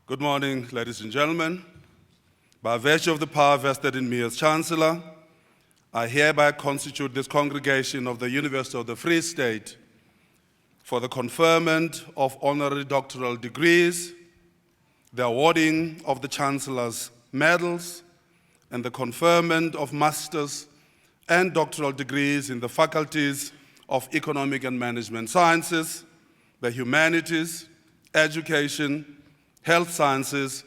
Good morning, ladies and gentlemen. By virtue of the power vested in me as Chancellor, I hereby constitute this congregation of the University of the Free State for the conferment of honorary doctoral degrees, the awarding of the Chancellor's medals, and the conferment of master's and doctoral degrees in the faculties of Economic and Management Sciences, the Humanities, Education, Health Sciences,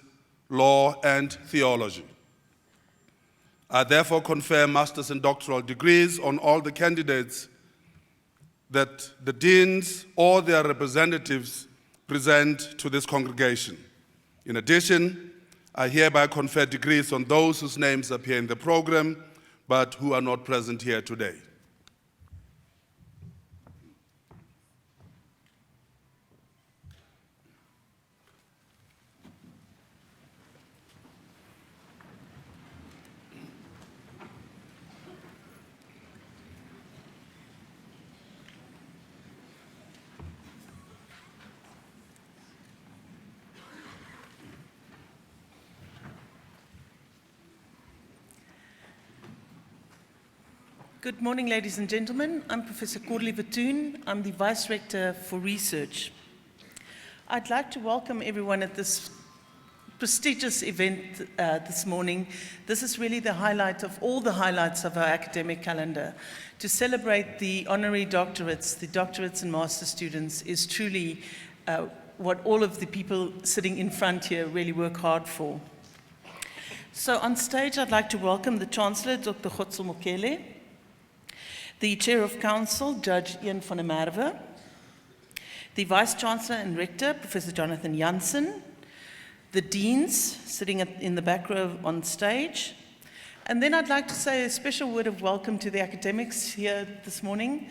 Law, and Theology. I therefore confer master's and doctoral degrees on all the candidates that the deans or their representatives present to this congregation. In addition, I hereby confer degrees on those whose names appear in the program but who are not present here today. Good morning, ladies and gentlemen. I'm Professor Corley Vatoon. I'm the Vice Rector for Research. I'd like to welcome everyone at this prestigious event this morning. This is really the highlight of all the highlights of our academic calendar. To celebrate the honorary doctorates, the doctorates and master students is truly what all of the people sitting in front here really work hard for. So on stage, I'd like to welcome the Chancellor, Dr. Joel Samoff, the Chair of Council, Judge Ian van der Merwe, the Vice-Chancellor and Rector, Professor Jonathan Jansen, the Deans sitting in the back row on stage, and then I'd like to say a special word of welcome to the academics here this morning.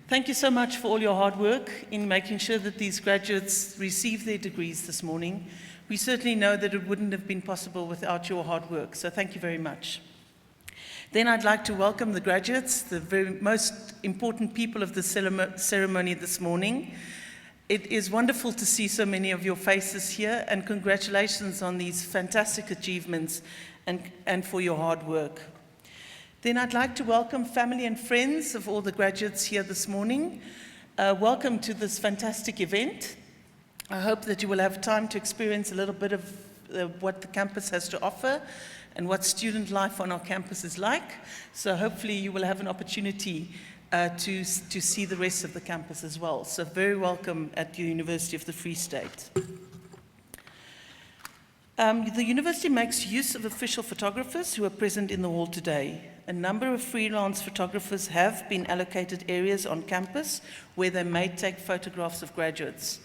Thank you so much for all your hard work in making sure that these graduates receive their degrees this morning. We certainly know that it wouldn't have been possible without your hard work, so thank you very much. Then I'd like to welcome the graduates, the very most important people of the ceremony this morning. It is wonderful to see so many of your faces here, and congratulations on these fantastic achievements and for your hard work. Then I'd like to welcome family and friends of all the graduates here this morning. Welcome to this fantastic event. I hope that you will have time to experience a little bit of what the campus has to offer and what student life on our campus is like. So hopefully you will have an opportunity to see the rest of the campus as well. So very welcome at the University of the Free State. The university makes use of official photographers who are present in the hall today. A number of freelance photographers have been allocated areas on campus where they may take photographs of graduates.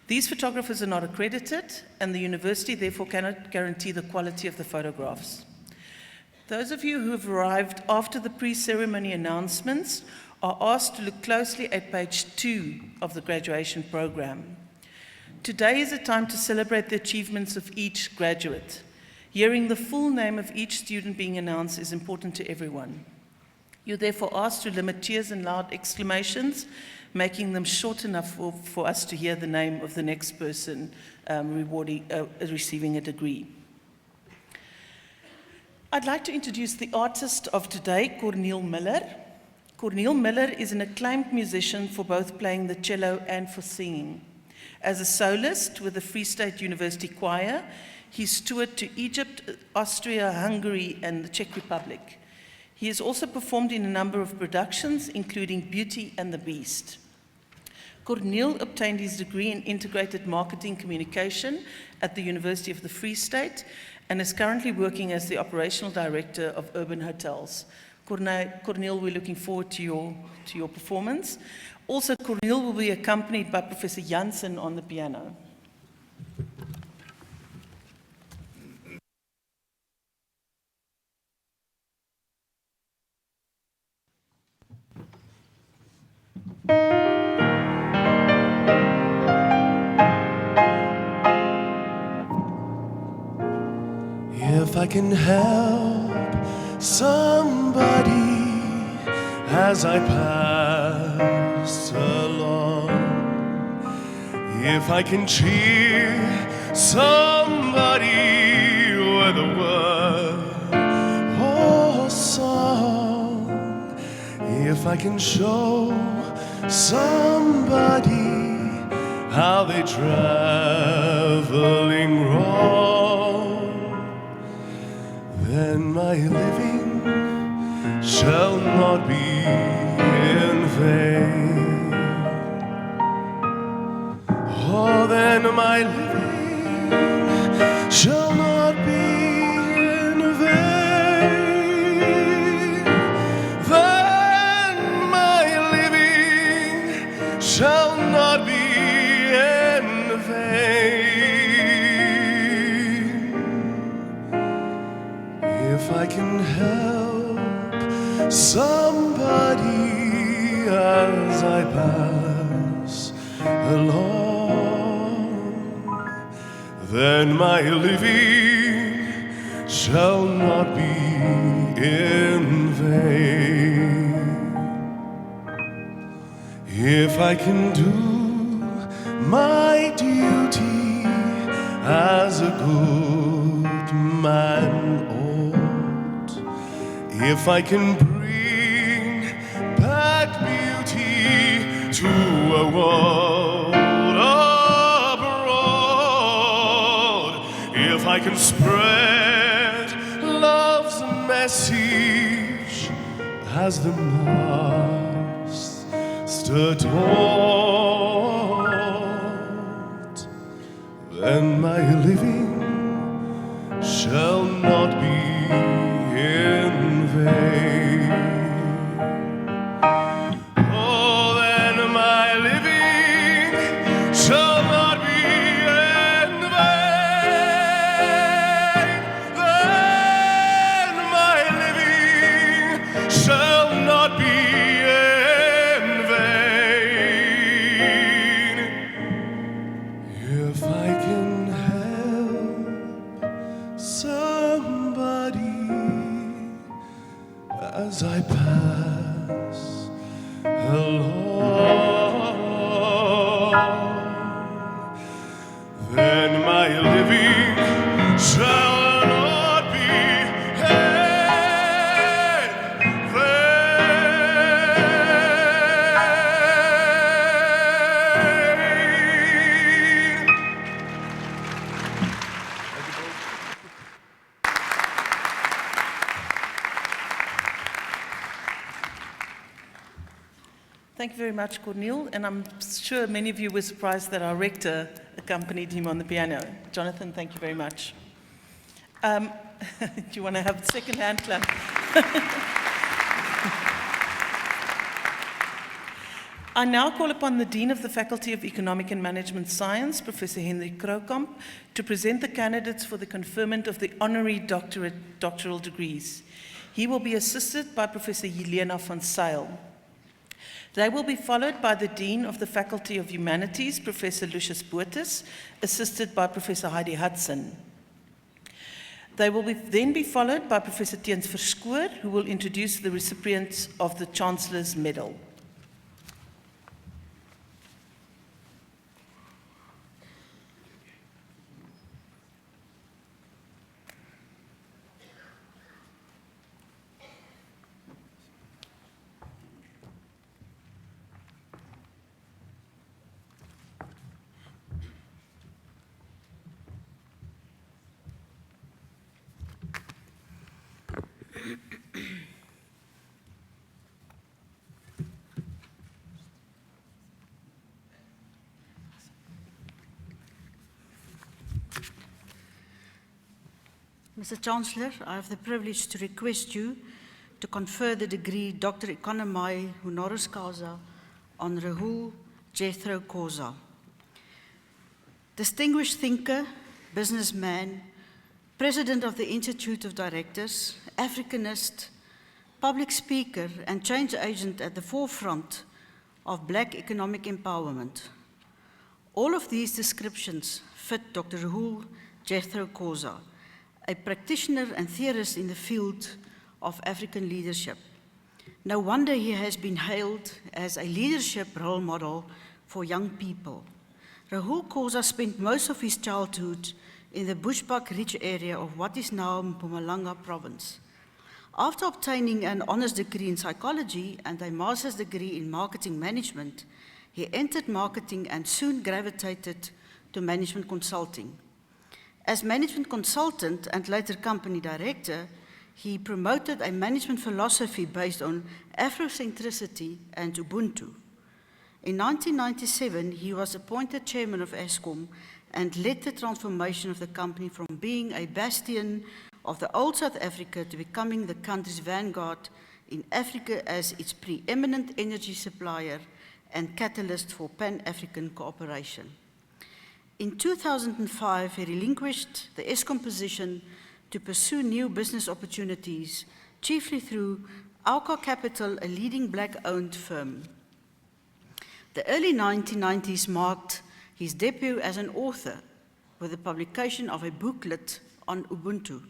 These photographers are not accredited, and the university therefore cannot guarantee the quality of the photographs. Those of you who have arrived after the pre-ceremony announcements are asked to look closely at page 2 of the graduation program. Today is a time to celebrate the achievements of each graduate. Hearing the full name of each student being announced is important to everyone. You're therefore asked to limit cheers and loud exclamations, making them short enough for us to hear the name of the next person receiving a degree. I'd like to introduce the artist of today, Corneel Miller. Corneel Miller is an acclaimed musician for both playing the cello and for singing. As a soloist with the Free State University Choir, he's toured to Egypt, Austria, Hungary, and the Czech Republic. He has also performed in a number of productions, including Beauty and the Beast. Corneel obtained his degree in Integrated Marketing Communication at the University of the Free State and is currently working as the Operational Director of Urban Hotels. Corneel, we're looking forward to your performance. Also, Corneel will be accompanied by Professor Jansen on the piano. I can help somebody as I pass along, if I can cheer somebody with a word or song, if I can show somebody how they traveling wrong, then my living shall not be in vain. Oh, then my living shall not be in vain. Then my living shall not be in vain. If I can help somebody as I pass along, then my living shall not be in vain. If I can do my duty as a good man ought, if I can bring back beauty to a world abroad, if I can spread love's message as the Master taught, then my living shall not be in vain. Oh, then my living shall not be in vain. Then my living shall not be in vain. If I can help somebody as I pass along, then my living shall not be in vain. Thank you very much, Cornel, and I'm sure many of you were surprised that our rector accompanied him on the piano. Jonathan, thank you very much. Do you want to have a second hand clap? I now call upon the Dean of the Faculty of Economic and Management Science, Professor Henry Kroukamp, to present the candidates for the conferment of the Honorary doctoral degrees. He will be assisted by Professor Jelena van Zyl. They will be followed by the Dean of the Faculty of Humanities, Professor Lucius Botha, assisted by Professor Heidi Hudson. They will then be followed by Professor Teens Verskoor, who will introduce the recipients of the Chancellor's Medal. Mr. Chancellor, I have the privilege to request you to confer the degree Doctor Economiae Honoris Causa on Rahul Jethro Khoza. Distinguished thinker, businessman, President of the Institute of Directors, Africanist, public speaker, and change agent at the forefront of Black economic empowerment. All of these descriptions fit Dr. Rahul Jethro Khoza, a practitioner and theorist in the field of African leadership. No wonder he has been hailed as a leadership role model for young people. Rahul Khoza spent most of his childhood in the bushbuck-rich area of what is now Mpumalanga province. After obtaining an honors degree in psychology and a master's degree in marketing management, he entered marketing and soon gravitated to management consulting. As management consultant and later company director, he promoted a management philosophy based on Afrocentricity and Ubuntu. In 1997, he was appointed chairman of Eskom and led the transformation of the company from being a bastion of the old South Africa to becoming the country's vanguard in Africa as its preeminent energy supplier and catalyst for Pan-African cooperation. In 2005, he relinquished the Eskom position to pursue new business opportunities, chiefly through Alka Capital, a leading black-owned firm. The early 1990s marked his debut as an author with the publication of a booklet on Ubuntu.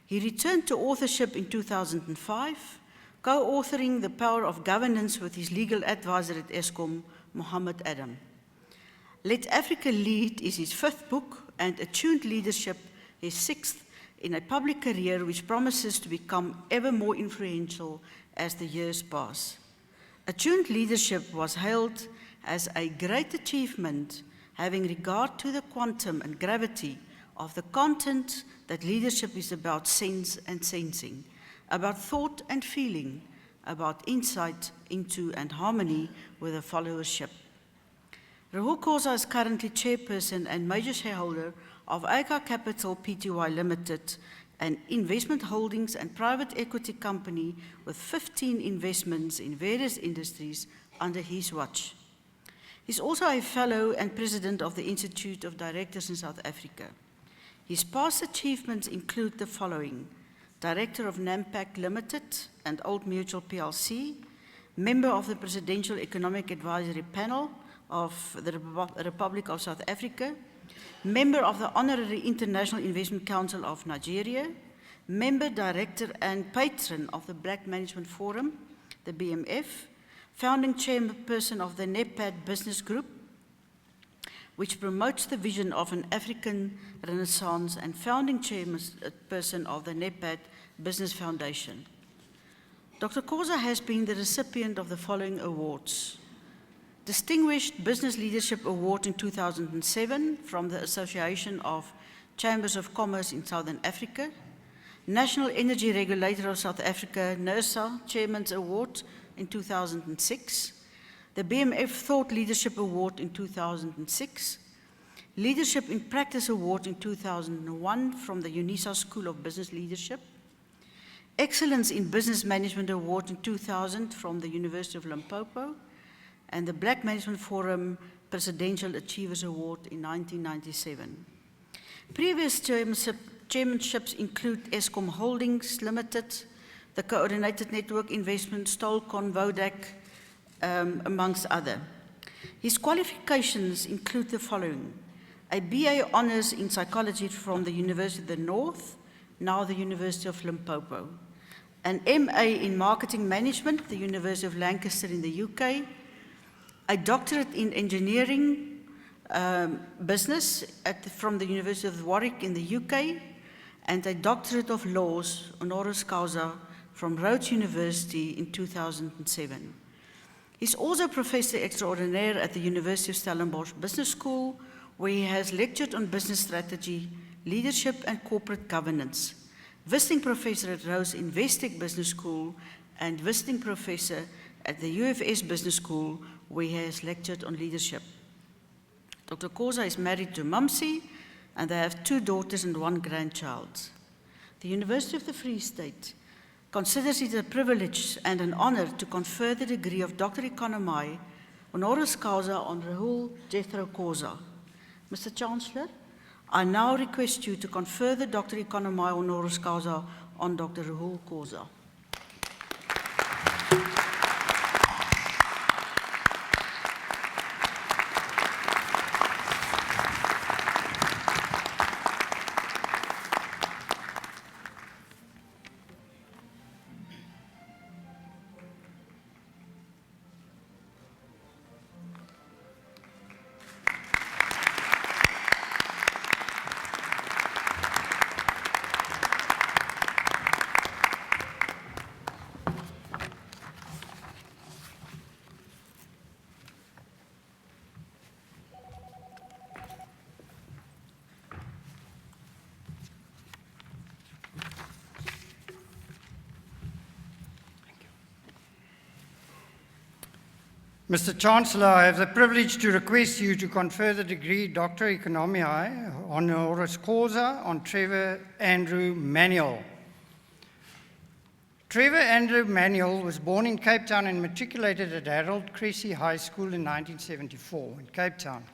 He returned to authorship in 2005, co-authoring The Power of Governance with his legal advisor at Eskom, Mohammed Adam. Let Africa Lead is his fifth book, and Attuned Leadership, his sixth, in a public career which promises to become ever more influential as the years pass. Attuned Leadership was hailed as a great achievement, having regard to the quantum and gravity of the content that leadership is about sense and sensing, about thought and feeling, about insight into and harmony with a followership. Rahul Khoza is currently chairperson and major shareholder of Alka Capital Pty Limited, an investment holdings and private equity company with 15 investments in various industries under his watch. He's also a fellow and president of the Institute of Directors in South Africa. His past achievements include the following: Director of Nampak Limited and Old Mutual PLC, member of the Presidential Economic Advisory Panel of the Republic of South Africa, member of the Honorary International Investment Council of Nigeria, member, director, and patron of the Black Management Forum, the BMF, founding chairperson of the NEPAD Business Group, which promotes the vision of an African Renaissance, and founding chairperson of the NEPAD Business Foundation. Dr. Khoza has been the recipient of the following awards: Distinguished Business Leadership Award in 2007 from the Association of Chambers of Commerce in Southern Africa, National Energy Regulator of South Africa, NERSA Chairman's Award in 2006, the BMF Thought Leadership Award in 2006, Leadership in Practice Award in 2001 from the UNISA School of Business Leadership, Excellence in Business Management Award in 2000 from the University of Limpopo, and the Black Management Forum Presidential Achievers Award in 1997. Previous chairmanships include Eskom Holdings Limited, the Coordinated Network Investment, Stolcon, Vodac, amongst other. His qualifications include the following: a BA Honours in Psychology from the University of the North, now the University of Limpopo, an MA in Marketing Management, the University of Lancaster in the UK, a doctorate in Engineering Business from the University of Warwick in the UK, and a doctorate of Laws, honoris causa, from Rhodes University in 2007. He's also Professor Extraordinaire at the University of Stellenbosch Business School, where he has lectured on business strategy, leadership, and corporate governance, visiting professor at Rhodes Investec Business School, and visiting professor at the UFS Business School, where he has lectured on leadership. Dr. Khoza is married to Mamsi, and they have 2 daughters and 1 grandchild. The University of the Free State considers it a privilege and an honor to confer the degree of Doctor Economy honoris causa on Rahul Jethro Khoza. Mr. Chancellor, I now request you to confer the Doctor Economy honoris causa on Dr. Rahul Khoza. Mr. Chancellor, I have the privilege to request you to confer the degree Doctor Economiae Honoris Causa on Trevor Andrew Manuel. Trevor Andrew Manuel was born in Cape Town and matriculated at Harold Cressy High School in 1974 in Cape Town.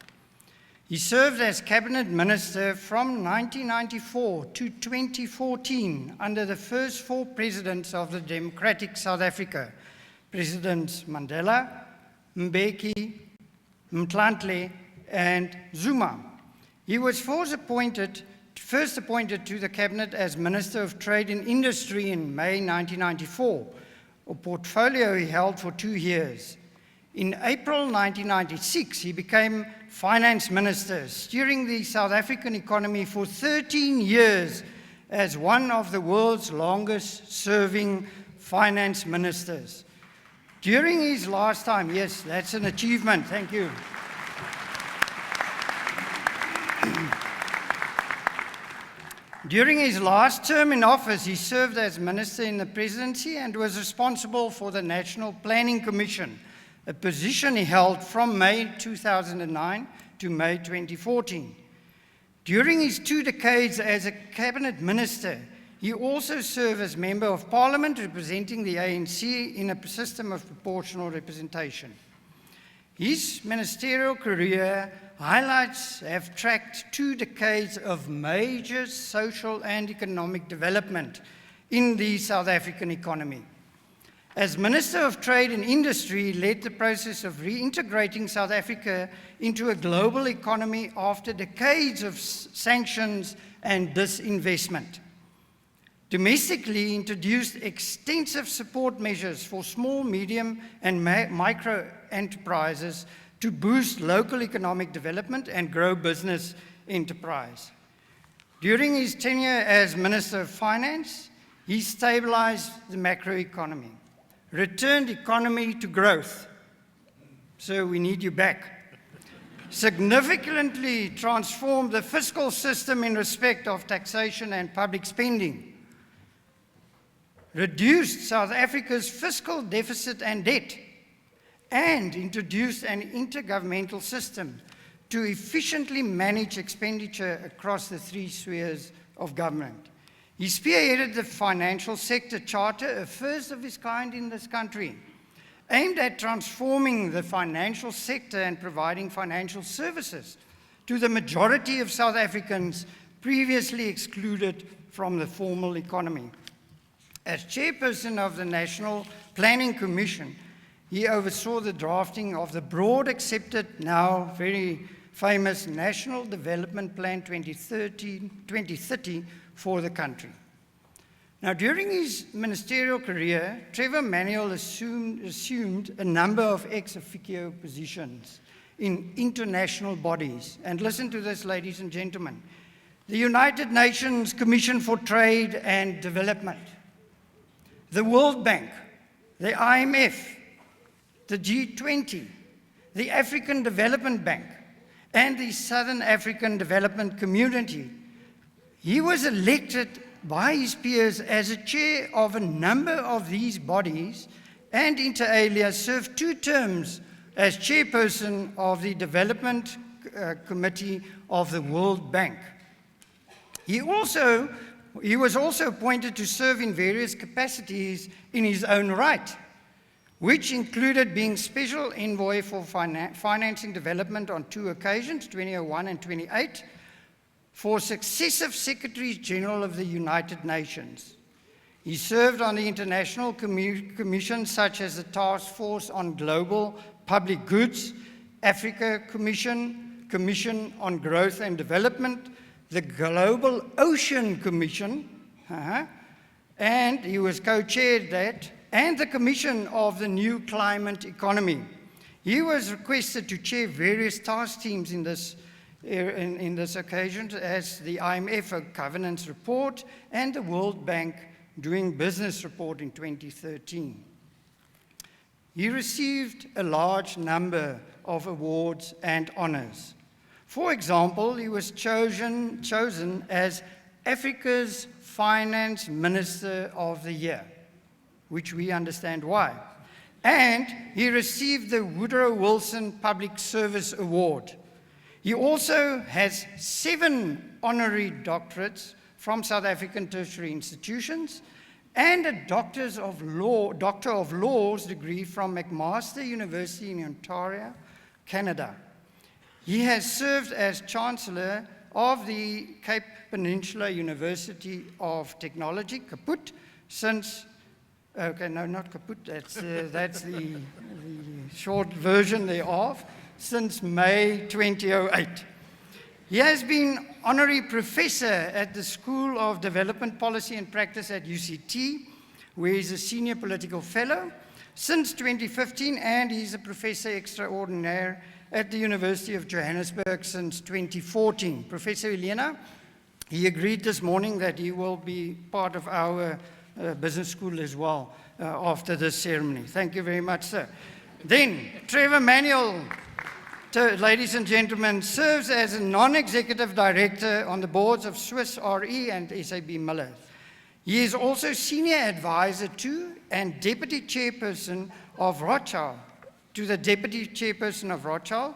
He served as Cabinet Minister from 1994 to 2014 under the first 4 presidents of the Democratic South Africa, Presidents Mandela, Mbeki, Mtlantle, and Zuma. He was first appointed to the Cabinet as Minister of Trade and Industry in May 1994, a portfolio he held for 2 years. In April 1996, he became Finance Minister, steering the South African economy for 13 years as one of the world's longest-serving finance ministers. During his last time, yes, that's an achievement, thank you. During his last term in office, he served as Minister in the Presidency and was responsible for the National Planning Commission, a position he held from May 2009 to May 2014. During his 2 decades as a Cabinet Minister, he also served as Member of Parliament representing the ANC in a system of proportional representation. His ministerial career highlights have tracked 2 decades of major social and economic development in the South African economy. As Minister of Trade and Industry, he led the process of reintegrating South Africa into a global economy after decades of sanctions and disinvestment. Domestically, he introduced extensive support measures for small, medium, and micro enterprises to boost local economic development and grow business enterprise. During his tenure as Minister of Finance, he stabilized the macroeconomy, returned economy to growth, so we need you back, significantly transformed the fiscal system in respect of taxation and public spending, reduced South Africa's fiscal deficit and debt, and introduced an intergovernmental system to efficiently manage expenditure across the 3 spheres of government. He spearheaded the Financial Sector Charter, a first of its kind in this country, aimed at transforming the financial sector and providing financial services to the majority of South Africans previously excluded from the formal economy. As chairperson of the National Planning Commission, he oversaw the drafting of the broad accepted, now very famous National Development Plan 2030 for the country. Now, during his ministerial career, Trevor Manuel assumed a number of ex officio positions in international bodies. And listen to this, ladies and gentlemen. The United Nations Commission for Trade and Development, the World Bank, the IMF, the G20, the African Development Bank, and the Southern African Development Community. He was elected by his peers as a chair of a number of these bodies and, inter alia, served 2 terms as chairperson of the Development Committee of the World Bank. He was also appointed to serve in various capacities in his own right, which included being Special Envoy for Financing Development on 2 occasions, 2001 and 2008, for successive Secretaries General of the United Nations. He served on the international commissions such as the Task Force on Global Public Goods, Africa Commission, Commission on Growth and Development, the Global Ocean Commission, and he was co-chaired that, and the Commission of the New Climate Economy. He was requested to chair various task teams in this occasion, as the IMF Governance Report and the World Bank Doing Business Report in 2013. He received a large number of awards and honors. For example, he was chosen as Africa's Finance Minister of the Year, which we understand why. and he received the Woodrow Wilson Public Service Award. He also has 7 honorary doctorates from South African tertiary institutions and a Doctor of Laws degree from McMaster University in Ontario, Canada. He has served as Chancellor of the Cape Peninsula University of Technology, Kaput, since, okay, no, not Kaput, that's the short version thereof, since May 2008. He has been Honorary Professor at the School of Development Policy and Practice at UCT, where he's a Senior Political Fellow since 2015, and he's a Professor Extraordinaire at the University of Johannesburg since 2014. Professor Elena, he agreed this morning that he will be part of our business school as well after this ceremony. Thank you very much, sir. Then, Trevor Manuel, ladies and gentlemen, serves as a non-executive director on the boards of Swiss Re and SAB Miller. He is also senior advisor to and deputy chairperson of Rothschild, to the deputy chairperson of Rothschild.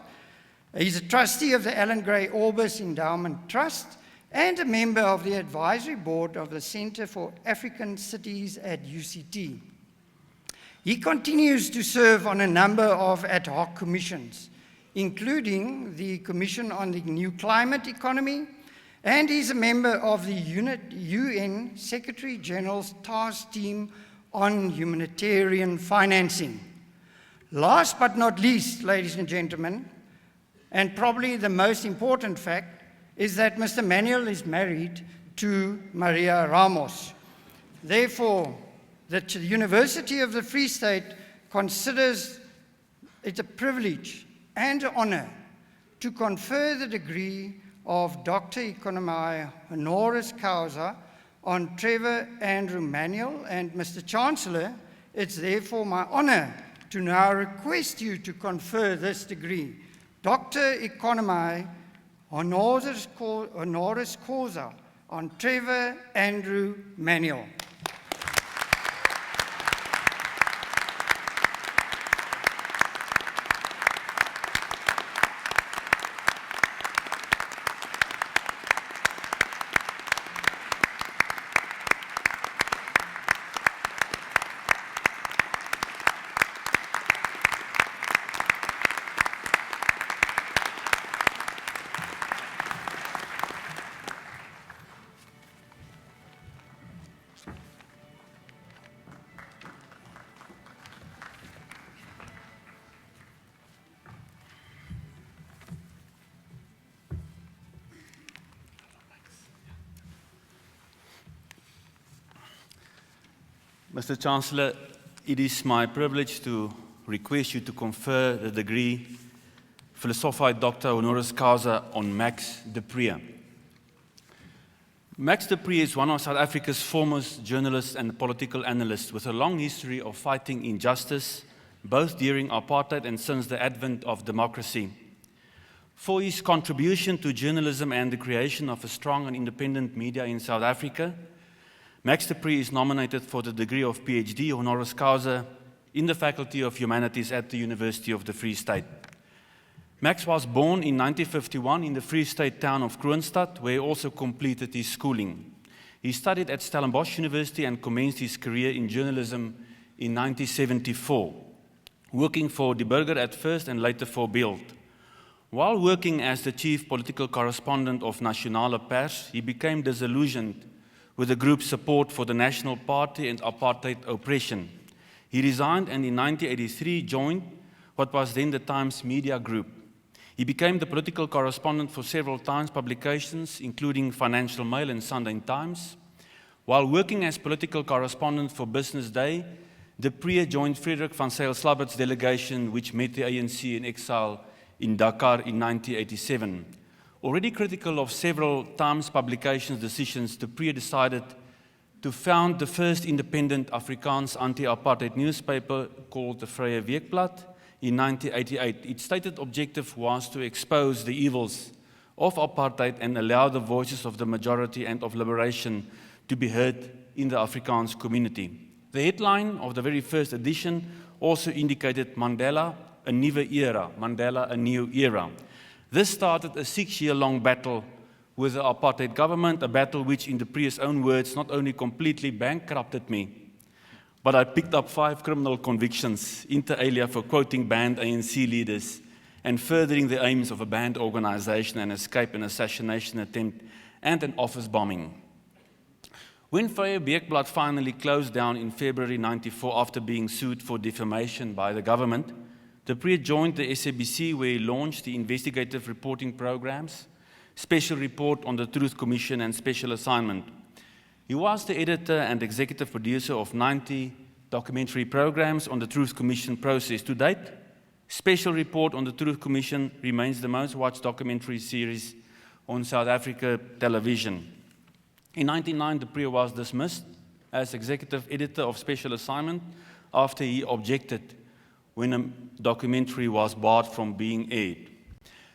He's a trustee of the Alan Gray Orbis Endowment Trust and a member of the advisory board of the Center for African Cities at UCT. He continues to serve on a number of ad hoc commissions, including the Commission on the New Climate Economy, and he's a member of the UN Secretary General's Task Team on Humanitarian Financing. Last but not least, ladies and gentlemen, and probably the most important fact, is that Mr. Manuel is married to Maria Ramos. Therefore, the University of the Free State considers it a privilege and an honor to confer the degree of Doctor Economiae Honoris Causa on Trevor Andrew Manuel. And Mr. Chancellor, it's therefore my honor to now request you to confer this degree, Doctor Economiae Honoris Causa on Trevor Andrew Manuel. Mr. Chancellor, it is my privilege to request you to confer the degree Philosophiae Doctor Honoris Causa on Max du Preez. Max du Preez is one of South Africa's foremost journalists and political analysts with a long history of fighting injustice, both during apartheid and since the advent of democracy. For his contribution to journalism and the creation of a strong and independent media in South Africa, Max du Preez is nominated for the degree of PhD Honoris Causa in the Faculty of Humanities at the University of the Free State. Max was born in 1951 in the Free State town of Kroonstad, where he also completed his schooling. He studied at Stellenbosch University and commenced his career in journalism in 1974, working for Die Burger at first and later for Beeld. While working as the chief political correspondent of Nationale Pers, he became disillusioned with the group's support for the National Party and apartheid oppression. He resigned and in 1983 joined what was then the Times Media Group. He became the political correspondent for several Times publications, including Financial Mail and Sunday Times. While working as political correspondent for Business Day, du Preez joined Frederik van Zyl-Slabbert delegation, which met the ANC in exile in Dakar in 1987. Already critical of several Times publications' decisions, du Preez decided to found the first independent Afrikaans anti-apartheid newspaper called the Vrye Weekblad in 1988. Its stated objective was to expose the evils of apartheid and allow the voices of the majority and of liberation to be heard in the Afrikaans community. The headline of the very first edition also indicated Mandela, a nieuwe era, Mandela, a new era. This started a 6-year-long battle with the apartheid government, a battle which, in du Preez's own words, not only completely bankrupted me, but I picked up 5 criminal convictions, inter alia for quoting banned ANC leaders and furthering the aims of a banned organization, an escape, an assassination attempt, and an office bombing. When Vrye Weekblad finally closed down in February 1994 after being sued for defamation by the government, du Preez joined the SABC, where he launched the investigative reporting programs, Special Report on the Truth Commission, and Special Assignment. He was the editor and executive producer of 90 documentary programs on the Truth Commission process. To date, Special Report on the Truth Commission remains the most watched documentary series on South Africa television. In 1999, du Preez was dismissed as executive editor of Special Assignment after he objected when a documentary was barred from being aired.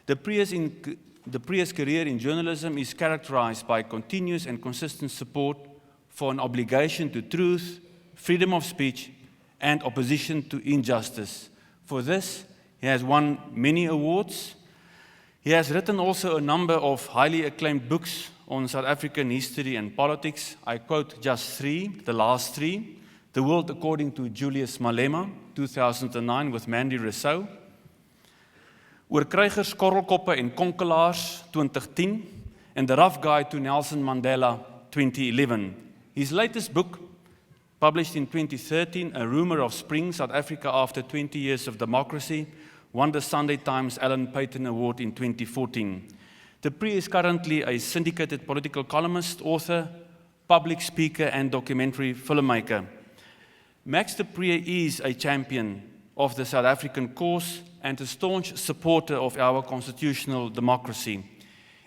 Du Preez's career in journalism is characterized by continuous and consistent support for an obligation to truth, freedom of speech, and opposition to injustice. For this, he has won many awards. He has written also a number of highly acclaimed books on South African history and politics. I quote just 3, the last 3. The World According to Julius Malema, 2009, with Mandy Rousseau. Oor krygers, korrelkoppe en konkelaars, 2010. And The Rough Guide to Nelson Mandela, 2011. His latest book, published in 2013, A Rumour of Spring, South Africa After 20 Years of Democracy, won the Sunday Times Alan Paton Award in 2014. Du Preez is currently a syndicated political columnist, author, public speaker, and documentary filmmaker. Max du Preez is a champion of the South African cause and a staunch supporter of our constitutional democracy.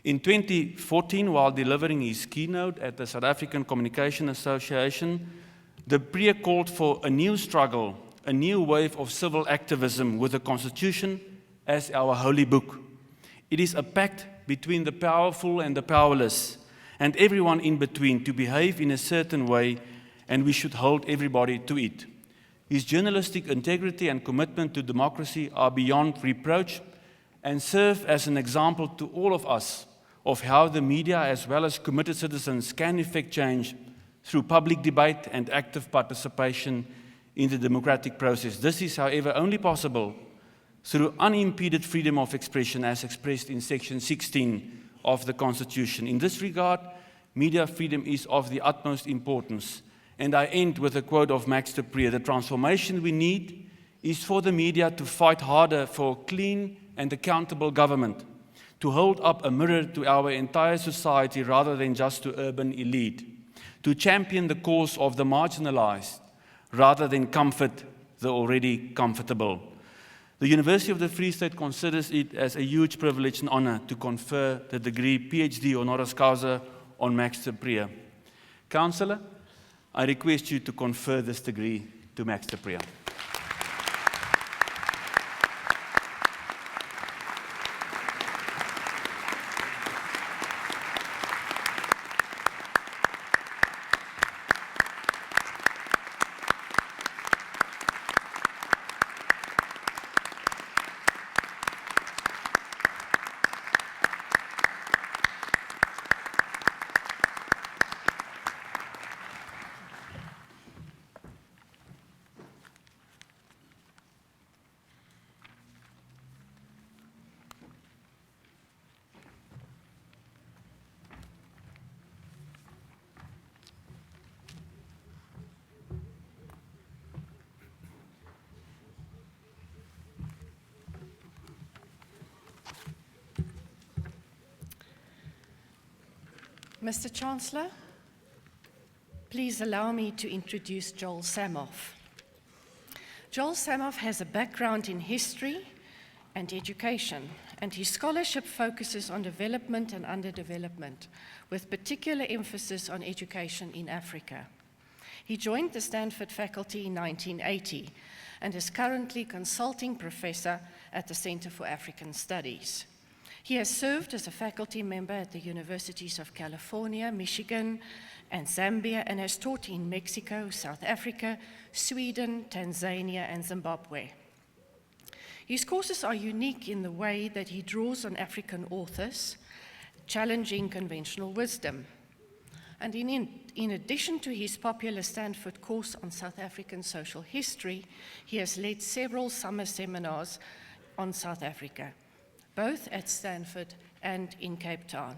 In 2014, while delivering his keynote at the South African Communication Association, du Preez called for a new struggle, a new wave of civil activism with the Constitution as our holy book. It is a pact between the powerful and the powerless, and everyone in between, to behave in a certain way, and we should hold everybody to it. His journalistic integrity and commitment to democracy are beyond reproach and serve as an example to all of us of how the media, as well as committed citizens, can effect change through public debate and active participation in the democratic process. This is, however, only possible through unimpeded freedom of expression as expressed in Section 16 of the Constitution. In this regard, media freedom is of the utmost importance. And I end with a quote of Max du Preez: "The transformation we need is for the media to fight harder for clean and accountable government, to hold up a mirror to our entire society rather than just to urban elite, to champion the cause of the marginalized rather than comfort the already comfortable." The University of the Free State considers it as a huge privilege and honor to confer the degree PhD honoris causa on Max du Preez. Chancellor, I request you to confer this degree to Max du Preez. Mr. Chancellor, please allow me to introduce Joel Samoff. Joel Samoff has a background in history and education, and his scholarship focuses on development and underdevelopment, with particular emphasis on education in Africa. He joined the Stanford faculty in 1980 and is currently consulting professor at the Center for African Studies. He has served as a faculty member at the Universities of California, Michigan, and Zambia, and has taught in Mexico, South Africa, Sweden, Tanzania, and Zimbabwe. His courses are unique in the way that he draws on African authors, challenging conventional wisdom. And in addition to his popular Stanford course on South African social history, he has led several summer seminars on South Africa, both at Stanford and in Cape Town.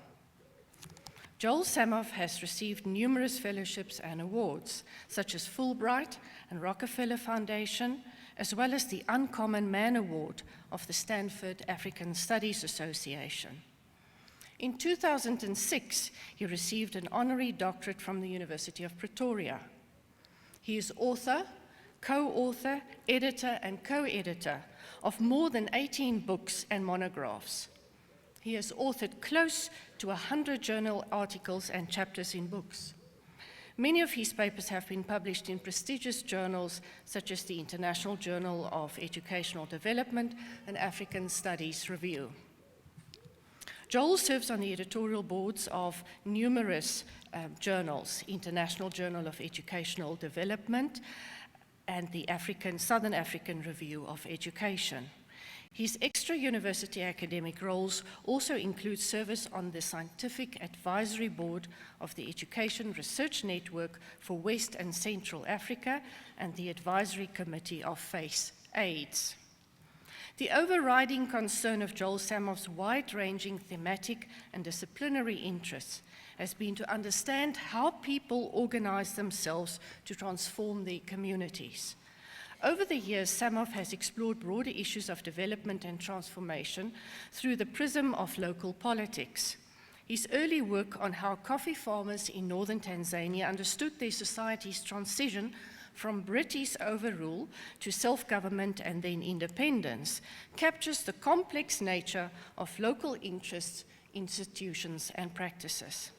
Joel Samoff has received numerous fellowships and awards, such as Fulbright and Rockefeller Foundation, as well as the Uncommon Man Award of the Stanford African Studies Association. In 2006, he received an honorary doctorate from the University of Pretoria. He is author, co-author, editor, and co-editor of more than 18 books and monographs. He has authored close to 100 journal articles and chapters in books. Many of his papers have been published in prestigious journals such as the International Journal of Educational Development and African Studies Review. Joel serves on the editorial boards of numerous journals, International Journal of Educational Development and the Southern African Review of Education. His extra-university academic roles also include service on the Scientific Advisory Board of the Education Research Network for West and Central Africa and the Advisory Committee of FACE AIDS. The overriding concern of Joel Samoff's wide-ranging thematic and disciplinary interests has been to understand how people organize themselves to transform their communities. Over the years, Samoff has explored broader issues of development and transformation through the prism of local politics. His early work on how coffee farmers in northern Tanzania understood their society's transition from British overrule to self-government and then independence captures the complex nature of local interests, institutions, and practices.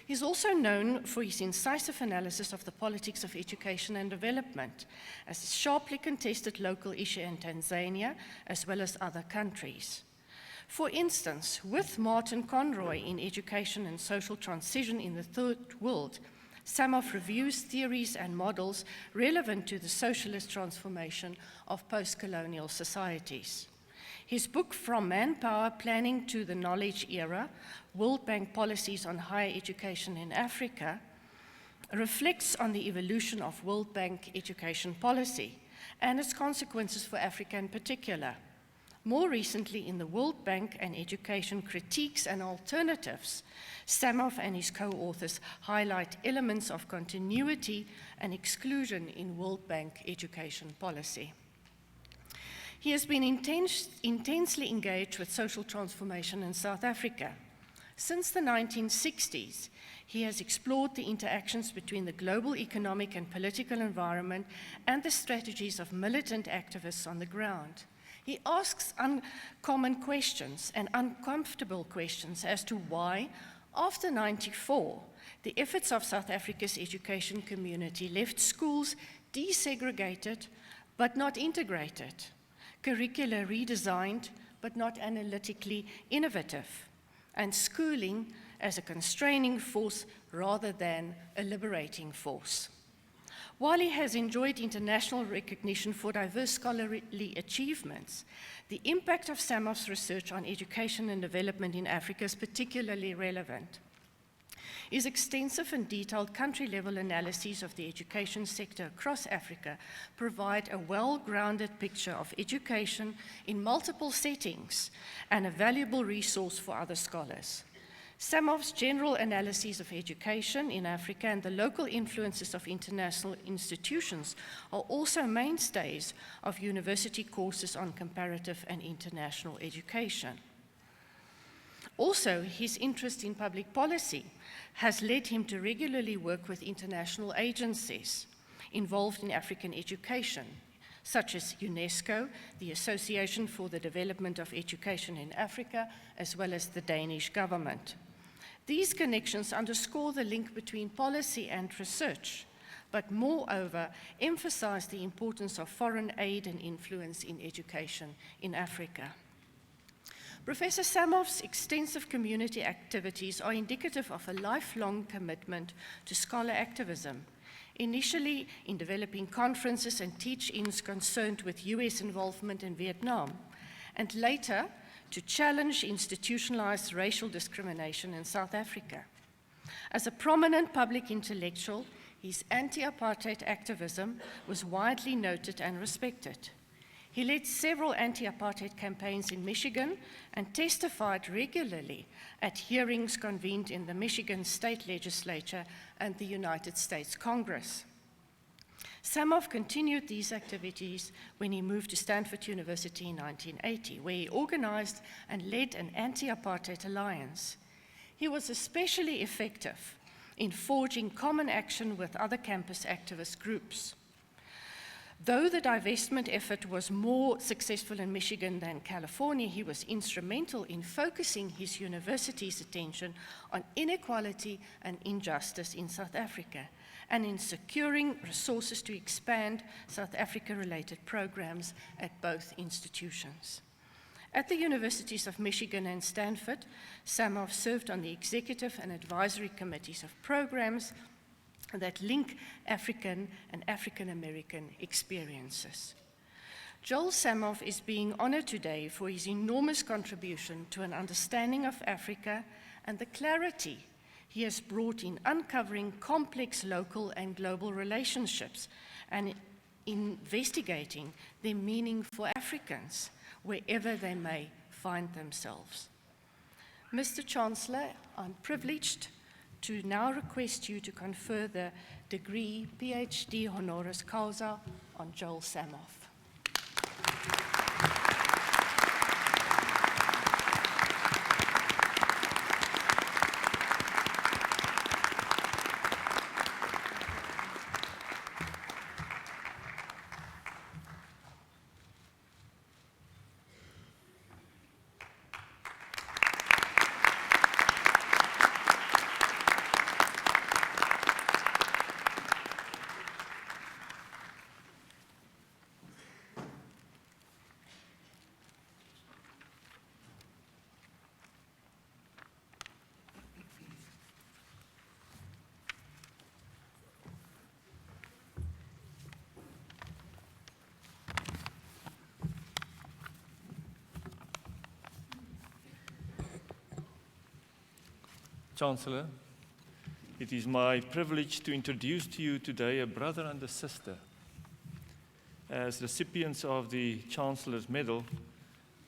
He's also known for his incisive analysis of the politics of education and development, as a sharply contested local issue in Tanzania, as well as other countries. For instance, with Martin Conroy in Education and Social Transition in the Third World, Samoff reviews theories and models relevant to the socialist transformation of post-colonial societies. His book, From Manpower Planning to the Knowledge Era, World Bank Policies on Higher Education in Africa, reflects on the evolution of World Bank education policy and its consequences for Africa in particular. More recently, in the World Bank and Education Critiques and Alternatives, Samoff and his co-authors highlight elements of continuity and exclusion in World Bank education policy. He has been intensely engaged with social transformation in South Africa. Since the 1960s, he has explored the interactions between the global economic and political environment and the strategies of militant activists on the ground. He asks uncommon questions and uncomfortable questions as to why, after 1994, the efforts of South Africa's education community left schools desegregated but not integrated, curricula redesigned but not analytically innovative, and schooling as a constraining force rather than a liberating force. While he has enjoyed international recognition for diverse scholarly achievements, the impact of Samoff's research on education and development in Africa is particularly relevant. His extensive and detailed country-level analyses of the education sector across Africa provide a well-grounded picture of education in multiple settings and a valuable resource for other scholars. Samoff's general analyses of education in Africa and the local influences of international institutions are also mainstays of university courses on comparative and international education. Also, his interest in public policy has led him to regularly work with international agencies involved in African education, such as UNESCO, the Association for the Development of Education in Africa, as well as the Danish government. These connections underscore the link between policy and research, but moreover, emphasize the importance of foreign aid and influence in education in Africa. Professor Samoff's extensive community activities are indicative of a lifelong commitment to scholar activism, initially in developing conferences and teach-ins concerned with US involvement in Vietnam, and later to challenge institutionalized racial discrimination in South Africa. As a prominent public intellectual, his anti-apartheid activism was widely noted and respected. He led several anti-apartheid campaigns in Michigan and testified regularly at hearings convened in the Michigan State Legislature and the United States Congress. Samoff continued these activities when he moved to Stanford University in 1980, where he organized and led an anti-apartheid alliance. He was especially effective in forging common action with other campus activist groups. Though the divestment effort was more successful in Michigan than California, he was instrumental in focusing his university's attention on inequality and injustice in South Africa, and in securing resources to expand South Africa-related programs at both institutions. At the Universities of Michigan and Stanford, Samoff served on the executive and advisory committees of programs that link African and African American experiences. Joel Samoff is being honored today for his enormous contribution to an understanding of Africa and the clarity he has brought in uncovering complex local and global relationships and investigating their meaning for Africans, wherever they may find themselves. Mr. Chancellor, I'm privileged to now request you to confer the degree PhD honoris causa on Joel Samoff. Chancellor, it is my privilege to introduce to you today a brother and a sister as recipients of the Chancellor's Medal,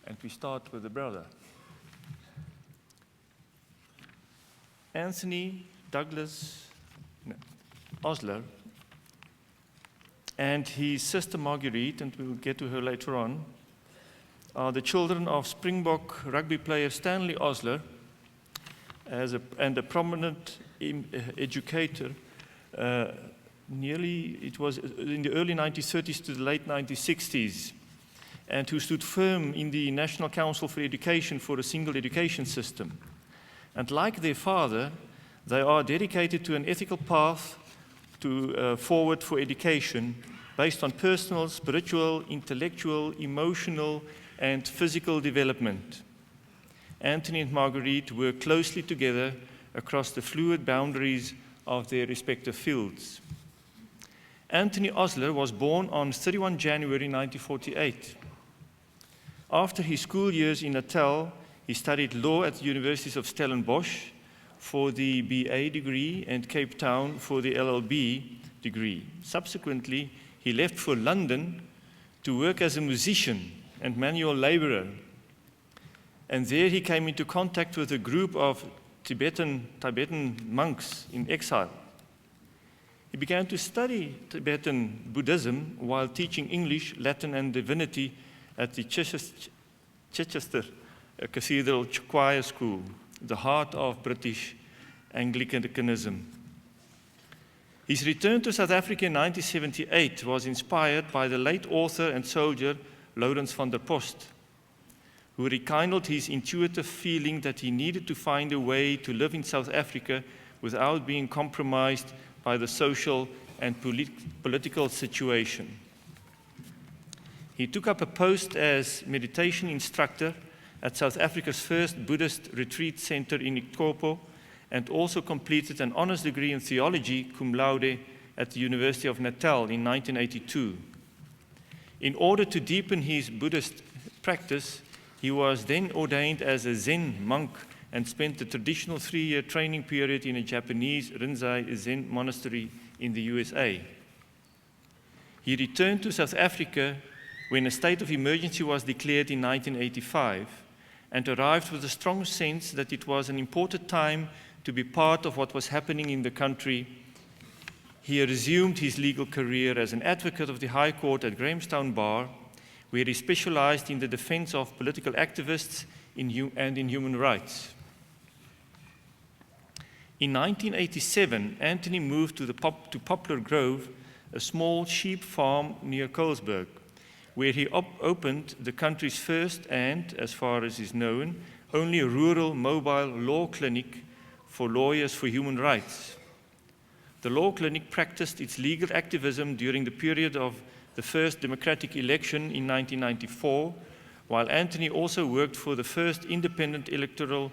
and we start with the brother. Anthony Douglas Osler and his sister Marguerite, and we'll get to her later on, are the children of Springbok rugby player Stanley Osler and a prominent educator. It was in the early 1930s to the late 1960s, and who stood firm in the National Council for Education for a single education system. And like their father, they are dedicated to an ethical path forward for education based on personal, spiritual, intellectual, emotional, and physical development. Anthony and Marguerite work closely together across the fluid boundaries of their respective fields. Anthony Osler was born on 31 January 1948. After his school years in Natal, he studied law at the Universities of Stellenbosch for the BA degree and Cape Town for the LLB degree. Subsequently, he left for London to work as a musician and manual laborer. And there he came into contact with a group of Tibetan monks in exile. He began to study Tibetan Buddhism while teaching English, Latin, and divinity at the Chichester Cathedral Choir School, the heart of British Anglicanism. His return to South Africa in 1978 was inspired by the late author and soldier Lawrence van der Post, who rekindled his intuitive feeling that he needed to find a way to live in South Africa without being compromised by the social and political situation. He took up a post as meditation instructor at South Africa's first Buddhist retreat center in Ikopo, and also completed an honors degree in theology cum laude at the University of Natal in 1982. In order to deepen his Buddhist practice, he was then ordained as a Zen monk and spent the traditional 3-year training period in a Japanese Rinzai Zen monastery in the USA. He returned to South Africa when a state of emergency was declared in 1985 and arrived with a strong sense that it was an important time to be part of what was happening in the country. He resumed his legal career as an advocate of the High Court at Grahamstown Bar, where he specialized in the defense of political activists and in human rights. In 1987, Anthony moved to Poplar Grove, a small sheep farm near Colesberg, where he opened the country's first and, as far as is known, only rural mobile law clinic for lawyers for human rights. The law clinic practiced its legal activism during the period of the first democratic election in 1994, while Anthony also worked for the first independent electoral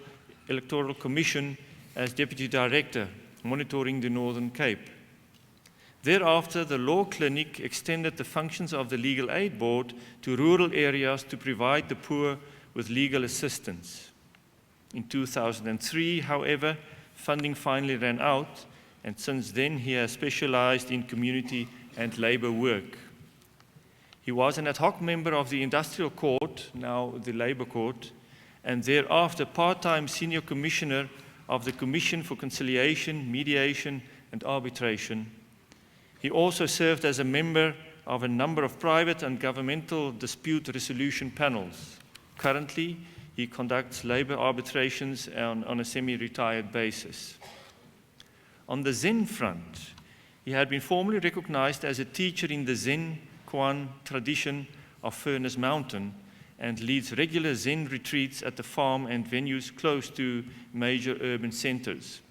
commission as deputy director, monitoring the Northern Cape. Thereafter, the law clinic extended the functions of the Legal Aid Board to rural areas to provide the poor with legal assistance. In 2003, however, funding finally ran out, and since then he has specialized in community and labor work. He was an ad hoc member of the Industrial Court, now the Labor Court, and thereafter part-time senior commissioner of the Commission for Conciliation, Mediation and Arbitration. He also served as a member of a number of private and governmental dispute resolution panels. Currently, he conducts labor arbitrations on a semi-retired basis. On the Zen front, he had been formally recognized as a teacher in the Zen Kuan tradition of Furnace Mountain and leads regular Zen retreats at the farm and venues close to major urban centers.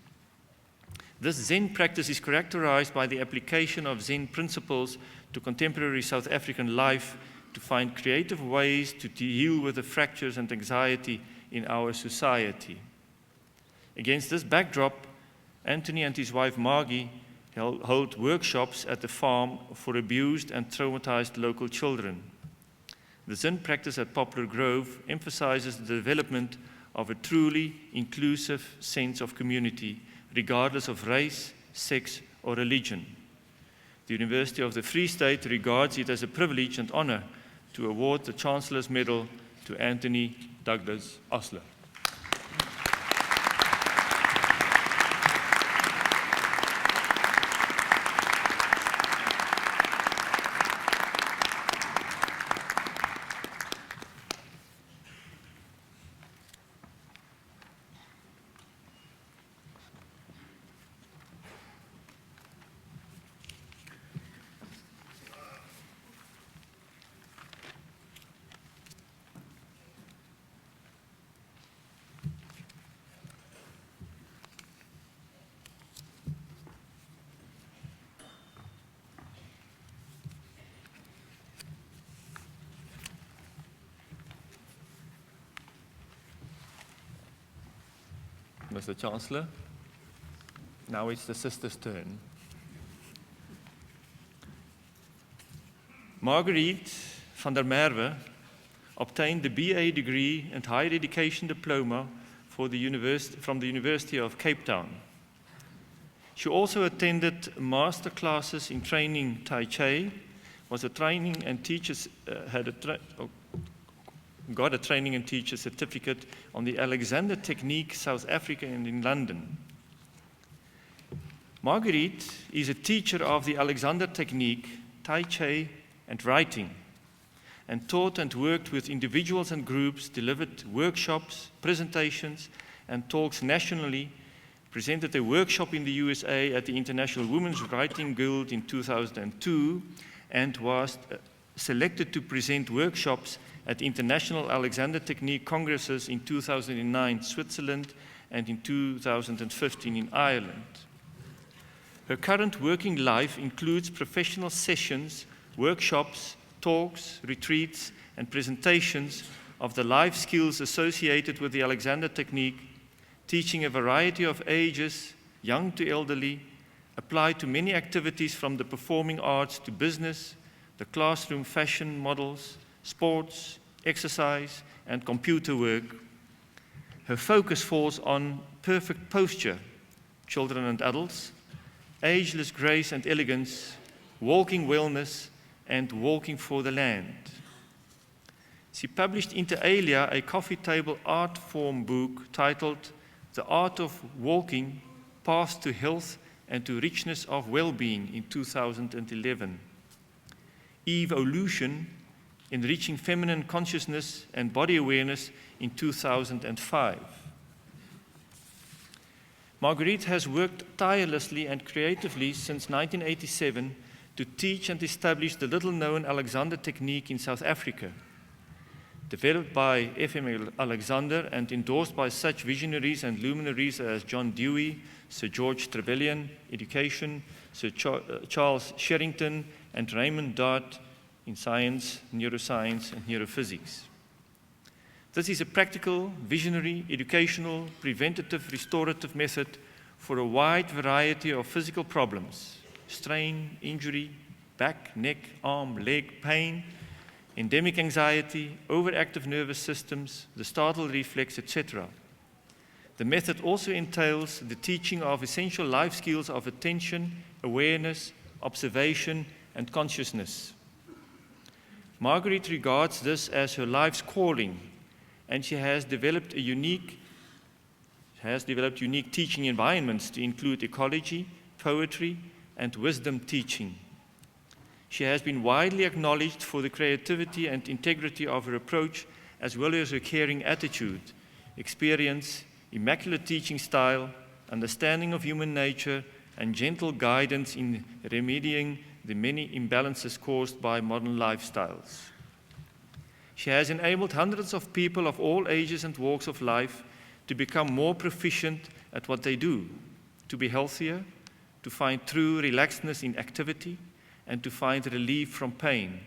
This Zen practice is characterized by the application of Zen principles to contemporary South African life to find creative ways to deal with the fractures and anxiety in our society. Against this backdrop, Anthony and his wife Margie hold workshops at the farm for abused and traumatized local children. The Zen practice at Poplar Grove emphasizes the development of a truly inclusive sense of community, regardless of race, sex, or religion. The University of the Free State regards it as a privilege and honor to award the Chancellor's Medal to Anthony Douglas Osler. Mr. Chancellor, now it's the sisters' turn. Marguerite van der Merwe obtained the BA degree and higher education diploma from the University of Cape Town. She also attended master classes in training Tai Chi, was a training and teachers got a training and teacher certificate on the Alexander Technique, South Africa and in London. Marguerite is a teacher of the Alexander Technique, Tai Chi and writing, and taught and worked with individuals and groups, delivered workshops, presentations and talks nationally, presented a workshop in the USA at the International Women's Writing Guild in 2002, and was selected to present workshops at International Alexander Technique Congresses in 2009 Switzerland and in 2015 in Ireland. Her current working life includes professional sessions, workshops, talks, retreats, and presentations of the life skills associated with the Alexander technique, teaching a variety of ages, young to elderly, applied to many activities from the performing arts to business, the classroom fashion models, sports, exercise, and computer work. Her focus falls on perfect posture, children and adults, ageless grace and elegance, walking wellness, and walking for the land. She published inter alia a coffee table art form book titled The Art of Walking, Path to Health and to Richness of Well-Being in 2011. Evolution, Enriching Feminine Consciousness and Body Awareness in 2005. Marguerite has worked tirelessly and creatively since 1987 to teach and establish the little-known Alexander technique in South Africa. Developed by F.M. Alexander and endorsed by such visionaries and luminaries as John Dewey, Sir George Trevelyan, Education, Sir Charles Sherrington, and Raymond Dart in Science, Neuroscience, and Neurophysics. This is a practical, visionary, educational, preventative, restorative method for a wide variety of physical problems: strain, injury, back, neck, arm, leg, pain, endemic anxiety, overactive nervous systems, the startle reflex, etc. The method also entails the teaching of essential life skills of attention, awareness, observation, and consciousness. Marguerite regards this as her life's calling, and she has developed unique teaching environments to include ecology, poetry, and wisdom teaching. She has been widely acknowledged for the creativity and integrity of her approach, as well as her caring attitude, experience, immaculate teaching style, understanding of human nature, and gentle guidance in remedying the many imbalances caused by modern lifestyles. She has enabled hundreds of people of all ages and walks of life to become more proficient at what they do, to be healthier, to find true relaxedness in activity, and to find relief from pain.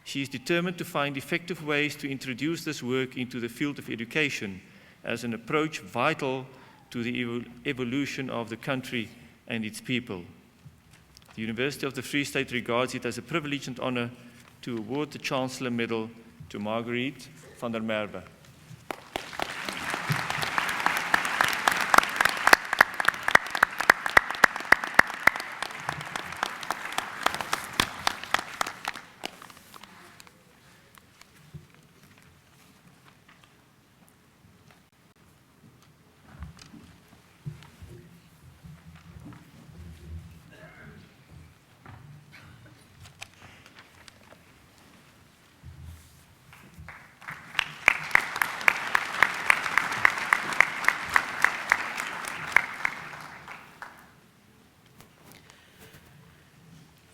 She is determined to find effective ways to introduce this work into the field of education as an approach vital to the evolution of the country and its people. The University of the Free State regards it as a privilege and honor to award the Chancellor Medal to Marguerite van der Merwe.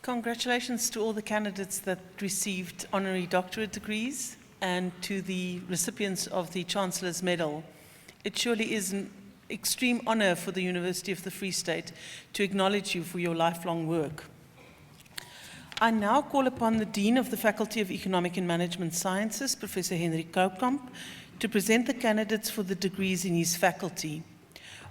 Congratulations to all the candidates that received honorary doctorate degrees and to the recipients of the Chancellor's Medal. It surely is an extreme honor for the University of the Free State to acknowledge you for your lifelong work. I now call upon the Dean of the Faculty of Economic and Management Sciences, Professor Henry Koukamp, to present the candidates for the degrees in his faculty.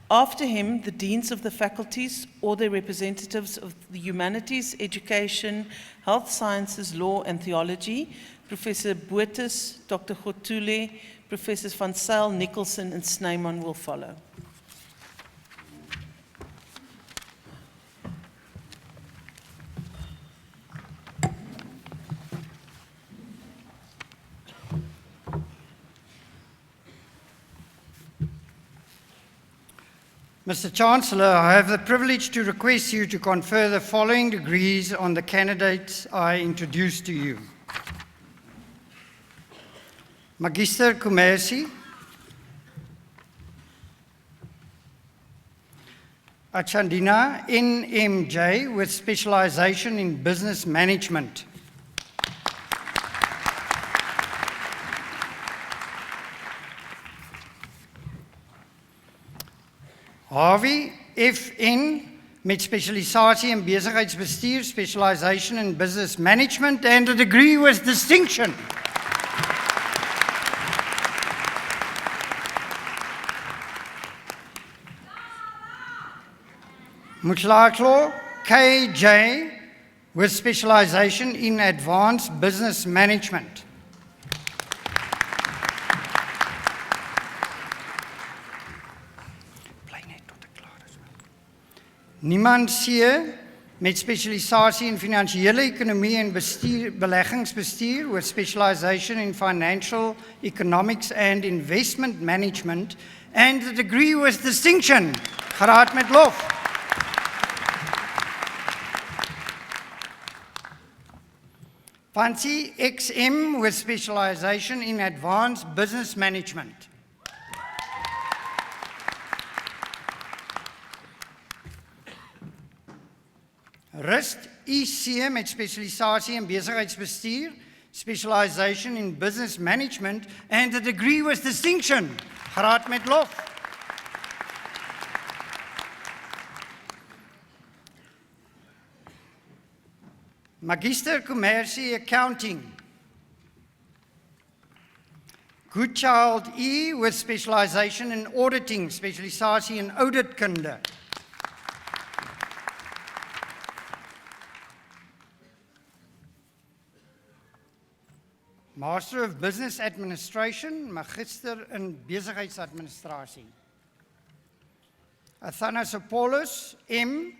After him, the deans of the faculties or their representatives of the humanities, education, health sciences, law, and theology, Professor Boetus, Dr. Khotule, Professors Van Zyl, Nicholson, and Snyman will follow. Mr. Chancellor, I have the privilege to request you to confer the following degrees on the candidates I introduce to you. Magister Commerce, Achandina NMJ with specialization in business management. Harvey FN met specialisatie in besigheidsbestuur, specialization in business management and a degree with distinction. Mutlaklo KJ with specialization in advanced business management. Niemand C met specialisatie in finansiële ekonomie en beleggingsbestuur with specialization in financial economics and investment management and a degree with distinction. Geraad met lof. Fancy XM with specialization in advanced business management. Rust EC met specialisatie in besigheidsbestuur, specialization in business management and a degree with distinction. Geraad met lof. Magister Commercie Accounting. Goodchild E with specialization in auditing, specialisatie in auditkunde. Master of Business Administration, Magister in Besigheidsadministrasie. Athanasopoulos M.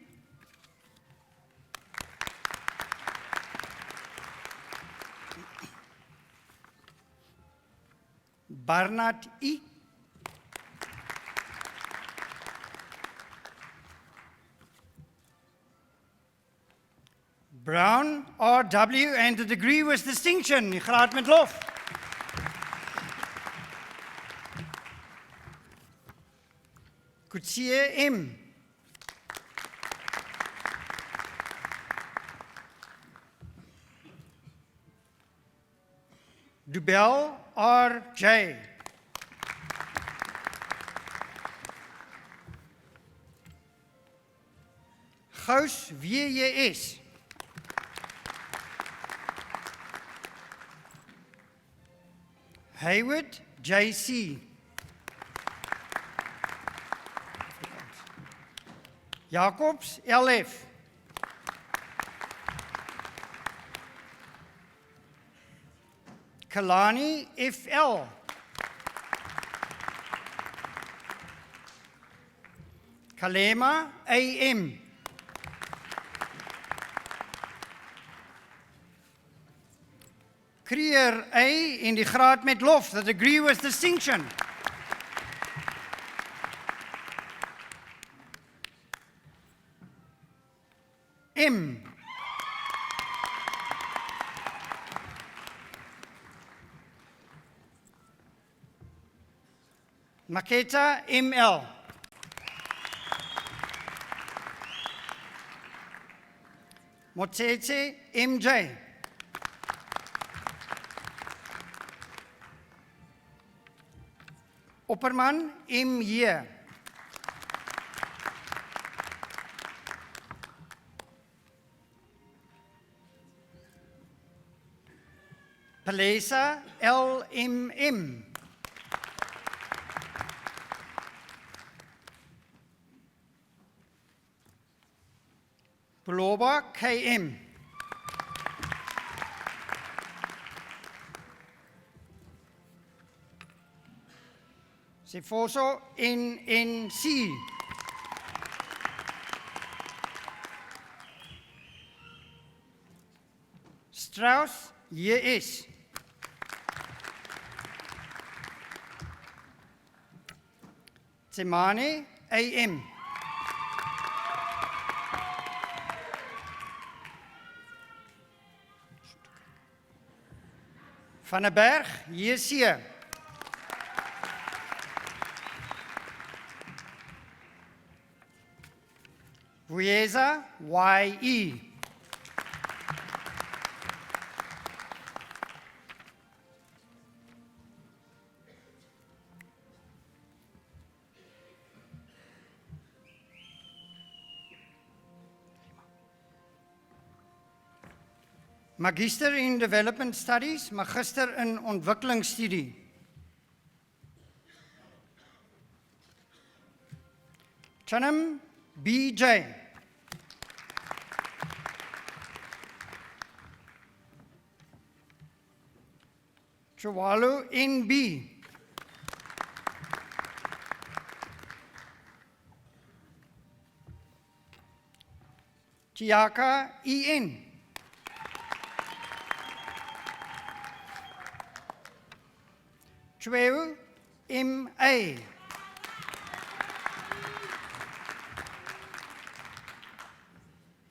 Barnard I. Brown R.W. and a degree with distinction. Graad met lof. Coetzee M. Dubel R.J. Gous W.J.S. Hayward J.C. Jacobs L.F. Kalani F.L. Kalema A.M. Creer A in die graad met lof, the degree with distinction. M. Maketa M.L. Motsetse M.J. Opperman M.J. Palesa L.M.M. Puloba K.M. Sifoso N.N.C. Strauss J.S. Tsemane A.M. Van der Berg J.C. Vueza Y.E. Magister in Development Studies, Magister in Ontwikkelingsstudie. Chanam B.J. Chawalo NB. Chiaka EN. Chweu MA.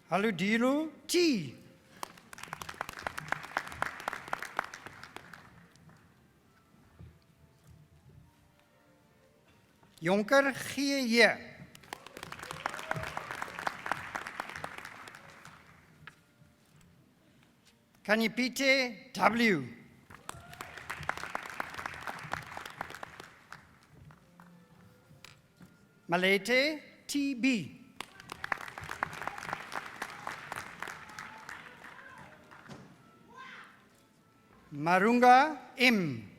Haludilo T. Jonker G.J. Kanyipite W. Malete T.B. Marunga M.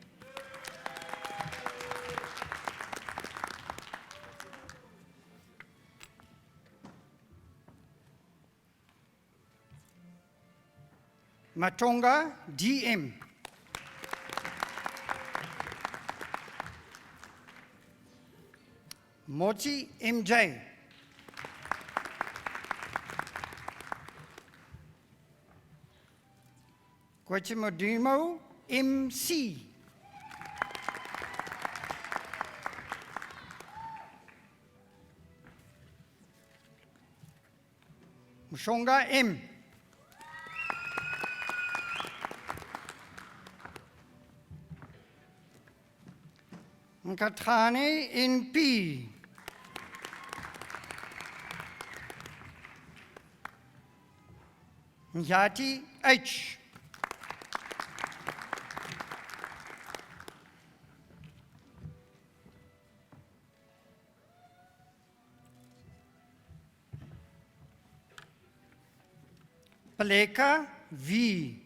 Matonga DM. Moti MJ. Kwachimodimo MC. Mushonga M. Nkatrane in P. Njati H. Paleka V.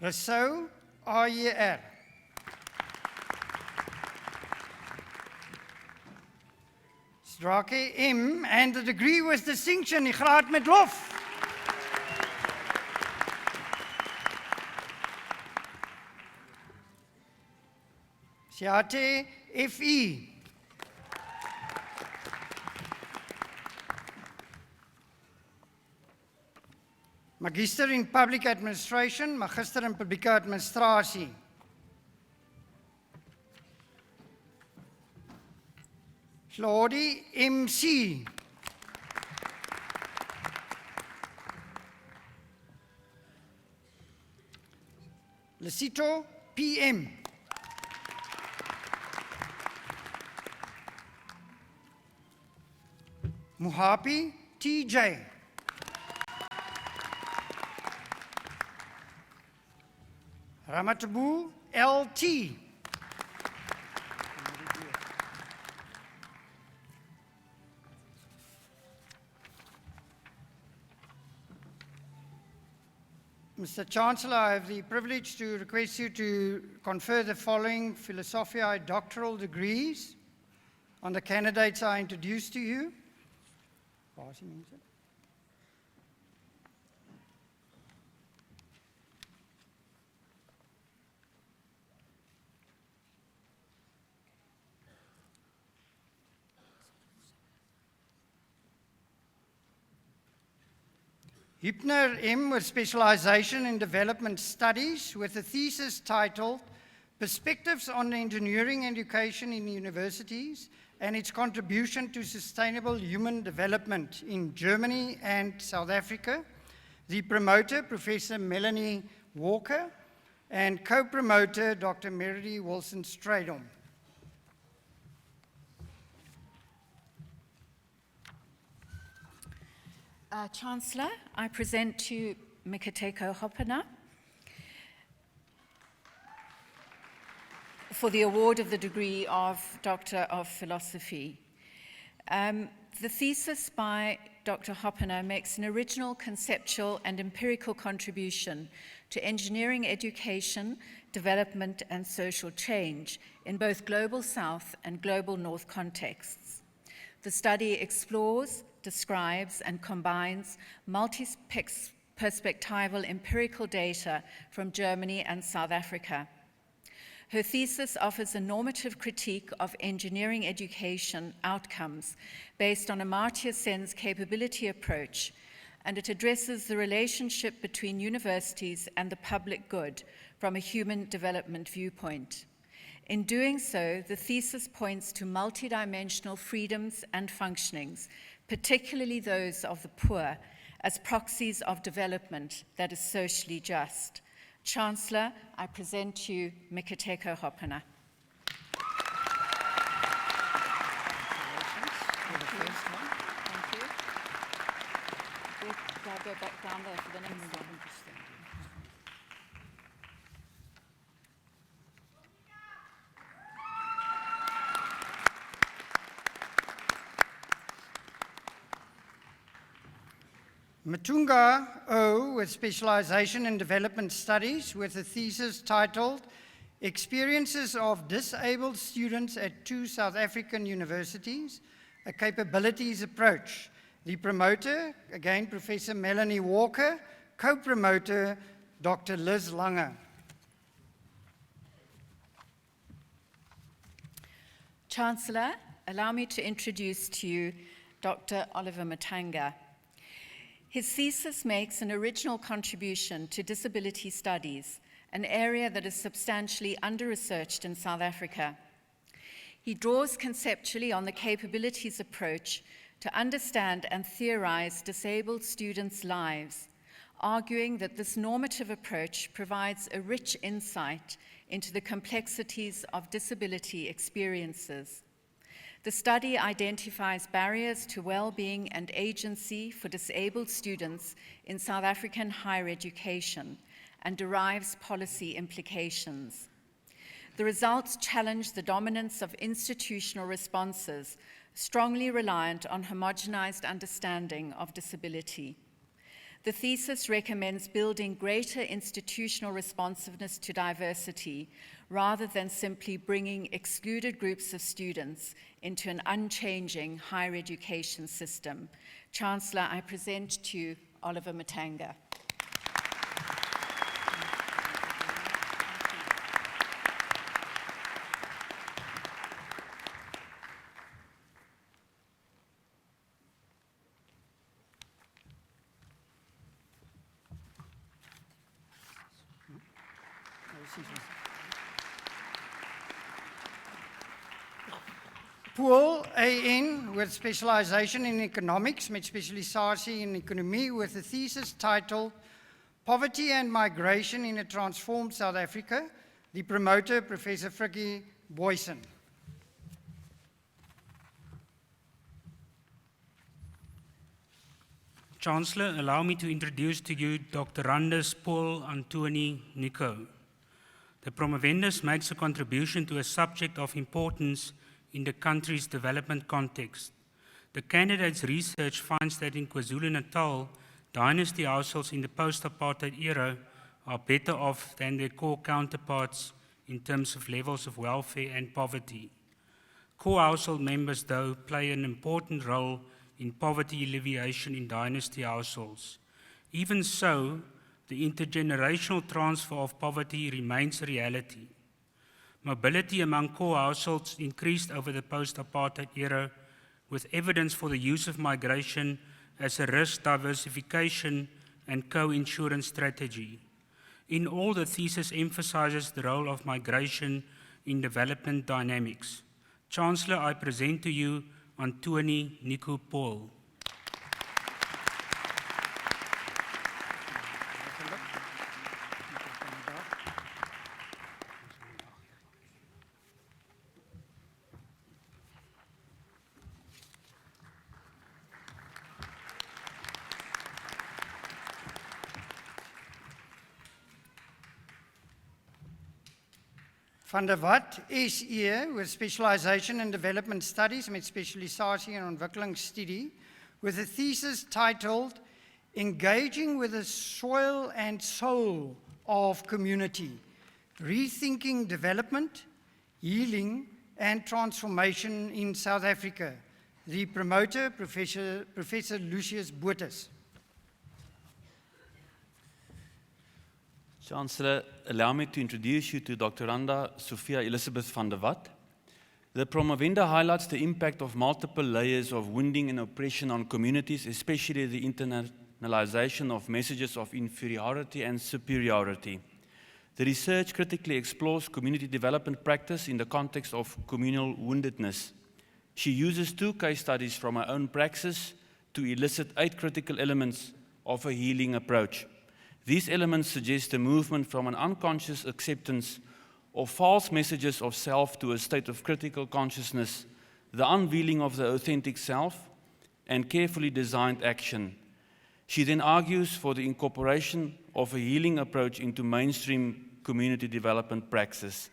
Rousseau R.E.R. Strake M. And the degree was distinction in graad met lof. Siate F.E. Magister in Public Administration, Magister in Publieke Administrasie. Claudie MC. Lecito PM. Muhapi TJ. Ramatabu LT. Mr. Chancellor, I have the privilege to request you to confer the following Philosophiae doctoral degrees on the candidates I introduced to you. Hübner M. with specialization in development studies with a thesis titled Perspectives on Engineering Education in Universities and its Contribution to Sustainable Human Development in Germany and South Africa. The promoter, Professor Melanie Walker, and co-promoter, Dr. Meredy Wilson-Stradom. Chancellor, I present to you Mikateko Hopana for the award of the degree of Doctor of Philosophy. The thesis by Dr. Hoppener makes an original conceptual and empirical contribution to engineering education, development, and social change in both global South and global North contexts. The study explores, describes, and combines multi-perspectival empirical data from Germany and South Africa. Her thesis offers a normative critique of engineering education outcomes based on Amartya Sen's capability approach, and it addresses the relationship between universities and the public good from a human development viewpoint. In doing so, the thesis points to multidimensional freedoms and functionings, particularly those of the poor, as proxies of development that is socially just. Chancellor, I present to you Mikateko Hoppener. I'll go back down there for the next one. Matunga O, with specialization in development studies, with a thesis titled Experiences of Disabled Students at 2 South African Universities, a Capabilities Approach. The promoter, again, Professor Melanie Walker, co-promoter, Dr. Liz Lange. Chancellor, allow me to introduce to you Dr. Oliver Matanga. His thesis makes an original contribution to disability studies, an area that is substantially under-researched in South Africa. He draws conceptually on the capabilities approach to understand and theorize disabled students' lives, arguing that this normative approach provides a rich insight into the complexities of disability experiences. The study identifies barriers to well-being and agency for disabled students in South African higher education and derives policy implications. The results challenge the dominance of institutional responses, strongly reliant on homogenized understanding of disability. The thesis recommends building greater institutional responsiveness to diversity rather than simply bringing excluded groups of students into an unchanging higher education system. Chancellor, I present to you Oliver Matanga. Paul A.N. with specialization in economics, met spesialisasie in economie, with a thesis titled Poverty and Migration in a Transformed South Africa. The promoter, Professor Frikkie Boysen. Chancellor, allow me to introduce to you Dr. Randus Paul Antoni Nico. The promovendus makes a contribution to a subject of importance in the country's development context. The candidate's research finds that in KwaZulu-Natal, dynasty households in the post-apartheid era are better off than their core counterparts in terms of levels of welfare and poverty. Core household members, though, play an important role in poverty alleviation in dynasty households. Even so, the intergenerational transfer of poverty remains a reality. Mobility among core households increased over the post-apartheid era, with evidence for the use of migration as a risk diversification and co-insurance strategy. In all, the thesis emphasizes the role of migration in development dynamics. Chancellor, I present to you Antoni Nico Paul. Van der Walt, SE, with specialization in development studies, met spesialisasie in ontwikkelingsstudie, with a thesis titled Engaging with the Soil and Soul of Community, Rethinking Development, Healing and Transformation in South Africa. The promoter, Professor Lucius Botha. Chancellor, allow me to introduce you to Dr. Randa Sophia Elizabeth van der Walt. The promovenda highlights the impact of multiple layers of wounding and oppression on communities, especially the internalization of messages of inferiority and superiority. The research critically explores community development practice in the context of communal woundedness. She uses 2 case studies from her own praxis to elicit 8 critical elements of a healing approach. These elements suggest a movement from an unconscious acceptance of false messages of self to a state of critical consciousness, the unveiling of the authentic self, and carefully designed action. She then argues for the incorporation of a healing approach into mainstream community development praxis.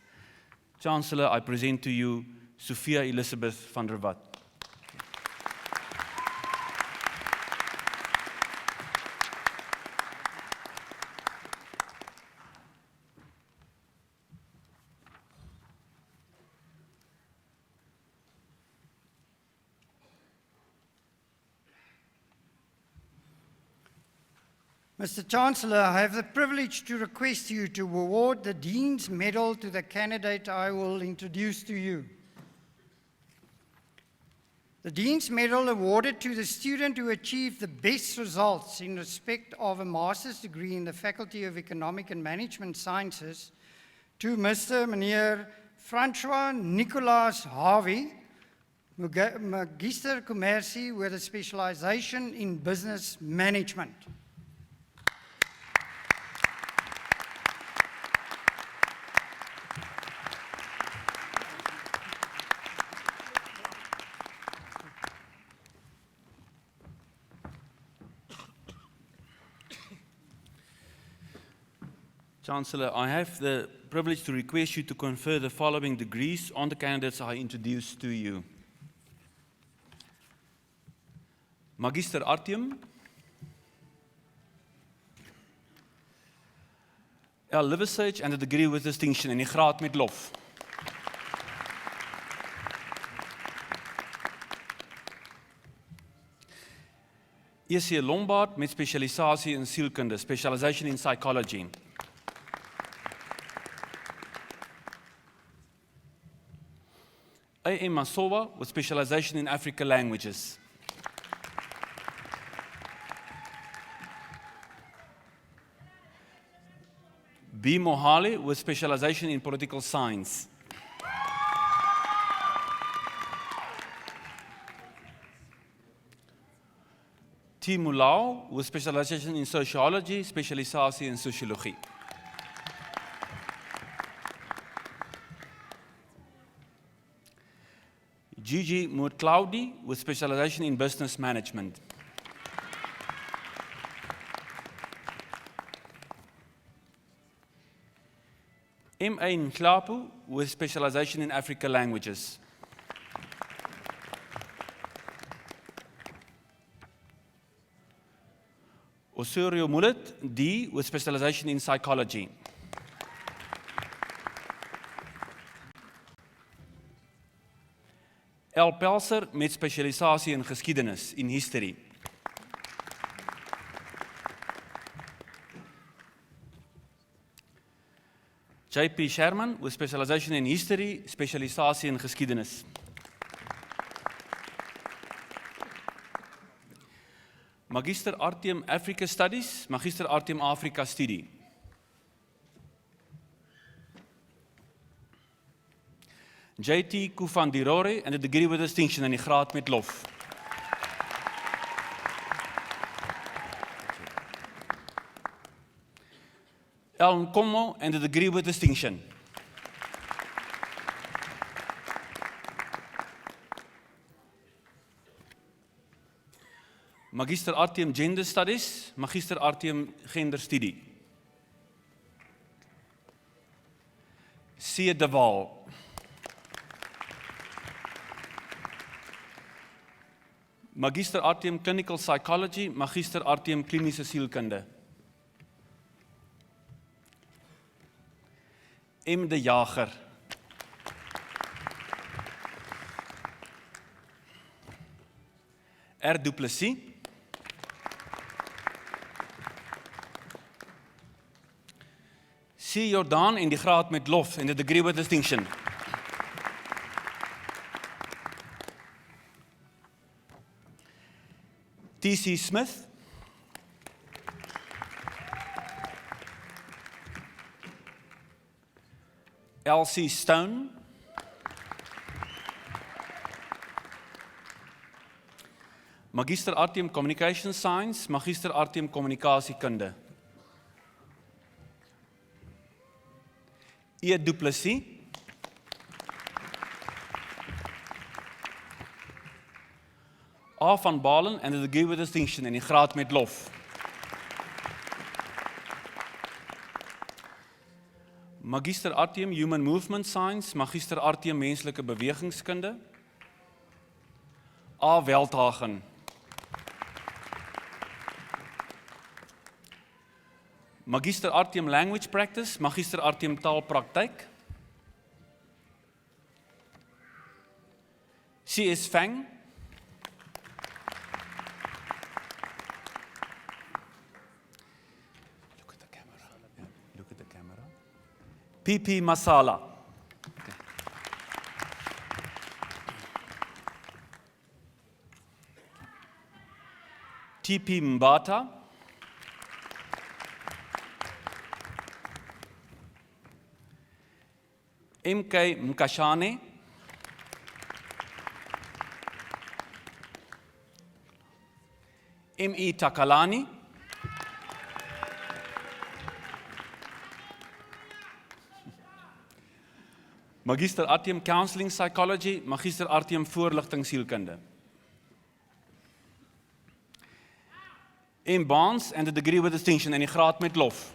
Chancellor, I present to you Sophia Elizabeth van der Walt. Mr. Chancellor, I have the privilege to request you to award the Dean's Medal to the candidate I will introduce to you. The Dean's Medal awarded to the student who achieved the best results in respect of a master's degree in the Faculty of Economic and Management Sciences to Mr. Meneer Francois Nicolas Harvey, Magister Commercie with a specialization in business management. Chancellor, I have the privilege to request you to confer the following degrees on the candidates I introduce to you. Magister Artium, L. Liversidge and a degree with distinction in die graad met lof. E.C. Lombard met specialisatie in sielkunde, specialization in psychology. A.M. Masowa with specialization in African languages. B. Mohale with specialization in political science. T. Mulao with specialization in sociology, specialisatie in sociologie. Gigi Moutclaudi with specialization in business management. M.A. Nklapu with specialization in African languages. Osorio Mullet, D, with specialization in psychology. L. Pelser met specialisatie in geskiedenis, in history. J.P. Sherman with specialization in history, specialisatie in geskiedenis. Magister Artium Africa Studies, Magister Artium Africa Studie. J.T. Kufandirore and a degree with distinction in die graad met lof. Ellen Como and a degree with distinction. Magister Artium Gender Studies, Magister Artium Gender Studie. C. De Waal. Magister Artium Clinical Psychology, Magister Artium Klinische Sielkunde. M. de Jager. R. du Plessis. C. Jordaan in die graad met lof en the degree with distinction. T.C. Smith. L.C. Stone. Magister Artium Communication Science, Magister Artium Kommunikasiekunde. E. du Plessis. A. van Balen en the degree with distinction in die graad met lof. Magister Artium Human Movement Science, Magister Artium Menslike Bewegingskunde. A. Veldhagen. Magister Artium Language Practice, Magister Artium Taalpraktyk. C.S. Fang. Look at the camera. Yeah, look at the camera. P.P. Masala. Okay. T.P. Mbata. M.K. Mkashane. M.E. Takalani. Magister Artium Counseling Psychology, Magister Artium Voorligting Sielkunde. M. Barnes and the degree with distinction in die graad met lof.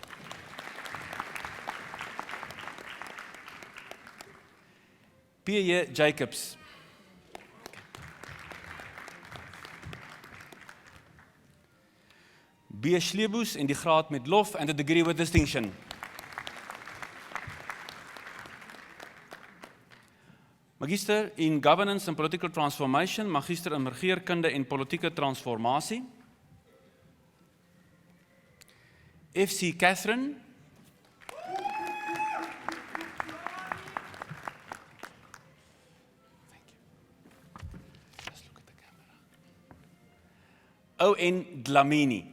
P.J. Jacobs. B. Schleboes in die graad met lof and the degree with distinction. Magister in Governance and Political Transformation, Magister in Regeerkunde en Politieke Transformasie. F.C. Catherine. O.N. Dlamini.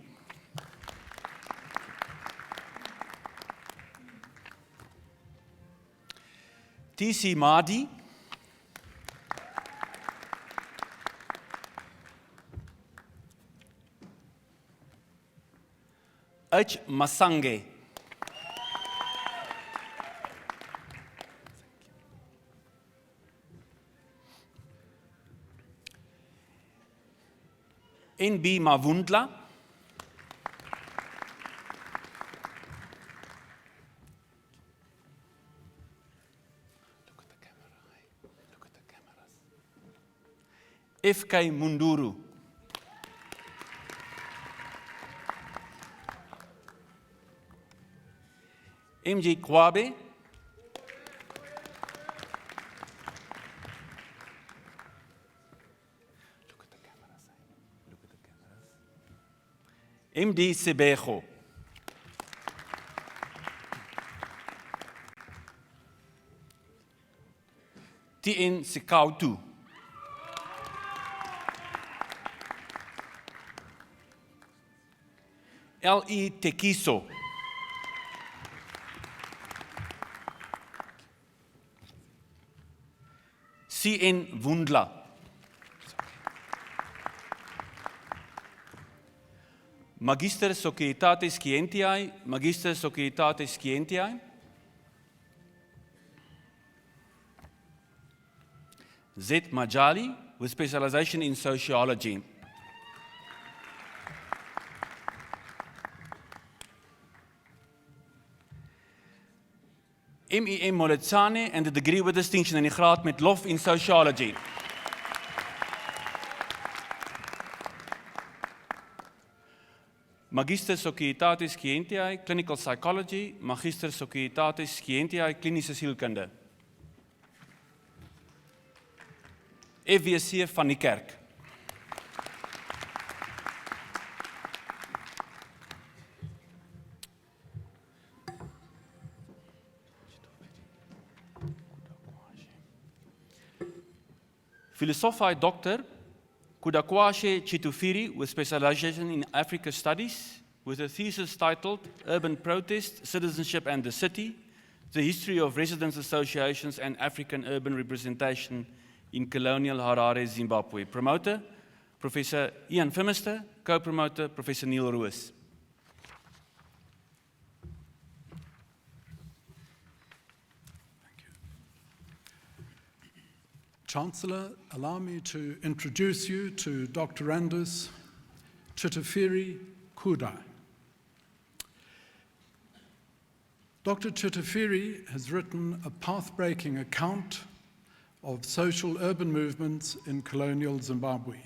T.C. Mahdi. H. Masange. N.B. Mavundla. Look at the camera. Look at the cameras. F.K. Munduru. M.G. Kwabe. M.D. Sebejo. T.N. Sikautu. L.E. Tekiso. C.N. Wundla. Magister Societatis Scientiae, Magister Societatis Scientiae. Z. Majali, with specialization in sociology. M.E.M. Moletsane and the degree with distinction in die graad met lof in sociology. Magister Societatis Scientiae, Clinical Psychology, Magister Societatis Scientiae, Klinische Sielkunde. FWC van die Kerk. Philosophiae Doctor, Kudakwashe Chitufiri, with specialization in Africa Studies, with a thesis titled Urban Protest, Citizenship and the City, the History of Residents' Associations and African Urban Representation in Colonial Harare, Zimbabwe. Promoter, Professor Ian Phimister, co-promoter, Professor Neil Roos. Chancellor, allow me to introduce you to Doctorandus Chitufiri Kuda. Dr. Chitufiri has written a path-breaking account of social urban movements in colonial Zimbabwe.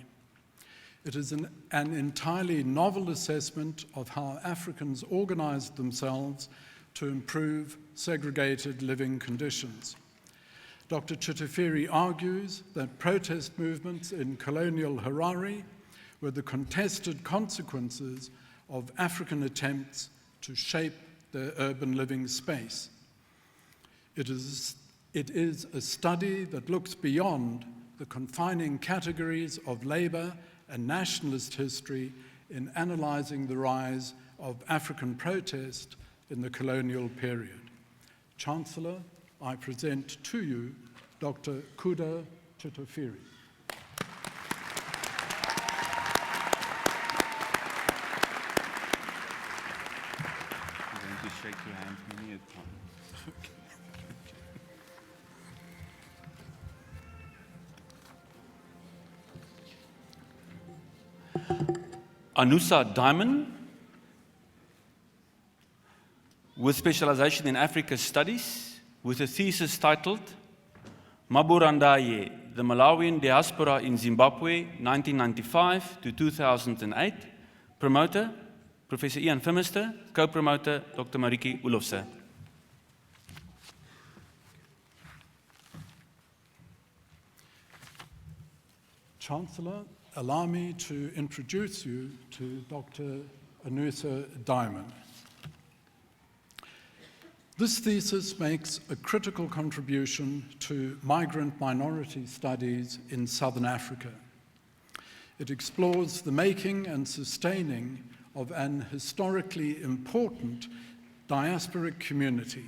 It is an entirely novel assessment of how Africans organized themselves to improve segregated living conditions. Dr. Chitufiri argues that protest movements in colonial Harare were the contested consequences of African attempts to shape their urban living space. It is a study that looks beyond the confining categories of labor and nationalist history in analyzing the rise of African protest in the colonial period. Chancellor, I present to you Dr. Kuda Chitufiri. I'm going to shake your hand many a time. Anusa Diamond, with specialization in Africa Studies, with a thesis titled Maburandaye, the Malawian Diaspora in Zimbabwe, 1995 to 2008. Promoter, Professor Ian Phimister, co-promoter, Dr. Mariki Ulofse. Chancellor, allow me to introduce you to Dr. Anusa Diamond. This thesis makes a critical contribution to migrant minority studies in Southern Africa. It explores the making and sustaining of an historically important diasporic community,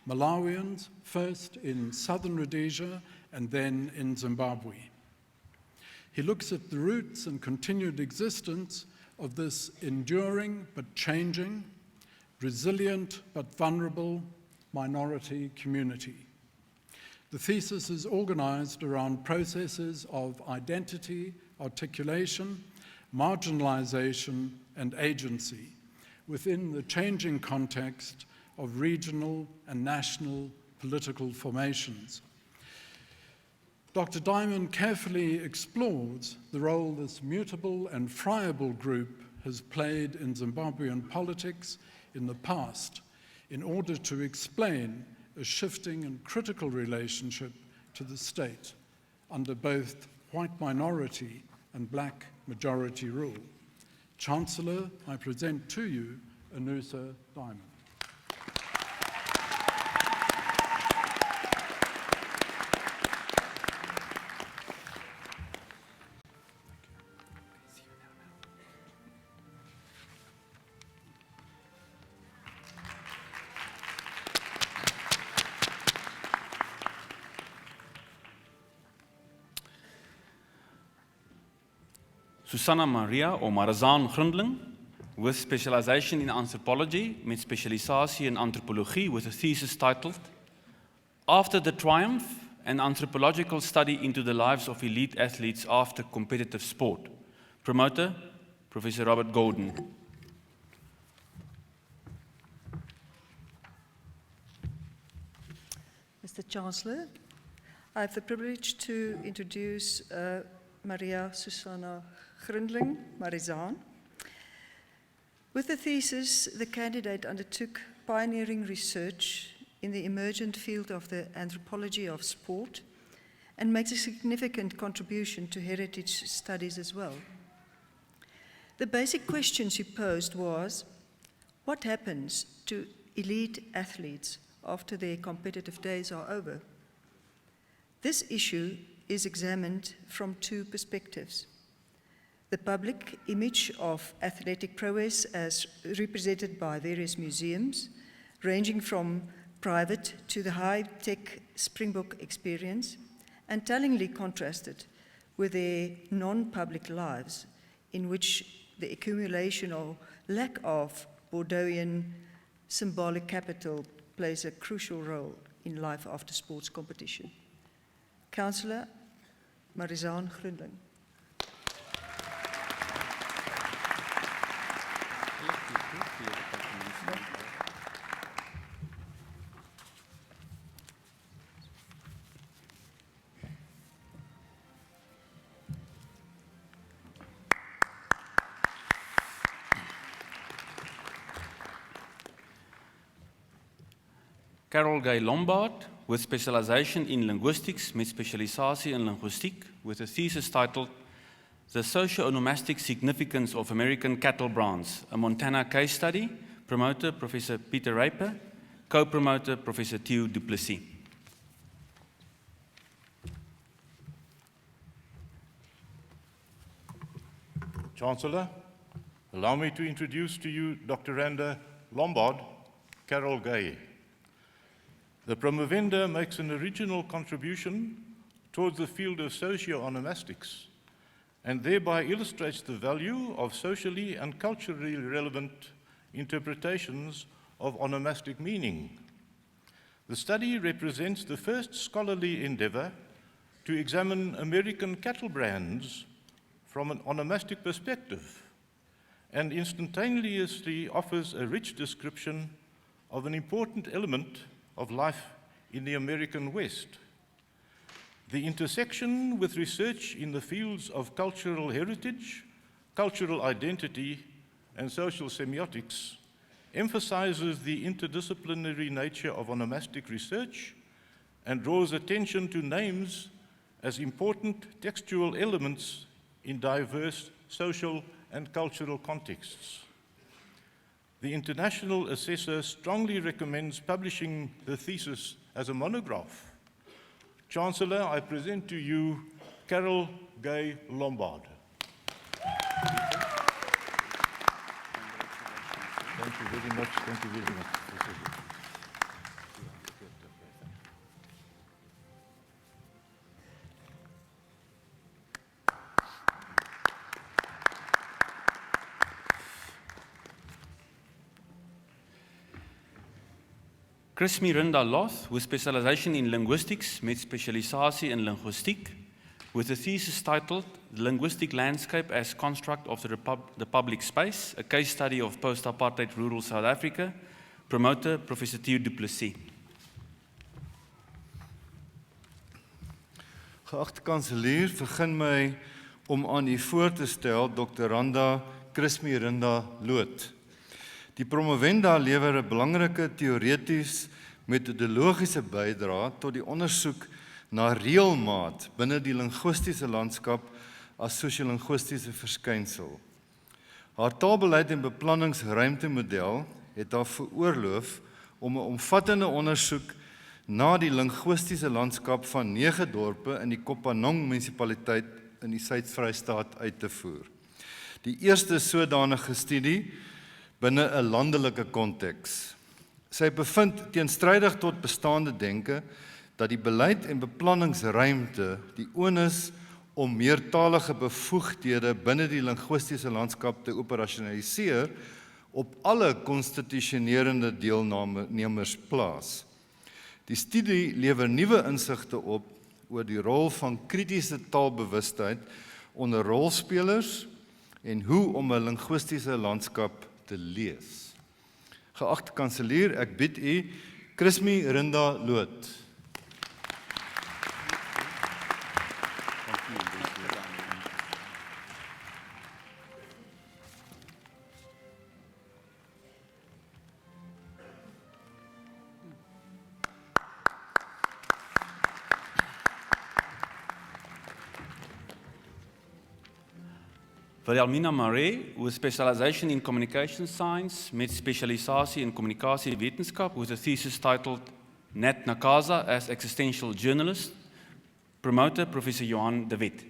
Malawians first in Southern Rhodesia and then in Zimbabwe. He looks at the roots and continued existence of this enduring but changing, resilient but vulnerable minority community. The thesis is organized around processes of identity, articulation, marginalization, and agency within the changing context of regional and national political formations. Dr. Diamond carefully explores the role this mutable and friable group has played in Zimbabwean politics in the past in order to explain a shifting and critical relationship to the state under both white minority and black majority rule. Chancellor, I present to you Anusa Diamond. Susanna Maria or Marazaan Grundling, with specialization in anthropology, met specialisatie in anthropologie, with a thesis titled After the Triumph, an Anthropological Study into the Lives of Elite Athletes After Competitive Sport. Promoter, Professor Robert Gordon. Mr. Chancellor, I have the privilege to introduce Maria Susanna Grundling, Marizaan. With the thesis, the candidate undertook pioneering research in the emergent field of the anthropology of sport and makes a significant contribution to heritage studies as well. The basic question she posed was, what happens to elite athletes after their competitive days are over? This issue is examined from two perspectives. The public image of athletic prowess as represented by various museums, ranging from private to the high-tech Springbok experience, and tellingly contrasted with their non-public lives, in which the accumulation or lack of Bordeauxian symbolic capital plays a crucial role in life after sports competition. Councillor Marizaan Groenling. Carol Gay Lombard, with specialization in linguistics met spesialisasie in linguistiek, with a thesis titled The Socio-Onomastic Significance of American Cattle Brands, a Montana Case Study, promoter Professor Peter Raper, co-promoter Professor Theo du Plessis. Chancellor, allow me to introduce to you Dr. Randa Lombard, Carol Gay. The promovenda makes an original contribution towards the field of socio-onomastics and thereby illustrates the value of socially and culturally relevant interpretations of onomastic meaning. The study represents the first scholarly endeavor to examine American cattle brands from an onomastic perspective and instantaneously offers a rich description of an important element of life in the American West. The intersection with research in the fields of cultural heritage, cultural identity, and social semiotics emphasizes the interdisciplinary nature of onomastic research and draws attention to names as important textual elements in diverse social and cultural contexts. The international assessor strongly recommends publishing the thesis as a monograph. Chancellor, I present to you Carol Gay Lombard. Thank you very much. Thank you very much. Chris Mirinda Loth, with specialization in linguistics met spesialisasie in linguistiek, with a thesis titled The Linguistic Landscape as Construct of the Public Space, a case study of post-apartheid rural South Africa, promoter Professor Theo du Plessis. Geachte kanselier, begin my om aan u voor te stel Dr. Randa Chris Mirinda Loth. Die promovenda lewer 'n belangrike teoreties-metodologiese bydrae tot die ondersoek na reëlmaat binne die linguistiese landskap as sosio-linguistiese verskynsel. Haar taalbeleid en beplanningsruimtemodel het haar veroorloof om 'n omvattende ondersoek na die linguistiese landskap van 9 dorpe in die Kopanong munisipaliteit in die Suid-Vrystaat uit te voer. Die eerste sodanige studie binne 'n landelike konteks. Sy bevind teenstrydig tot bestaande denke dat die beleid en beplanningsruimte die onus om meertalige bevoegdhede binne die linguistiese landskap te operasionaliseer op alle konstitusionerende deelnemers plaas. Die studie lewer nuwe insigte op oor die rol van kritiese taalbewustheid onder rolspelers en hoe om 'n linguistiese landskap te lees. Geagte kanselier, ek bied u Chris Mirinda Loth. Wilhelmina Maree, with specialization in communication science, met specialisatie in kommunikasiewetenskap, with a thesis titled Nat Nakasa as Existential Journalist. Promoter, Professor Johan de Wet.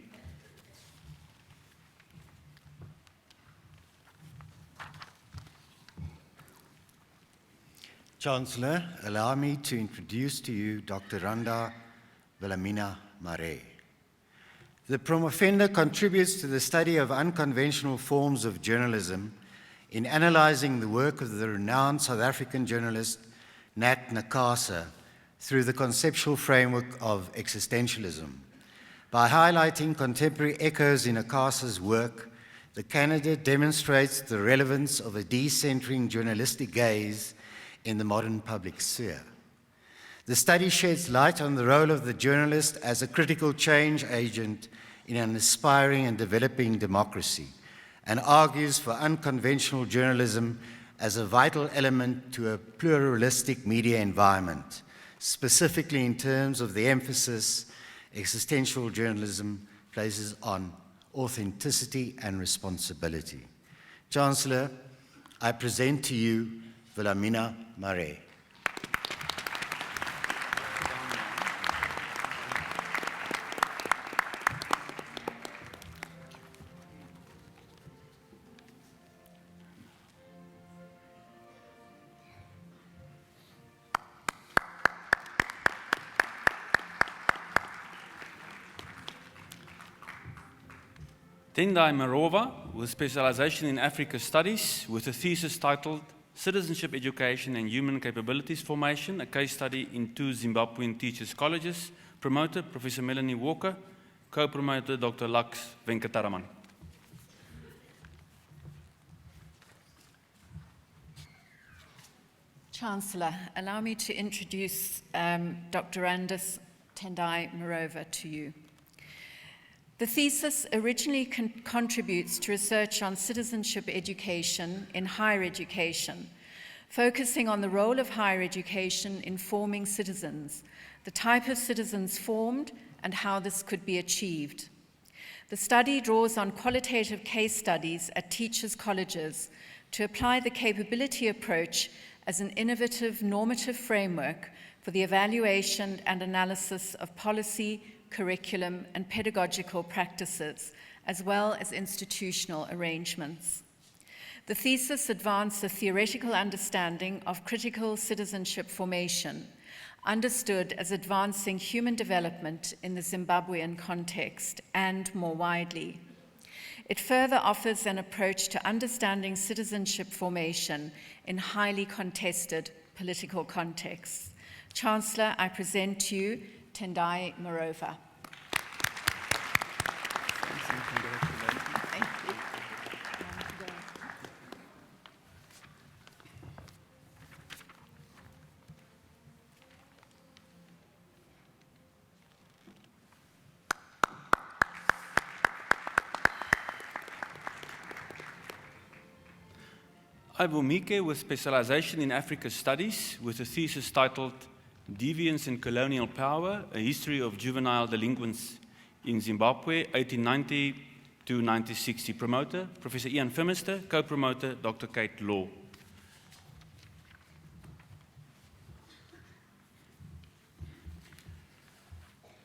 Chancellor, allow me to introduce to you Dr. Randa Wilhelmina Maree. The promovenda contributes to the study of unconventional forms of journalism in analyzing the work of the renowned South African journalist Nat Nakasa through the conceptual framework of existentialism. By highlighting contemporary echoes in Nakasa's work, the candidate demonstrates the relevance of a decentering journalistic gaze in the modern public sphere. The study sheds light on the role of the journalist as a critical change agent in an aspiring and developing democracy, and argues for unconventional journalism as a vital element to a pluralistic media environment, specifically in terms of the emphasis existential journalism places on authenticity and responsibility. Chancellor, I present to you Wilhelmina Maree. Tendai Marova, with specialization in Africa Studies, with a thesis titled Citizenship Education and Human Capabilities Formation, a case study in 2 Zimbabwean teachers' colleges. Promoter, Professor Melanie Walker. Co-promoter, Dr. Lux Venkataraman. Chancellor, allow me to introduce Dr. Randus Tendai Marova to you. The thesis originally contributes to research on citizenship education in higher education, focusing on the role of higher education in forming citizens, the type of citizens formed, and how this could be achieved. The study draws on qualitative case studies at teachers' colleges to apply the capability approach as an innovative normative framework for the evaluation and analysis of policy, curriculum, and pedagogical practices, as well as institutional arrangements. The thesis advanced a theoretical understanding of critical citizenship formation, understood as advancing human development in the Zimbabwean context and more widely. It further offers an approach to understanding citizenship formation in highly contested political contexts. Chancellor, I present to you Tendai Marova. Thank you. Ivo Mike, with specialization in Africa Studies, with a thesis titled Deviance in Colonial Power, a History of Juvenile Delinquents in Zimbabwe, 1890 to 1960. Promoter, Professor Ian Phimister. Co-promoter, Dr. Kate Law.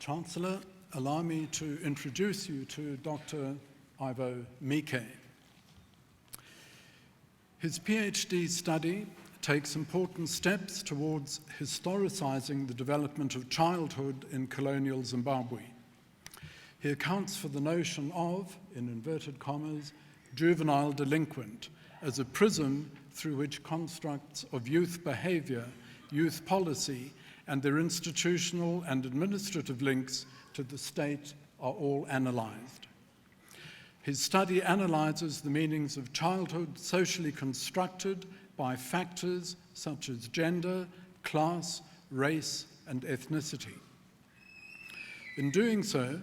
Chancellor, allow me to introduce you to Dr. Ivo Mike. His PhD study takes important steps towards historicizing the development of childhood in colonial Zimbabwe. He accounts for the notion of, in inverted commas, juvenile delinquent as a prism through which constructs of youth behavior, youth policy, and their institutional and administrative links to the state are all analyzed. His study analyzes the meanings of childhood socially constructed by factors such as gender, class, race, and ethnicity. In doing so,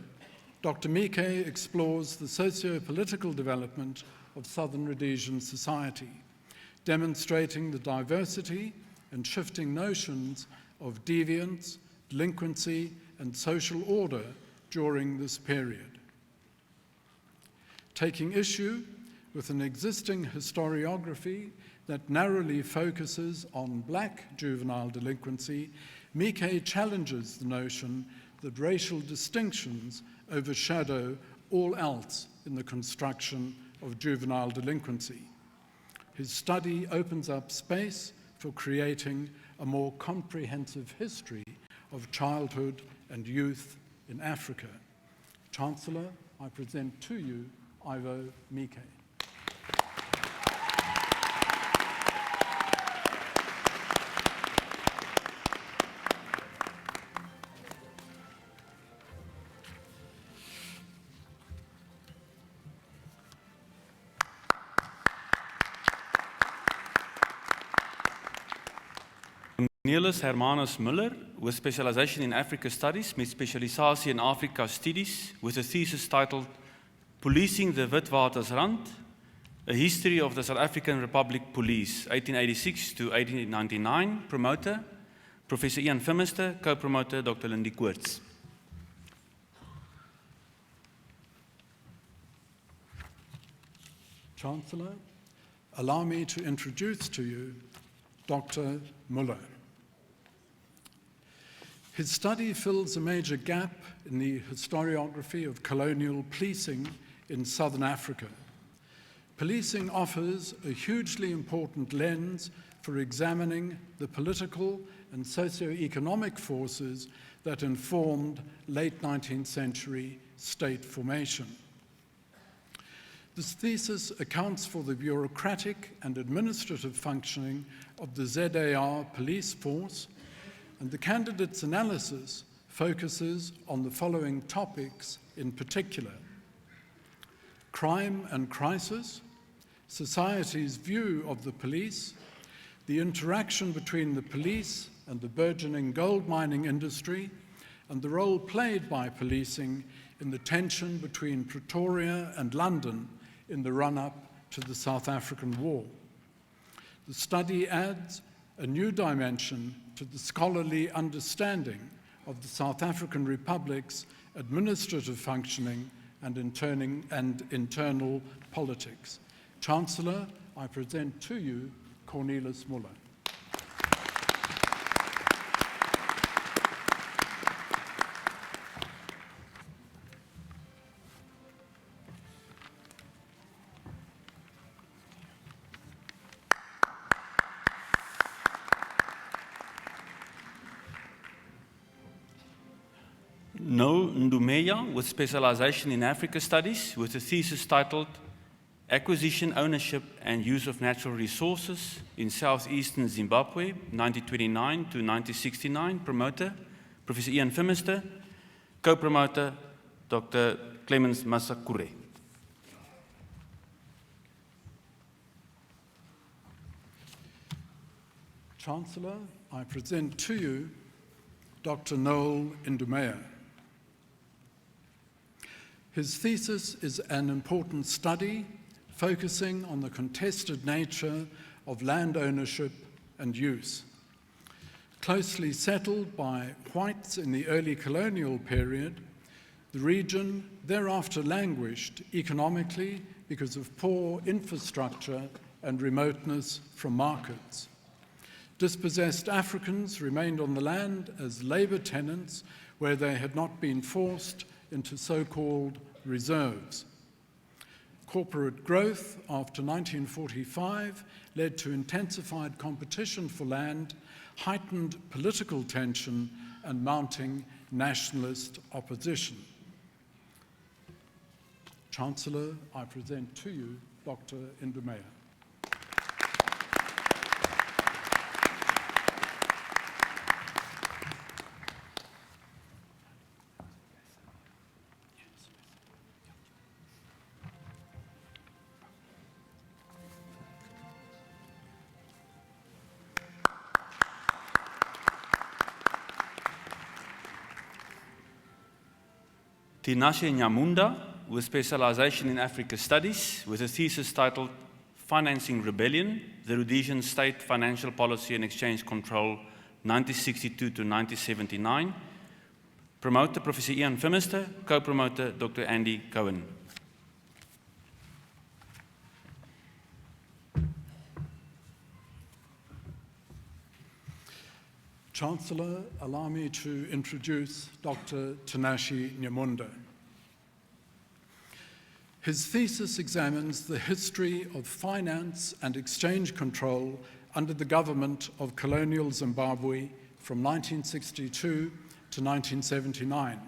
Dr. Mike explores the socio-political development of Southern Rhodesian society, demonstrating the diversity and shifting notions of deviance, delinquency, and social order during this period. taking issue with an existing historiography that narrowly focuses on black juvenile delinquency, Mike challenges the notion that racial distinctions overshadow all else in the construction of juvenile delinquency. His study opens up space for creating a more comprehensive history of childhood and youth in Africa. Chancellor, I present to you Ivo Mike. Cornelis Hermanus Müller, with specialization in Africa Studies, met spesialisasie in Afrika Studies, with a thesis titled Policing the Witwatersrand, A History of the South African Republic Police, 1886 to 1899, promoter, Professor Ian Phimister, co-promoter, Dr. Lindy Koorts. Chancellor, allow me to introduce to you Dr. Müller. His study fills a major gap in the historiography of colonial policing in southern Africa. Policing offers a hugely important lens for examining the political and socio-economic forces that informed late 19th century state formation. This thesis accounts for the bureaucratic and administrative functioning of the ZAR police force, and the candidate's analysis focuses on the following topics in particular: crime and crisis, society's view of the police, the interaction between the police and the burgeoning gold mining industry, and the role played by policing in the tension between Pretoria and London in the run-up to the South African War. The study adds a new dimension to the scholarly understanding of the South African Republic's administrative functioning and internal politics. Chancellor, I present to you Cornelis Müller. No Ndumeya, with specialization in Africa Studies, with a thesis titled Acquisition, Ownership and Use of Natural Resources in Southeastern Zimbabwe, 1929 to 1969, promoter, Professor Ian Phimister, co-promoter, Dr. Clemens Masakure. Chancellor, I present to you Dr. Noel Ndumeya. His thesis is an important study focusing on the contested nature of land ownership and use. Closely settled by whites in the early colonial period, the region thereafter languished economically because of poor infrastructure and remoteness from markets. Dispossessed Africans remained on the land as labor tenants where they had not been forced into so-called reserves. Corporate growth after 1945 led to intensified competition for land, heightened political tension, and mounting nationalist opposition. Chancellor, I present to you Dr. Ndumeya. Tinashe Nyamunda, with specialization in Africa Studies, with a thesis titled Financing Rebellion, the Rhodesian State Financial Policy and Exchange Control, 1962 to 1979. Promoter, Professor Ian Phimister, co-promoter, Dr. Andy Cohen. Chancellor, allow me to introduce Dr. Tinashe Nyamunda. His thesis examines the history of finance and exchange control under the government of colonial Zimbabwe from 1962 to 1979.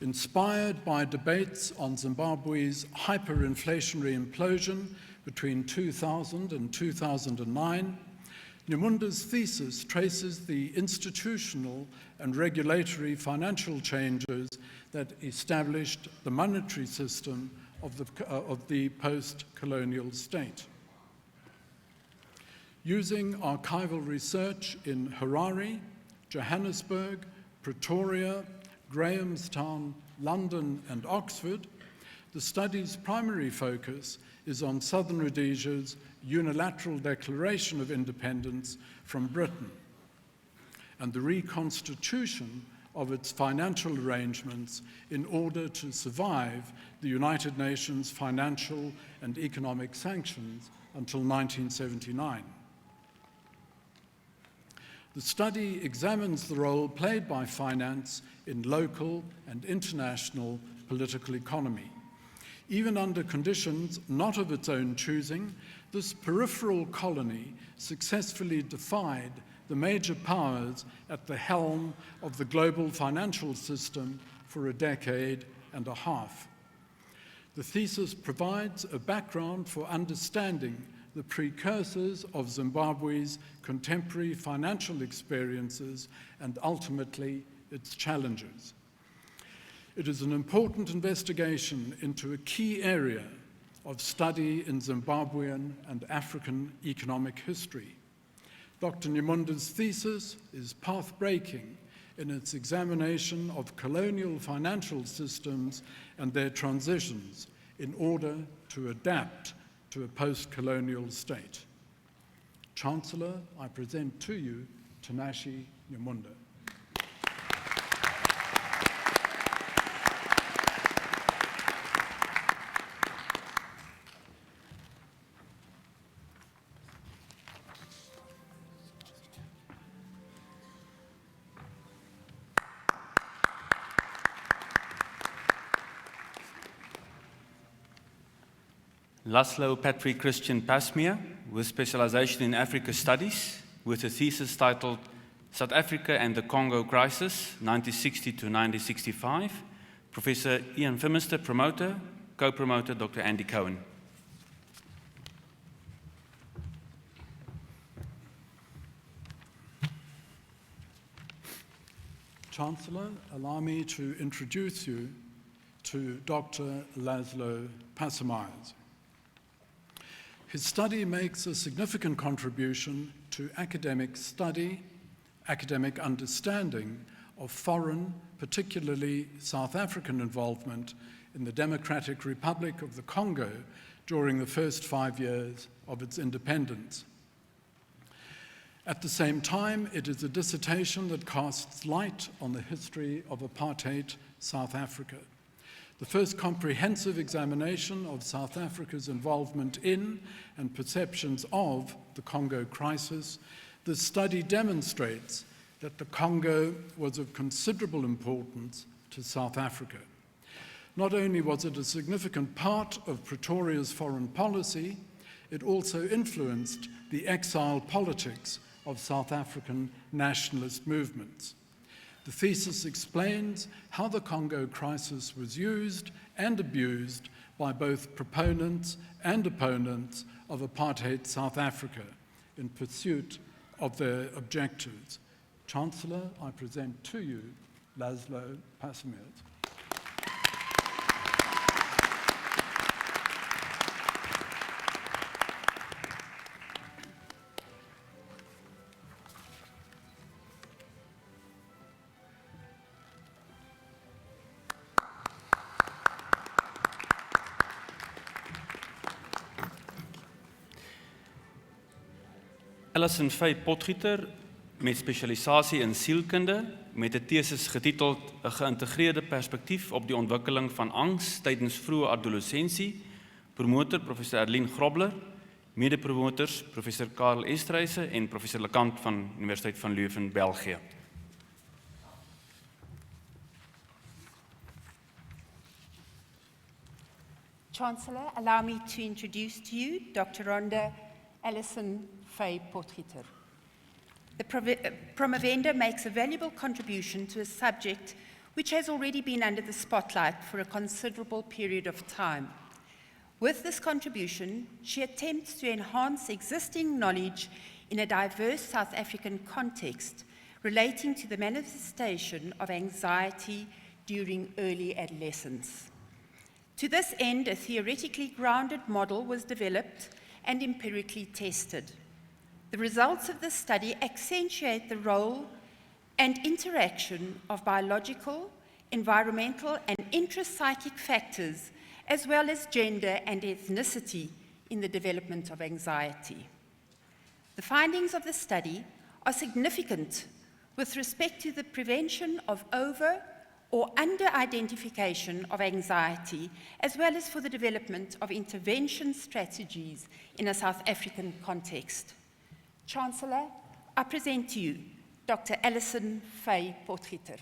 Inspired by debates on Zimbabwe's hyperinflationary implosion between 2000 and 2009, Nyamunda's thesis traces the institutional and regulatory financial changes that established the monetary system of the post-colonial state. Using archival research in Harare, Johannesburg, Pretoria, Grahamstown, London, and Oxford, the study's primary focus is on Southern Rhodesia's unilateral declaration of independence from Britain and the reconstitution of its financial arrangements in order to survive the United Nations financial and economic sanctions until 1979. The study examines the role played by finance in local and international political economy. Even under conditions not of its own choosing, this peripheral colony successfully defied the major powers at the helm of the global financial system for a decade and a half. The thesis provides a background for understanding the precursors of Zimbabwe's contemporary financial experiences and ultimately its challenges. It is an important investigation into a key area of study in Zimbabwean and African economic history. Dr. Nyamunda's thesis is path-breaking in its examination of colonial financial systems and their transitions in order to adapt to a post-colonial state. Chancellor, I present to you Tinashe Nyamunda. Laszlo Patrick Christian Pasmere, with specialization in Africa Studies, with a thesis titled South Africa and the Congo Crisis, 1960 to 1965. Professor Ian Phimister, promoter, co-promoter Dr. Andy Cohen. Chancellor, allow me to introduce you to Dr. Laszlo Pasmere. His study makes a significant contribution to academic study, academic understanding of foreign, particularly South African involvement in the Democratic Republic of the Congo during the first 5 years of its independence. At the same time, it is a dissertation that casts light on the history of apartheid South Africa. The first comprehensive examination of South Africa's involvement in and perceptions of the Congo crisis, the study demonstrates that the Congo was of considerable importance to South Africa. Not only was it a significant part of Pretoria's foreign policy, it also influenced the exile politics of South African nationalist movements. The thesis explains how the Congo crisis was used and abused by both proponents and opponents of apartheid South Africa in pursuit of their objectives. Chancellor, I present to you Laszlo Pasmere. Alison Faye Potgieter, met spesialisasie in sielkunde, met 'n tesis getiteld 'n geïntegreerde perspektief op die ontwikkeling van angs tydens vroeë adolessensie, promotor Professor Erlien Grobler, mede-promotors professor Karel Estreise en professor Lekant van Universiteit van Leuven, België. Chancellor, allow me to introduce to you Dr. Rhonda Alison Faye-Potgieter. The promovenda makes a valuable contribution to a subject which has already been under the spotlight for a considerable period of time. With this contribution, she attempts to enhance existing knowledge in a diverse South African context relating to the manifestation of anxiety during early adolescence. To this end, a theoretically grounded model was developed and empirically tested. The results of this study accentuate the role and interaction of biological, environmental, and intrapsychic factors, as well as gender and ethnicity in the development of anxiety. The findings of the study are significant with respect to the prevention of over or under-identification of anxiety, as well as for the development of intervention strategies in a South African context. Chancellor, I present to you Dr. Alison Faye-Potgieter.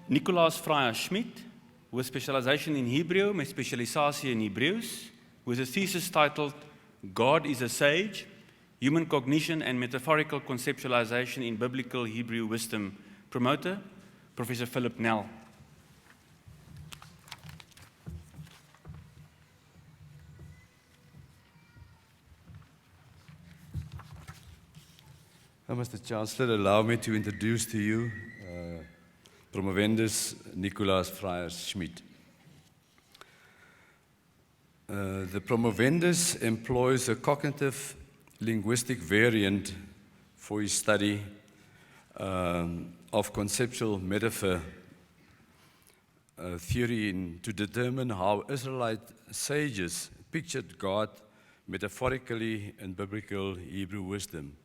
Nicolaas Fryer-Schmidt, with specialization in Hebrew, met specialisatie in Hebrews, with a thesis titled God is a Sage, Human Cognition and Metaphorical Conceptualization in Biblical Hebrew Wisdom. Promoter, Professor Philip Nell. Mr. Chancellor, allow me to introduce to you Promovendus Nicolaas Fryer-Schmidt. The Promovendus employs a cognitive linguistic variant for his study of conceptual metaphor theory to determine how Israelite sages pictured God metaphorically in biblical Hebrew wisdom.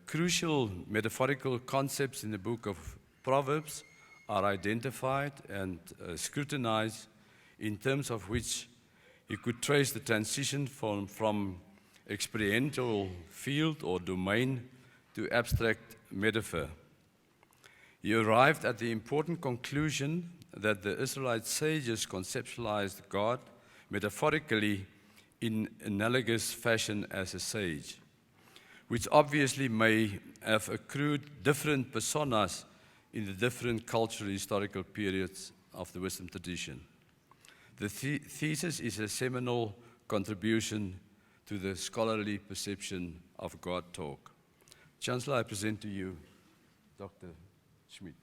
Crucial metaphorical concepts in the book of Proverbs are identified and scrutinized, in terms of which you could trace the transition from experiential field or domain to abstract metaphor. He arrived at the important conclusion that the Israelite sages conceptualized God metaphorically in analogous fashion as a sage, which obviously may have accrued different personas in the different cultural historical periods of the wisdom tradition. The thesis is a seminal contribution to the scholarly perception of God talk. Chancellor, I present to you Dr. Schmidt.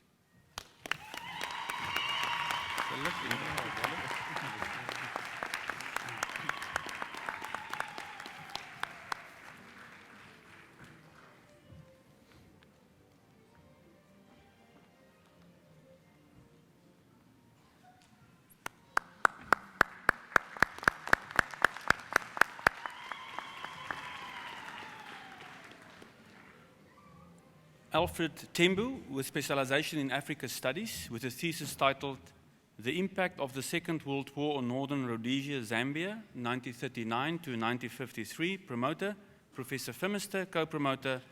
Alfred Tembu, with specialization in Africa Studies, with a thesis titled The Impact of the Second World War on Northern Rhodesia, Zambia, 1939 to 1953. Promoter, Professor Phimister. Co-promoter,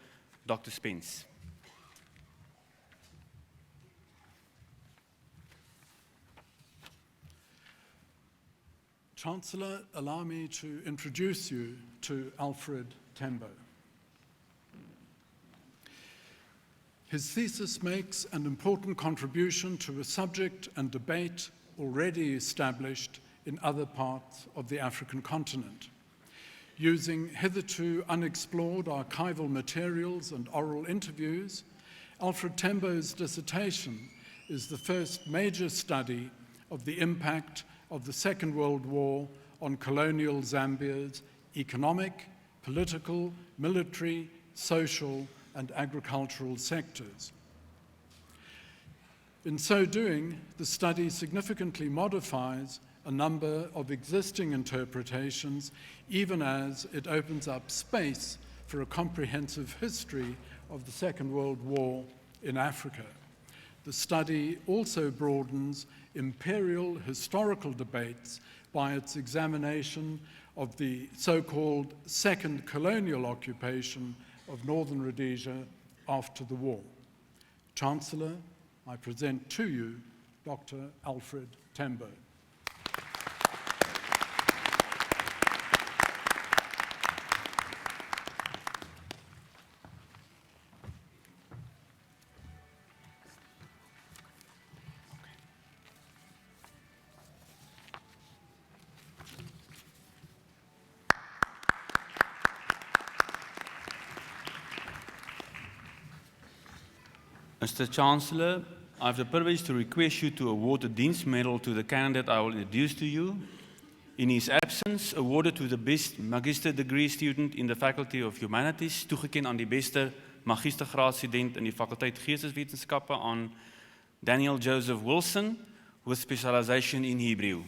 Dr. Spence. Chancellor, allow me to introduce you to Alfred Tembu. His thesis makes an important contribution to a subject and debate already established in other parts of the African continent. Using hitherto unexplored archival materials and oral interviews, Alfred Tembu's dissertation is the first major study of the impact of the Second World War on colonial Zambia's economic, political, military, social, and agricultural sectors. In so doing, the study significantly modifies a number of existing interpretations, even as it opens up space for a comprehensive history of the Second World War in Africa. The study also broadens imperial historical debates by its examination of the so-called second colonial occupation of northern Rhodesia after the war. Chancellor, I present to you Dr. Alfred Tembo. Mr. Chancellor, I have the privilege to request you to award the Dean's Medal to the candidate I will introduce to you. In his absence, awarded to the best magister degree student in the Faculty of Humanities, toegekend aan die beste magistergraadstudent in die fakulteit Geesteswetenskappe aan Daniel Joseph Wilson with specialization in Hebrew.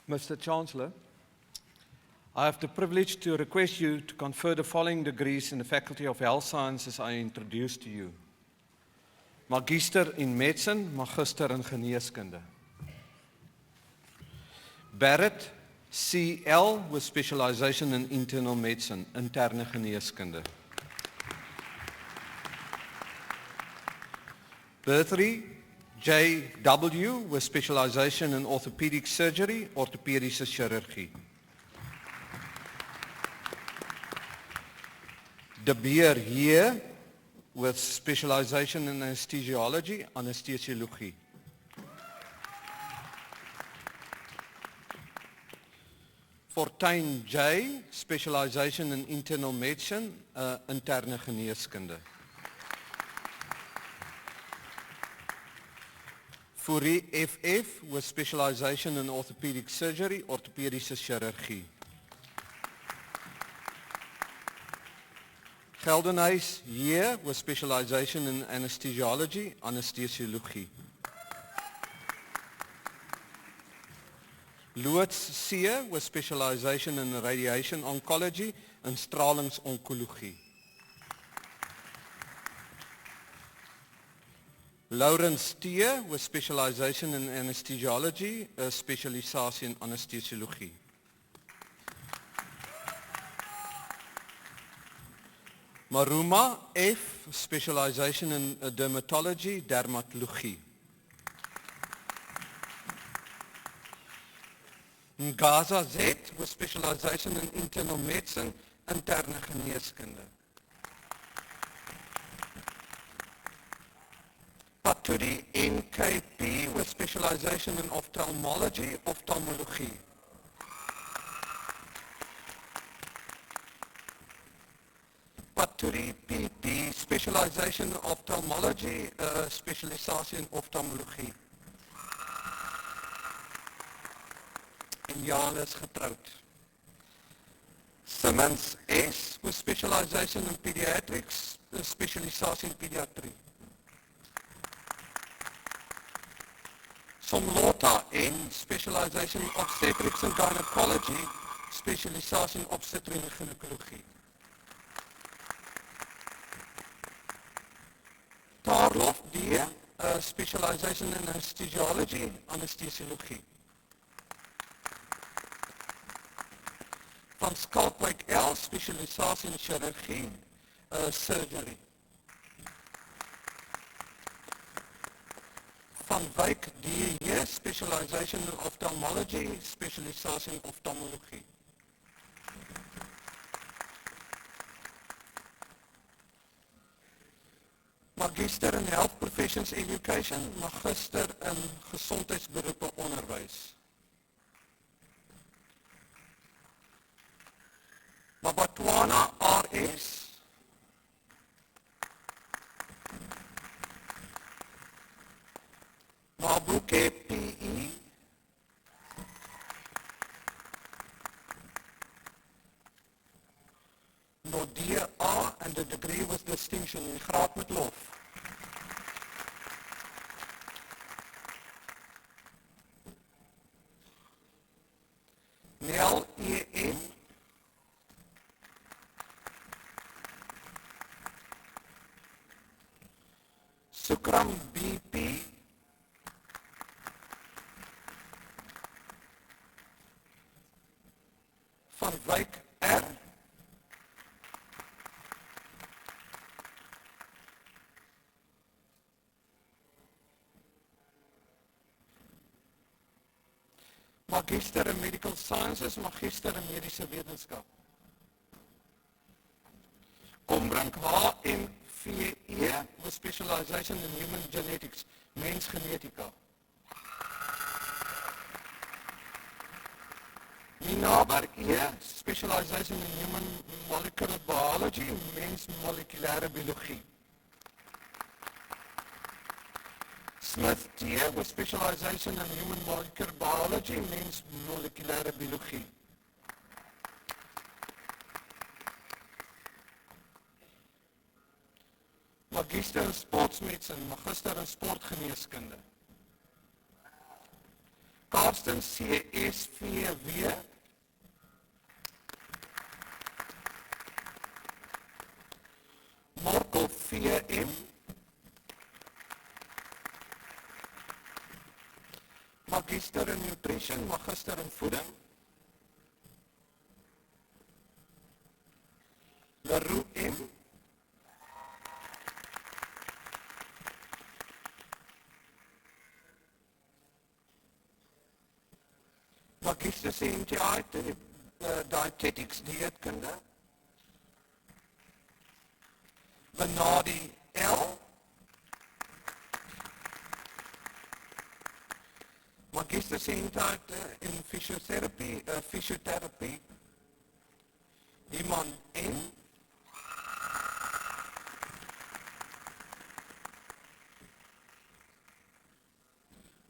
Mr. Chancellor, I have the privilege to request you to confer the following degrees in the Faculty of Health Sciences I introduce to you. Magister in Medicine, Magister in Geneeskunde. Barrett, CL with specialization in Internal Medicine, Interne Geneeskunde. Berthree, J.W. with specialization in orthopedic surgery, orthopedische chirurgie. De Beer here with specialization in anesthesiology, anesthesiologie. Fortuin J, specialization in internal medicine, interne geneeskunde. Fourie FF with specialization in orthopedic surgery, orthopedische chirurgie. Geldenhuis here with specialization in anesthesiology, anesthesiologie. Loods C with specialization in radiation oncology and stralingsonkologie. Lawrence T with specialization in anesthesiology, specialisatie in anesthesiologie. Maruma F, specialization in dermatology, dermatologie. Ngaza Z with specialization in internal medicine, interne geneeskunde. Paturi NKP with specialization in ophthalmology, ophthalmologie. Paturi PP, specialization in ophthalmology, specialisatie in ophthalmologie. En Jan is getrouwd. Simmons S with specialization in pediatrics, specialisatie in pediatrie. Somlota N, specialization in obstetrics and gynecology, specialisatie in obstetrie en gynekologie. Tarlof D, specialization in anesthesiology, anesthesiologie. Van Skalkwyk L, specialisatie in chirurgie, surgery. Van Wyk D, specialization in ophthalmology, specialisatie in ophthalmologie. Magister in Health Professions Education, Magister in Gesondheidsberoepe Onderwys. Mabatwana RS. Mabuke PE, and a degree with distinction in graad met lof. Nel E.M. Sukram B.P. Van Wyk R. Magister in Medical Sciences, Magister in Medische Wetenskap. Kombrink HMVE with specialization in human genetics, mensgenetica. Minaber E, specialization in human molecular biology, mens molecular biologie. Smith T with specialization in human molecular biology, mens molecular biologie. Magister in sportsmedicine, magister in sportgeneeskunde. Karsten CSVW. Marco VM. Magister in nutrition, magister in voeding. Leroux M. Magister in dietetics, dieetkunde. Benadi L. Magister in physiotherapy. Iman N.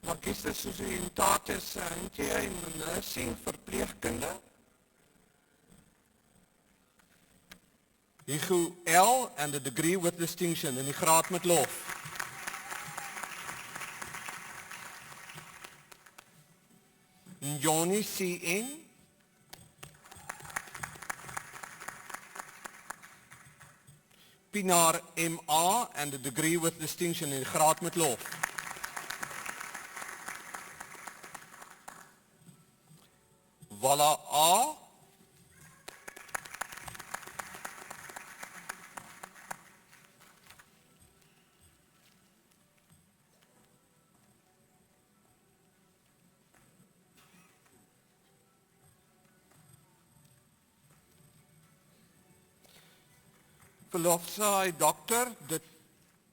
Magister Societatis in nursing, verpleegkunde. Hugo L. and a degree with distinction in die graad met lof. Johnny C.N. Pinar M.A. and a degree with distinction in die graad met lof. Walla A. Verlofsaai Doctor,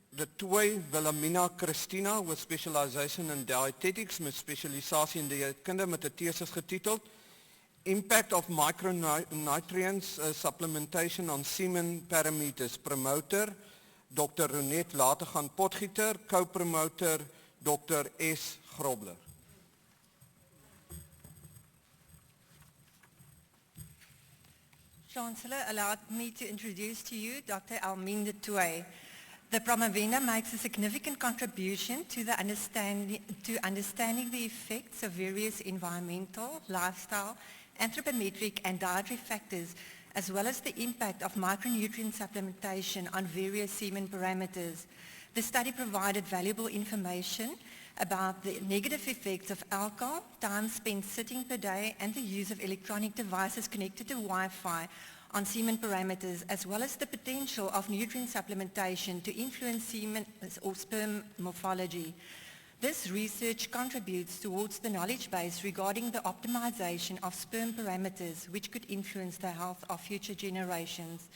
de Toy Wilhelmina Christina with specialization in dietetics met specialisatie in dieetkunde met 'n thesis getiteld Impact of Micronutrients Supplementation on Semen Parameters. Promoter Dr. Ronette Lategan Potgieter, co-promoter Dr. S. Grobler. Chancellor, allow me to introduce to you Dr. Almien de Toy. The promovenda makes a significant contribution to understanding the effects of various environmental, lifestyle, anthropometric and dietary factors, as well as the impact of micronutrient supplementation on various semen parameters. The study provided valuable information about the negative effects of alcohol, time spent sitting per day, and the use of electronic devices connected to Wi-Fi on semen parameters, as well as the potential of nutrient supplementation to influence semen or sperm morphology. This research contributes towards the knowledge base regarding the optimization of sperm parameters, which could influence the health of future generations.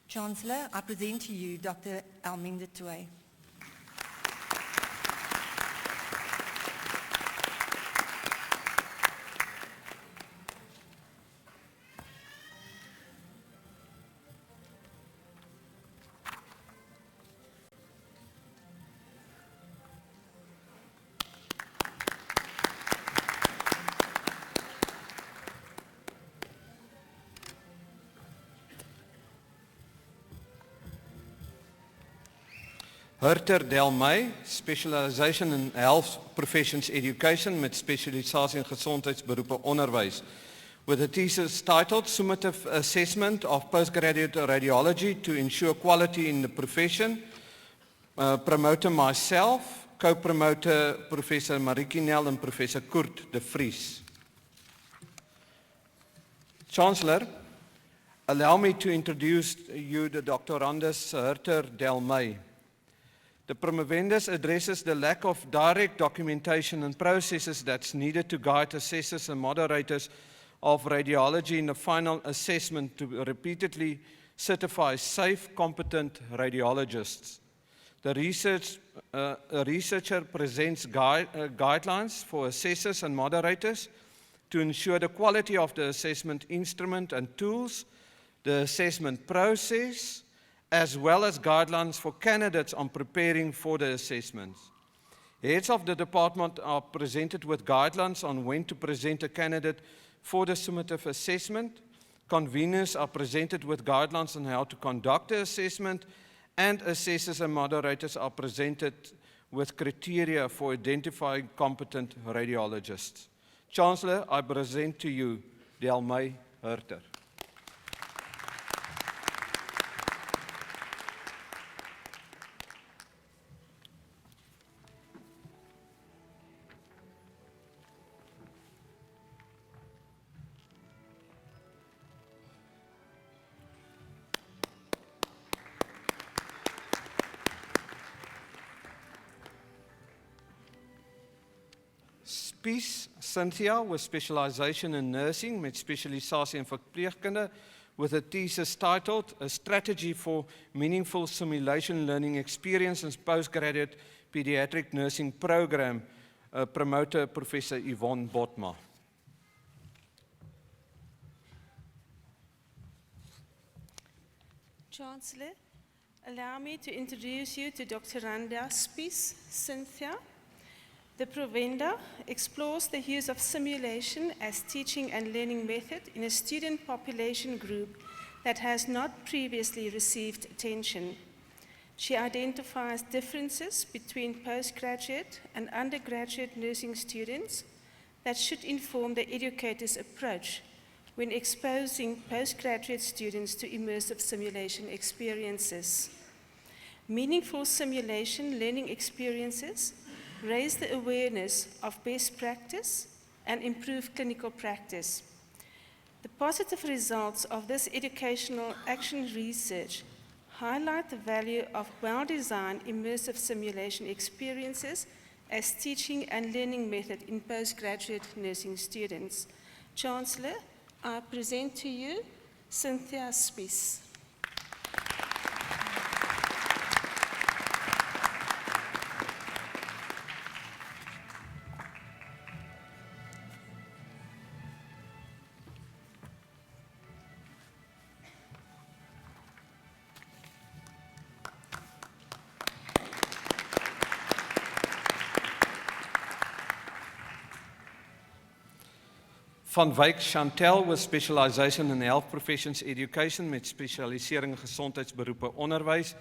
Chancellor, I present to you Dr. Almien de Toy. Hurter Delmay, specialisation in health professions education met spesialisasie in gesondheidsberoepe onderwys, with a thesis titled Summative Assessment of Postgraduate Radiology to Ensure Quality in the Profession. Promoter myself, co-promoter Professor Marieke Nel and Professor Kurt de Vries. Chancellor, allow me to introduce you the doctorandus Hurter Delmay. The promovendus addresses the lack of direct documentation and processes that's needed to guide assessors and moderators of radiology in the final assessment to repeatedly certify safe, competent radiologists. The researcher presents guidelines for assessors and moderators to ensure the quality of the assessment instrument and tools, the assessment process, as well as guidelines for candidates on preparing for the assessments. Heads of the department are presented with guidelines on when to present a candidate for the summative assessment. Conveners are presented with guidelines on how to conduct the assessment, and assessors and moderators are presented with criteria for identifying competent radiologists. Chancellor, I present to you Delmay Hurter. Spies Cynthia with specialisation in nursing met spesialisasie in verpleegkunde with a thesis titled A Strategy for Meaningful Simulation Learning Experience in Postgraduate Pediatric Nursing Program, promoter Professor Yvonne Botma. Chancellor, allow me to introduce you to Dr. Randa Spies Cynthia. The provender explores the use of simulation as teaching and learning method in a student population group that has not previously received attention. She identifies differences between postgraduate and undergraduate nursing students that should inform the educator's approach when exposing postgraduate students to immersive simulation experiences. Meaningful simulation learning experiences raise the awareness of best practice and improve clinical practice. The positive results of this educational action research highlight the value of well-designed immersive simulation experiences as teaching and learning method in postgraduate nursing students. Chancellor, I present to you Cynthia Spies. Van Wyk Chantel with specialisation in health professions education met spesialisering in gesondheidsberoepe onderwys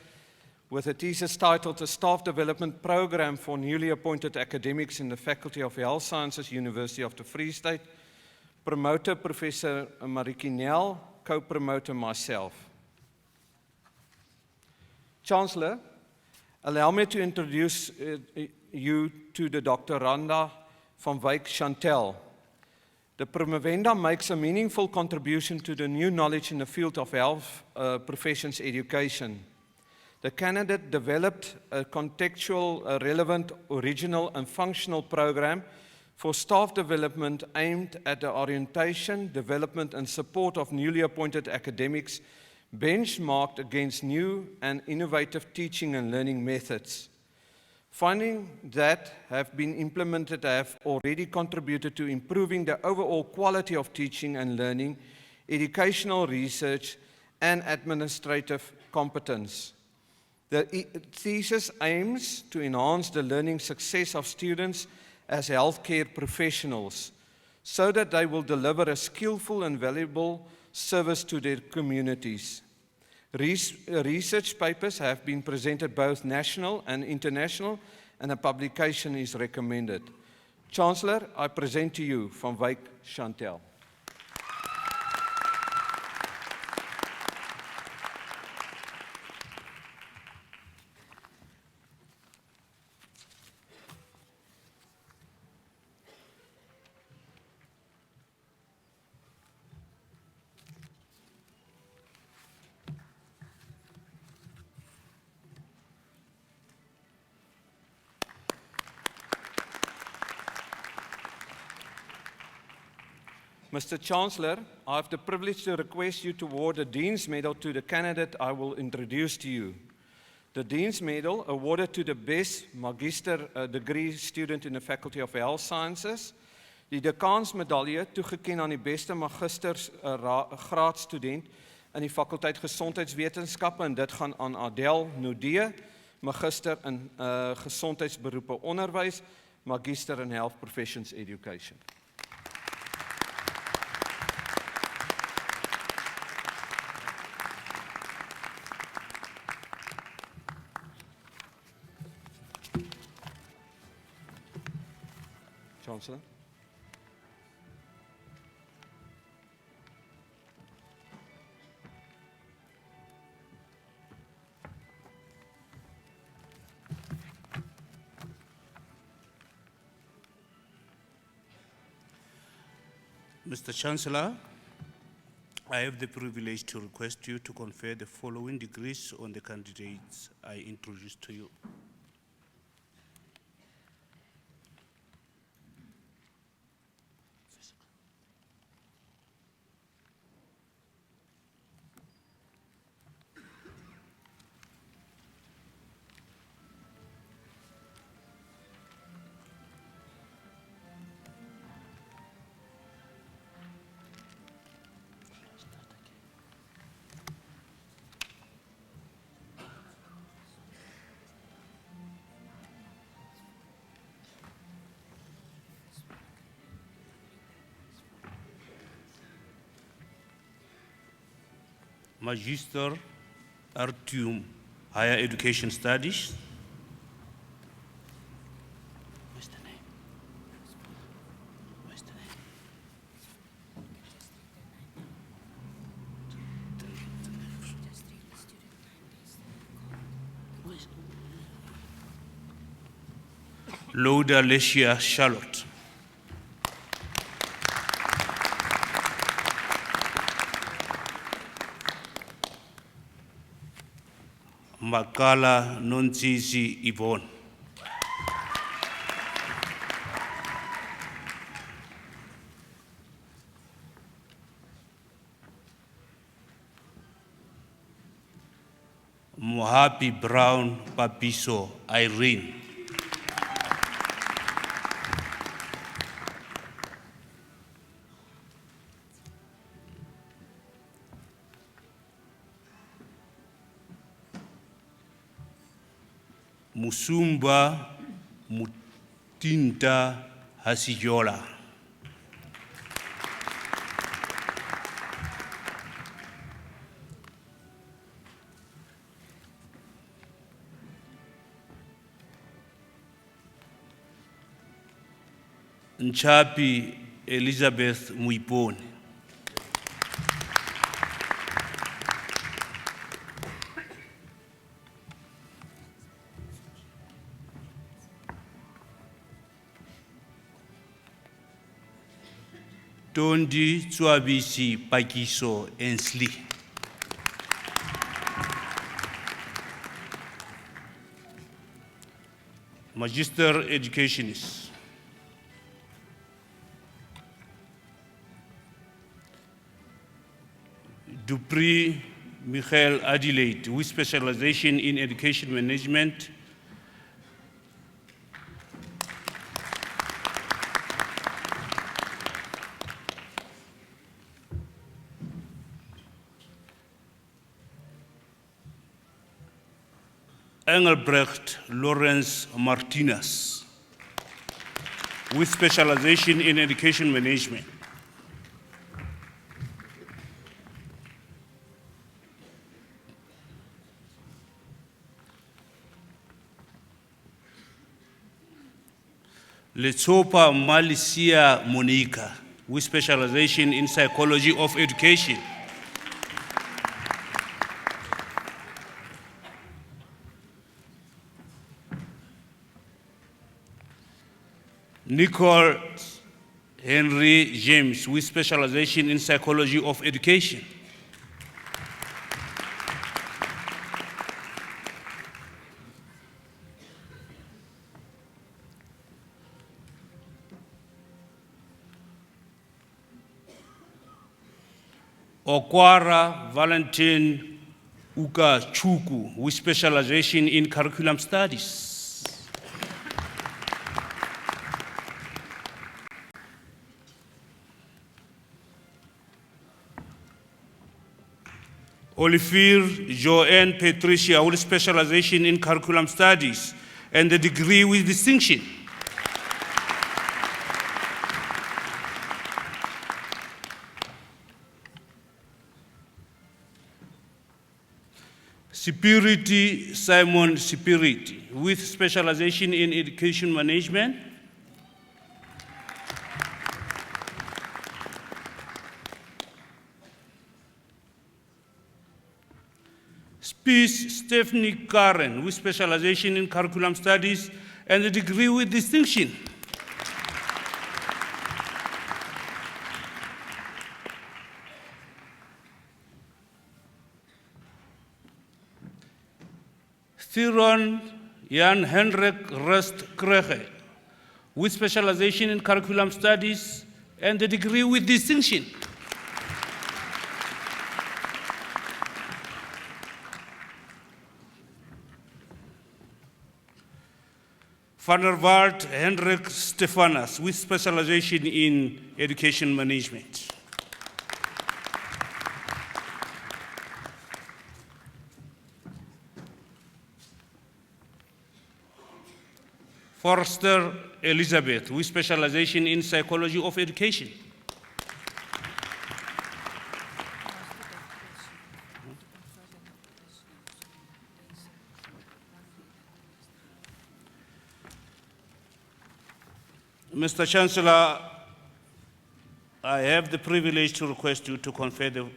with a thesis titled A Staff Development Program for Newly Appointed Academics in the Faculty of Health Sciences, University of the Free State. Promoter Professor Marieke Nel, co-promoter myself. Chancellor, allow me to introduce you to the Dr. Randa Van Wyk Chantel. The promovenda makes a meaningful contribution to the new knowledge in the field of health professions education. The candidate developed a contextual, relevant, original and functional program for staff development aimed at the orientation, development and support of newly appointed academics, benchmarked against new and innovative teaching and learning methods. Findings that have been implemented have already contributed to improving the overall quality of teaching and learning, educational research, and administrative competence. The thesis aims to enhance the learning success of students as healthcare professionals so that they will deliver a skillful and valuable service to their communities. Research papers have been presented both national and international, and a publication is recommended. Chancellor, I present to you Van Wyk Chantel. Mr. Chancellor, I have the privilege to request you to award the Dean's Medal to the candidate I will introduce to you. The Dean's Medal, awarded to the best Magister degree student in the Faculty of Health Sciences. Die Dekans Medalje, toegekend aan die beste Magisters graadstudent in die Fakulteit Gesondheidswetenskappe, en dit gaan aan Adel Nodee, Magister in Gesondheidsberoepe Onderwys, Magister in Health Professions Education. Chancellor. Mr. Chancellor, I have the privilege to request you to confer the following degrees on the candidates I introduce to you. Magister Artium, Higher Education Studies. What's the name? What's the name? Loda Lecia Charlotte. Makala Nonzizi Yvonne. Mohapi Brown Papiso Irene. Musumba Mutinta Hasijola. Nchapi Elizabeth Muipone. Tondi Tswabisi Pakiso Ensley. Magister Educationist. Du Preez Michael Adelaide, with specialization in education management. Engelbrecht Lawrence Martinez, with specialization in education management. Letsopa Malisia Monica, with specialization in psychology of education. Nicole Henry James, with specialization in psychology of education. Okwara Valentin Uka Chuku, with specialization in curriculum studies. Olivier Joanne Patricia, with specialization in curriculum studies and a degree with distinction. Spirity Simon Spirity, with specialization in education management. Peace Stephanie Karen, with specialization in curriculum studies and a degree with distinction. Theron Jan Hendrik Rust Krege, with specialization in curriculum studies and a degree with distinction. Van der Waard Hendrik Stefanus, with specialization in education management. Forster Elizabeth, with specialization in psychology of education. Mr. Chancellor, I have the privilege to request you to confer the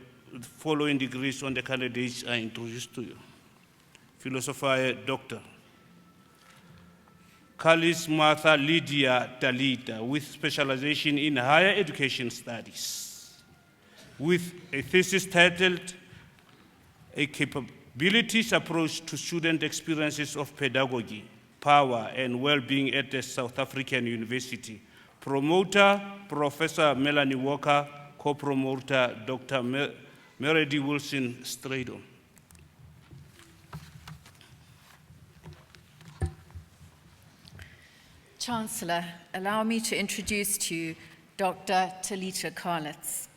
following degrees on the candidates I introduced to you. Philosopher Doctor. Kalis Martha Lydia Dalita, with specialization in higher education studies, with a thesis titled A Capabilities Approach to Student Experiences of Pedagogy, Power and Well-Being at the South African University. Promoter, Professor Melanie Walker, co-promoter, Dr. Meredith Wilson Stradon. Chancellor, allow me to introduce to you Dr. Talita Karlitz.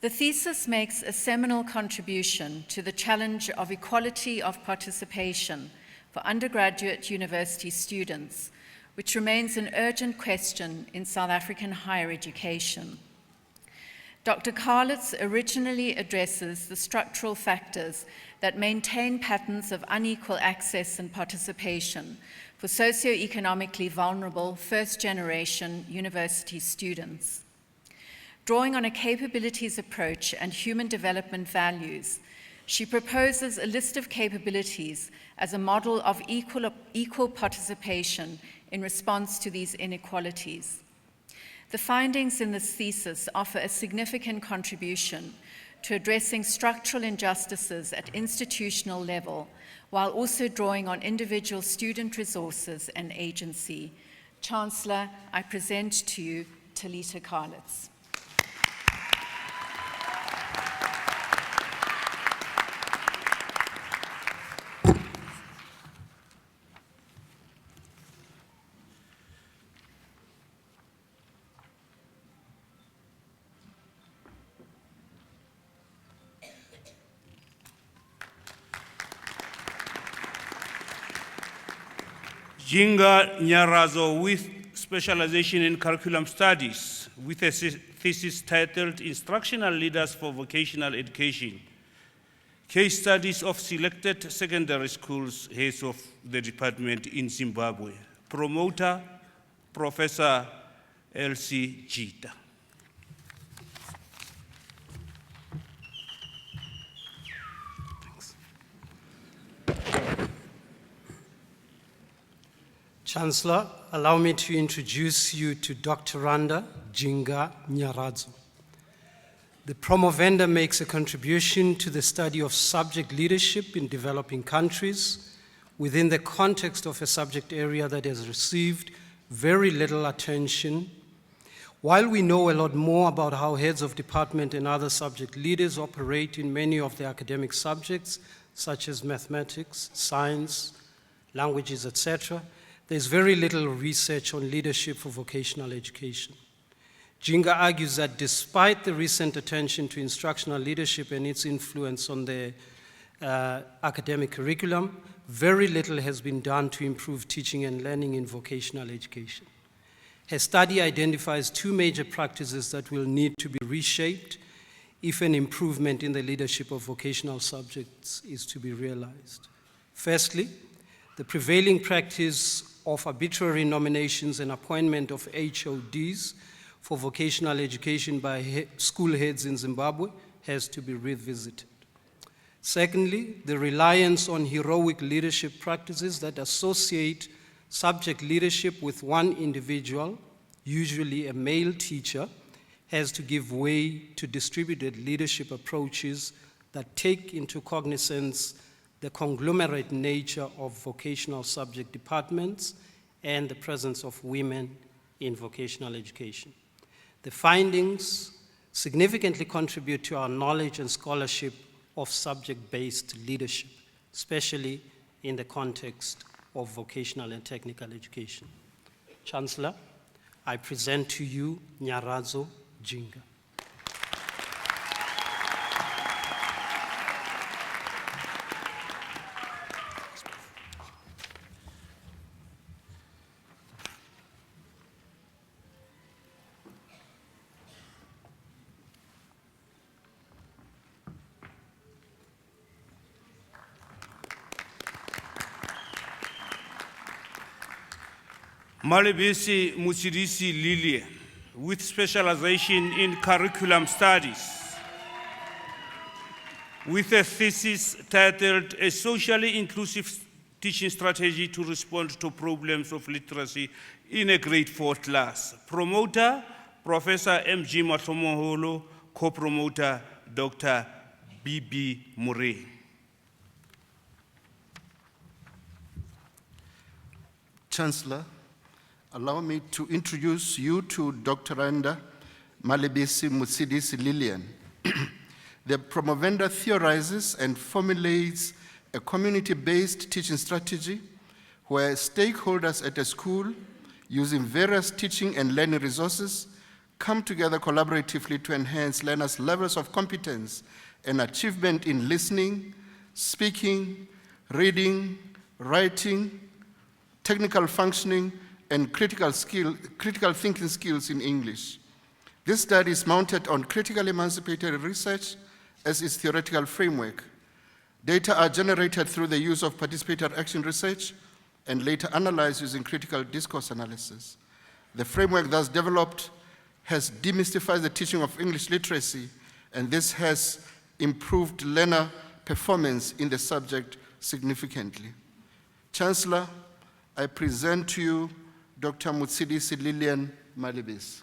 The thesis makes a seminal contribution to the challenge of equality of participation for undergraduate university students, which remains an urgent question in South African higher education. Dr. Karlitz originally addresses the structural factors that maintain patterns of unequal access and participation for socioeconomically vulnerable first-generation university students. Drawing on a capabilities approach and human development values, she proposes a list of capabilities as a model of equal participation in response to these inequalities. The findings in this thesis offer a significant contribution to addressing structural injustices at institutional level, while also drawing on individual student resources and agency. Chancellor, I present to you Talita Karlitz. Jinga Nyarazo, with specialization in curriculum studies, with a thesis titled Instructional Leaders for Vocational Education, Case Studies of Selected Secondary Schools Heads of the Department in Zimbabwe. Promoter, Professor Elsie Jita. Chancellor, allow me to introduce you to Dr. Randa Jinga Nyaradzo. The promovenda makes a contribution to the study of subject leadership in developing countries within the context of a subject area that has received very little attention. While we know a lot more about how heads of department and other subject leaders operate in many of the academic subjects, such as mathematics, science, languages, etc., there's very little research on leadership for vocational education. Jinga argues that despite the recent attention to instructional leadership and its influence on the academic curriculum, very little has been done to improve teaching and learning in vocational education. Her study identifies two major practices that will need to be reshaped if an improvement in the leadership of vocational subjects is to be realized. Firstly, the prevailing practice of arbitrary nominations and appointment of HODs for vocational education by school heads in Zimbabwe has to be revisited. Secondly, the reliance on heroic leadership practices that associate subject leadership with one individual, usually a male teacher, has to give way to distributed leadership approaches that take into cognizance the conglomerate nature of vocational subject departments and the presence of women in vocational education. The findings significantly contribute to our knowledge and scholarship of subject-based leadership, especially in the context of vocational and technical education. Chancellor, I present to you Nyaradzo Jinga. Malebisi Mutsidisi Lilian, with specialization in curriculum studies, with a thesis titled A Socially Inclusive Teaching Strategy to Respond to Problems of Literacy in a Grade 4 Class. Promoter, Professor M.G. Matlomoholo, co-promoter, Dr. B.B. Murray. Chancellor, allow me to introduce you to Dr. Randa Malebisi Mutsidisi Lilian. The promovenda theorizes and formulates a community-based teaching strategy where stakeholders at a school, using various teaching and learning resources, come together collaboratively to enhance learners' levels of competence and achievement in listening, speaking, reading, writing, technical functioning, and critical thinking skills in English. This study is mounted on critical emancipatory research as its theoretical framework. Data are generated through the use of participatory action research and later analyzed using critical discourse analysis. The framework thus developed has demystified the teaching of English literacy, and this has improved learner performance in the subject significantly. Chancellor, I present to you Dr. Mutsidisi Lilian Malebisi.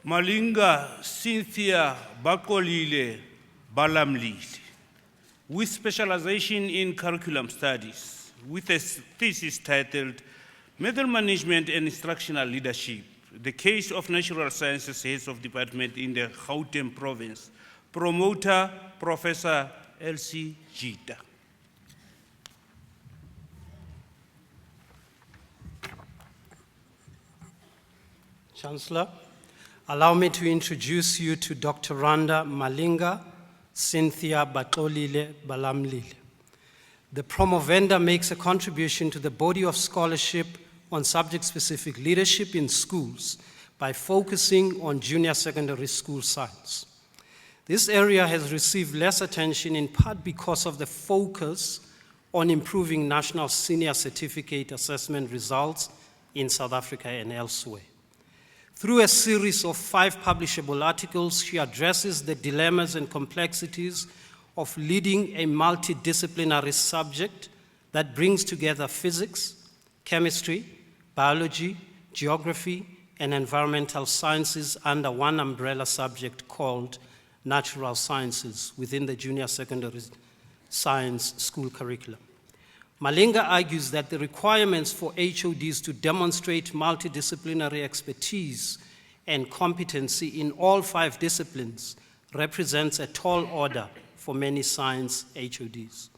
Malinga Cynthia Bakolile Balamlile, with specialization in curriculum studies, with a thesis titled Method Management and Instructional Leadership, the Case of Natural Sciences Heads of Department in the Gauteng Province. Promoter, Professor Elsie Jita. Chancellor, allow me to introduce you to Dr. Randa Malinga Cynthia Batolile Balamlile. The promovenda makes a contribution to the body of scholarship on subject-specific leadership in schools by focusing on junior secondary school science. This area has received less attention in part because of the focus on improving national senior certificate assessment results in South Africa and elsewhere. Through a series of 5 publishable articles, she addresses the dilemmas and complexities of leading a multidisciplinary subject that brings together physics, chemistry, biology, geography, and environmental sciences under one umbrella subject called natural sciences within the junior secondary science school curriculum. Malinga argues that the requirements for HODs to demonstrate multidisciplinary expertise and competency in all 5 disciplines represents a tall order for many science HODs.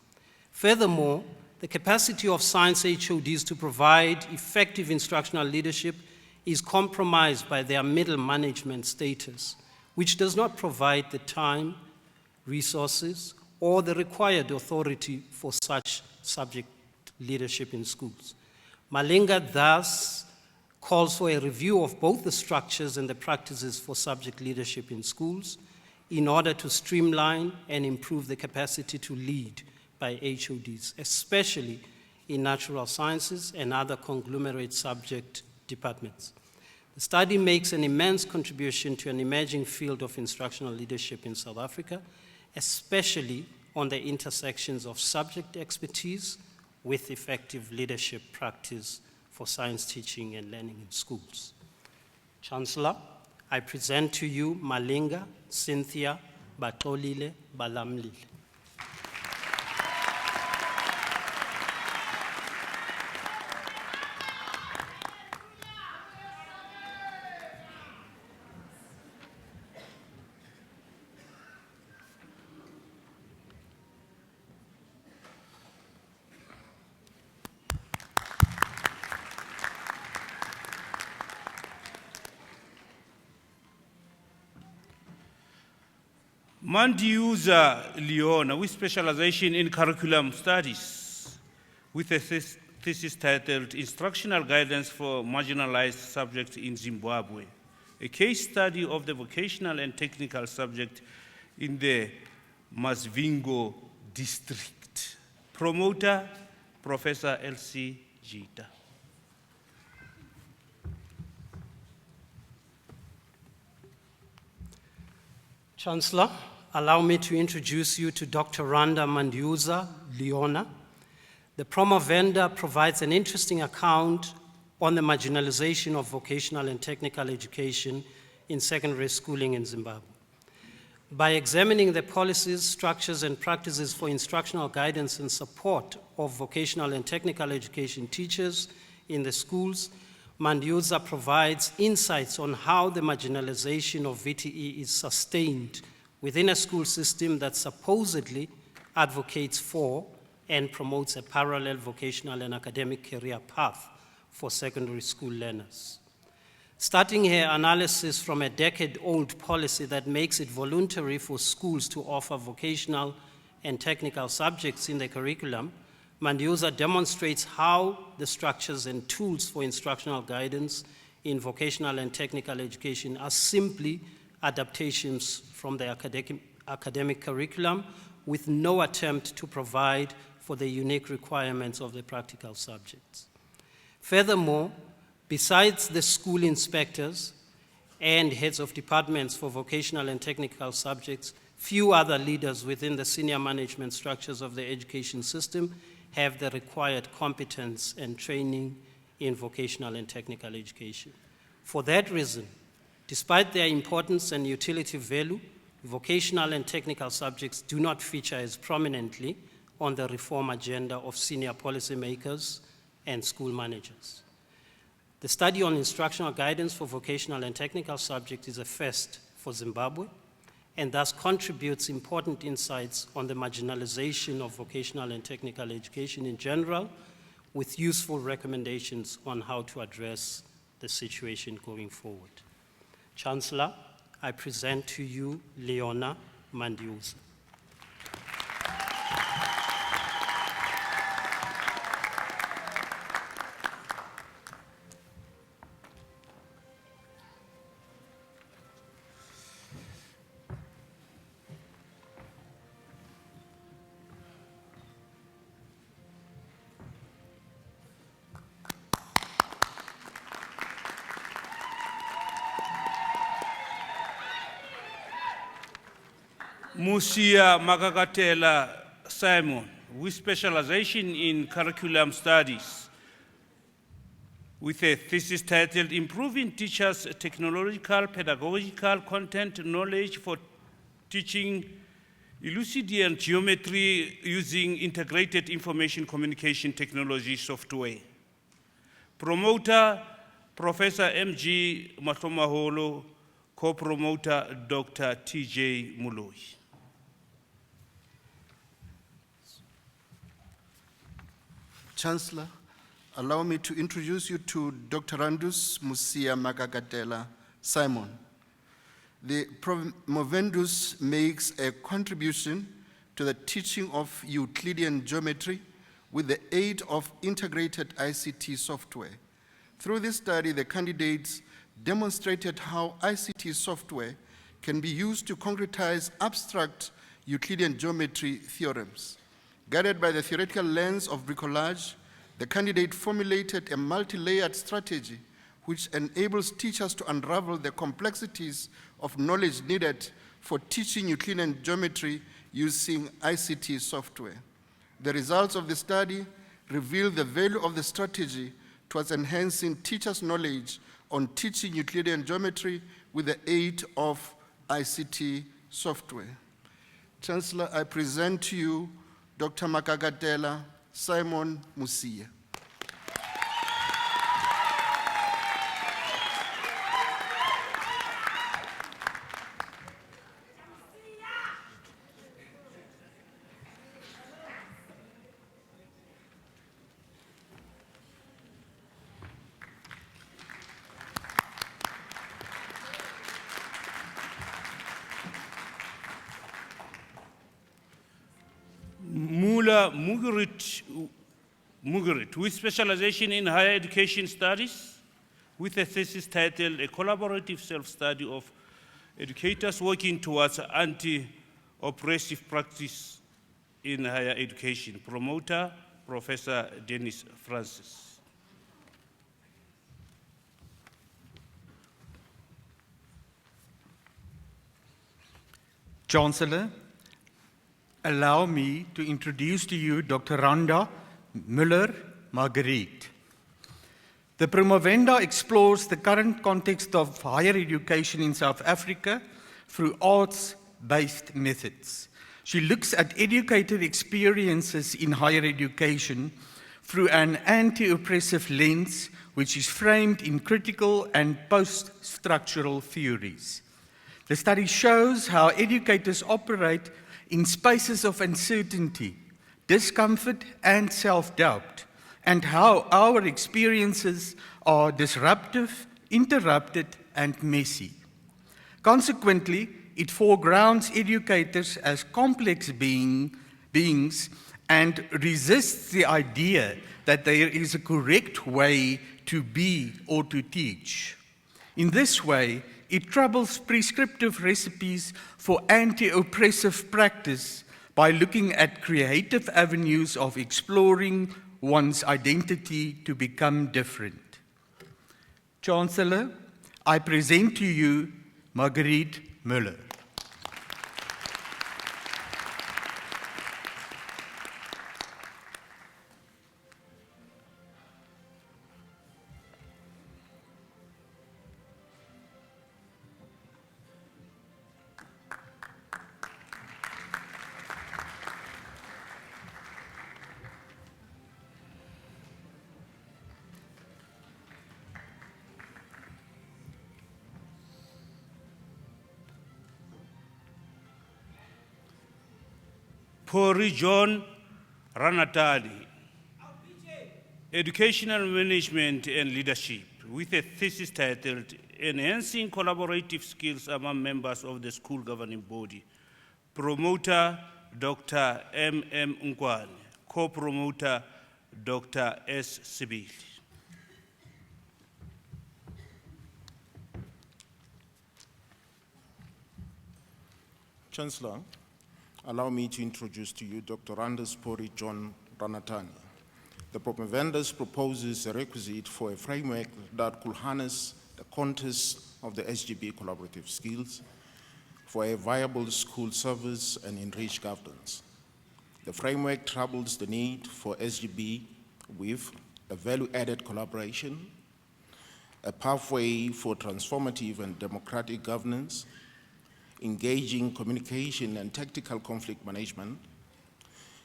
Furthermore, the capacity of science HODs to provide effective instructional leadership is compromised by their middle management status, which does not provide the time, resources, or the required authority for such subject leadership in schools. Malinga thus calls for a review of both the structures and the practices for subject leadership in schools in order to streamline and improve the capacity to lead by HODs, especially in natural sciences and other conglomerate subject departments. The study makes an immense contribution to an emerging field of instructional leadership in South Africa, especially on the intersections of subject expertise with effective leadership practice for science teaching and learning in schools. Chancellor, I present to you Malinga Cynthia Batolile Balamlile. Mandiuza Leona, with specialization in curriculum studies, with a thesis titled Instructional Guidance for Marginalized Subjects in Zimbabwe, a case study of the vocational and technical subject in the Masvingo district. Promoter, Professor Elsie Jita. Chancellor, allow me to introduce you to Dr. Randa Mandiuza Leona. The promovenda provides an interesting account on the marginalization of vocational and technical education in secondary schooling in Zimbabwe. By examining the policies, structures, and practices for instructional guidance and support of vocational and technical education teachers in the schools, Mandiuza provides insights on how the marginalization of VTE is sustained within a school system that supposedly advocates for and promotes a parallel vocational and academic career path for secondary school learners. Starting her analysis from a decade-old policy that makes it voluntary for schools to offer vocational and technical subjects in the curriculum, Mandiuza demonstrates how the structures and tools for instructional guidance in vocational and technical education are simply adaptations from the academic curriculum with no attempt to provide for the unique requirements of the practical subjects. Furthermore, besides the school inspectors and heads of departments for vocational and technical subjects, few other leaders within the senior management structures of the education system have the required competence and training in vocational and technical education. For that reason, despite their importance and utility value, vocational and technical subjects do not feature as prominently on the reform agenda of senior policymakers and school managers. The study on instructional guidance for vocational and technical subjects is a first for Zimbabwe, and thus contributes important insights on the marginalization of vocational and technical education in general, with useful recommendations on how to address the situation going forward. Chancellor, I present to you Leona Mandiuza. Musia Magagatela Simon, with specialization in curriculum studies, with a thesis titled Improving Teachers' Technological, Pedagogical Content Knowledge for Teaching Euclidean Geometry using Integrated Information Communication Technology Software. Promoter, Professor M.G. Matomaholo, co-promoter, Dr. T.J. Muloi. Chancellor, allow me to introduce you to Dr. Randus Musia Magagatela Simon. The Promovendus makes a contribution to the teaching of Euclidean geometry with the aid of integrated ICT software. Through this study, the candidates demonstrated how ICT software can be used to concretize abstract Euclidean geometry theorems. Guided by the theoretical lens of bricolage, the candidate formulated a multi-layered strategy which enables teachers to unravel the complexities of knowledge needed for teaching Euclidean geometry using ICT software. The results of the study reveal the value of the strategy towards enhancing teachers' knowledge on teaching Euclidean geometry with the aid of ICT software. Chancellor, I present to you Dr. Magagatela Simon Musia. Mula Mugurit, with specialization in higher education studies, with a thesis titled A Collaborative Self-Study of Educators Working Towards Anti-Oppressive Practice in Higher Education. Promoter, Professor Dennis Francis. Chancellor, allow me to introduce to you Dr. Randa Müller-Marguerite. The Promovenda explores the current context of higher education in South Africa through arts-based methods. She looks at educator experiences in higher education through an anti-oppressive lens, which is framed in critical and post-structural theories. The study shows how educators operate in spaces of uncertainty, discomfort, and self-doubt, and how our experiences are disruptive, interrupted, and messy. Consequently, it foregrounds educators as complex beings and resists the idea that there is a correct way to be or to teach. In this way, it troubles prescriptive recipes for anti-oppressive practice by looking at creative avenues of exploring one's identity to become different. Chancellor, I present to you Marguerite Müller. Pori John Ranatali, Educational Management and Leadership, with a thesis titled Enhancing Collaborative Skills Among Members of the School Governing Body. Promoter, Dr. M.M. Nkwane. Co-promoter, Dr. S. Sibili. Chancellor, allow me to introduce to you Dr. Pori John Ranatani. The Promovendus proposes a requisite for a framework that could harness the context of the SGB collaborative skills for a viable school service and enriched governance. The framework troubles the need for SGB with a value-added collaboration, a pathway for transformative and democratic governance, engaging communication and tactical conflict management.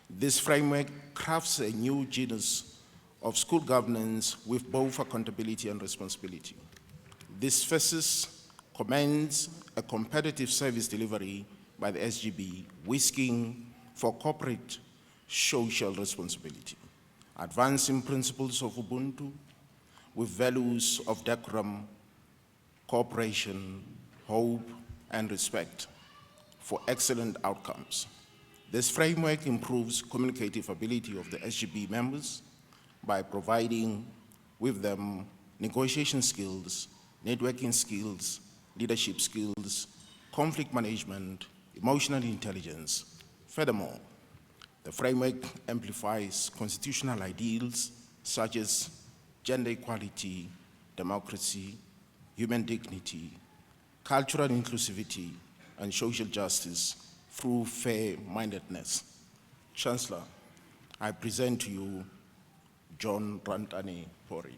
This framework crafts a new genus of school governance with both accountability and responsibility. This thesis commends a competitive service delivery by the SGB, whisking for corporate social responsibility, advancing principles of Ubuntu with values of decorum, cooperation, hope, and respect for excellent outcomes. This framework improves communicative ability of the SGB members by providing with them negotiation skills, networking skills, leadership skills, conflict management, emotional intelligence. Furthermore, the framework amplifies constitutional ideals such as gender equality, democracy, human dignity, cultural inclusivity, and social justice through fair-mindedness. Chancellor, I present to you John Rantani Pori.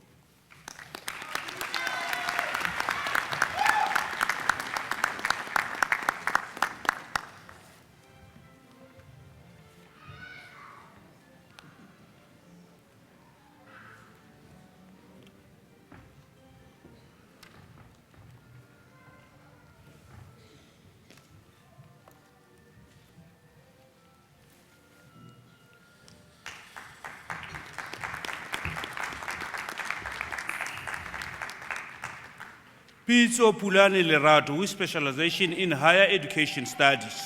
Pitso Pulani Lerato, with specialization in higher education studies,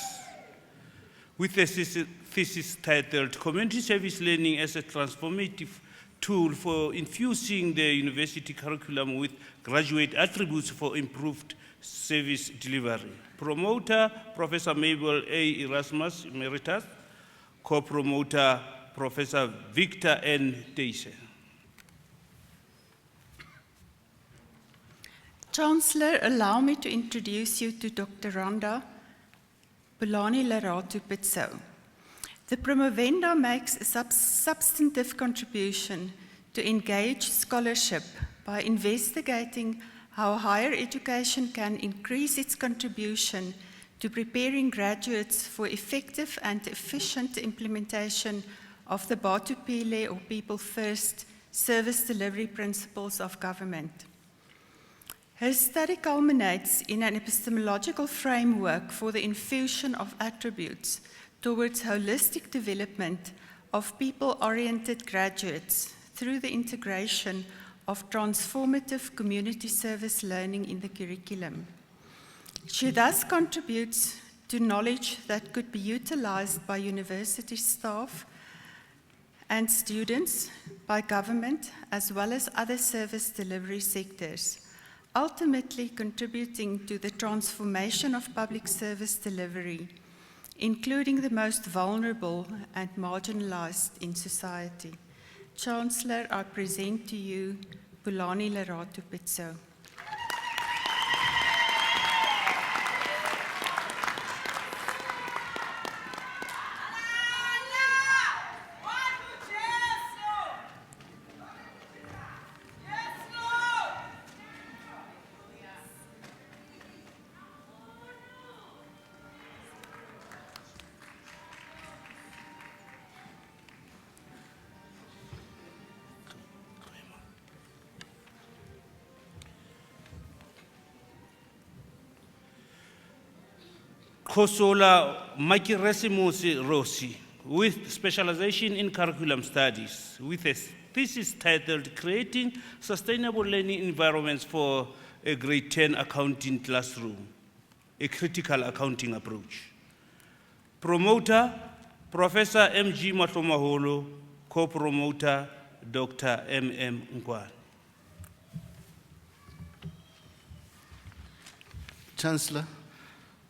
with a thesis titled Community Service Learning as a Transformative Tool for Infusing the University Curriculum with Graduate Attributes for Improved Service Delivery. Promoter, Professor Mabel A. Erasmus, Emeritus. Co-promoter, Professor Victor N. Deise. Chancellor, allow me to introduce you to Dr. Randa Bulani Lerato Pitso. The Promovenda makes a substantive contribution to engage scholarship by investigating how higher education can increase its contribution to preparing graduates for effective and efficient implementation of the Batu Pile, or People First, service delivery principles of government. Her study culminates in an epistemological framework for the infusion of attributes towards holistic development of people-oriented graduates through the integration of transformative community service learning in the curriculum. She thus contributes to knowledge that could be utilized by university staff and students, by government, as well as other service delivery sectors, ultimately contributing to the transformation of public service delivery, including the most vulnerable and marginalized in society. Chancellor, I present to you Bulani Lerato Pitso. Kosola Makiresimusi Rossi, with specialization in curriculum studies, with a thesis titled Creating Sustainable Learning Environments for a Grade 10 Accounting Classroom, a Critical Accounting Approach. Promoter, Professor M.G. Matlomaholo, co-promoter, Dr. M.M. Ngwan. Chancellor,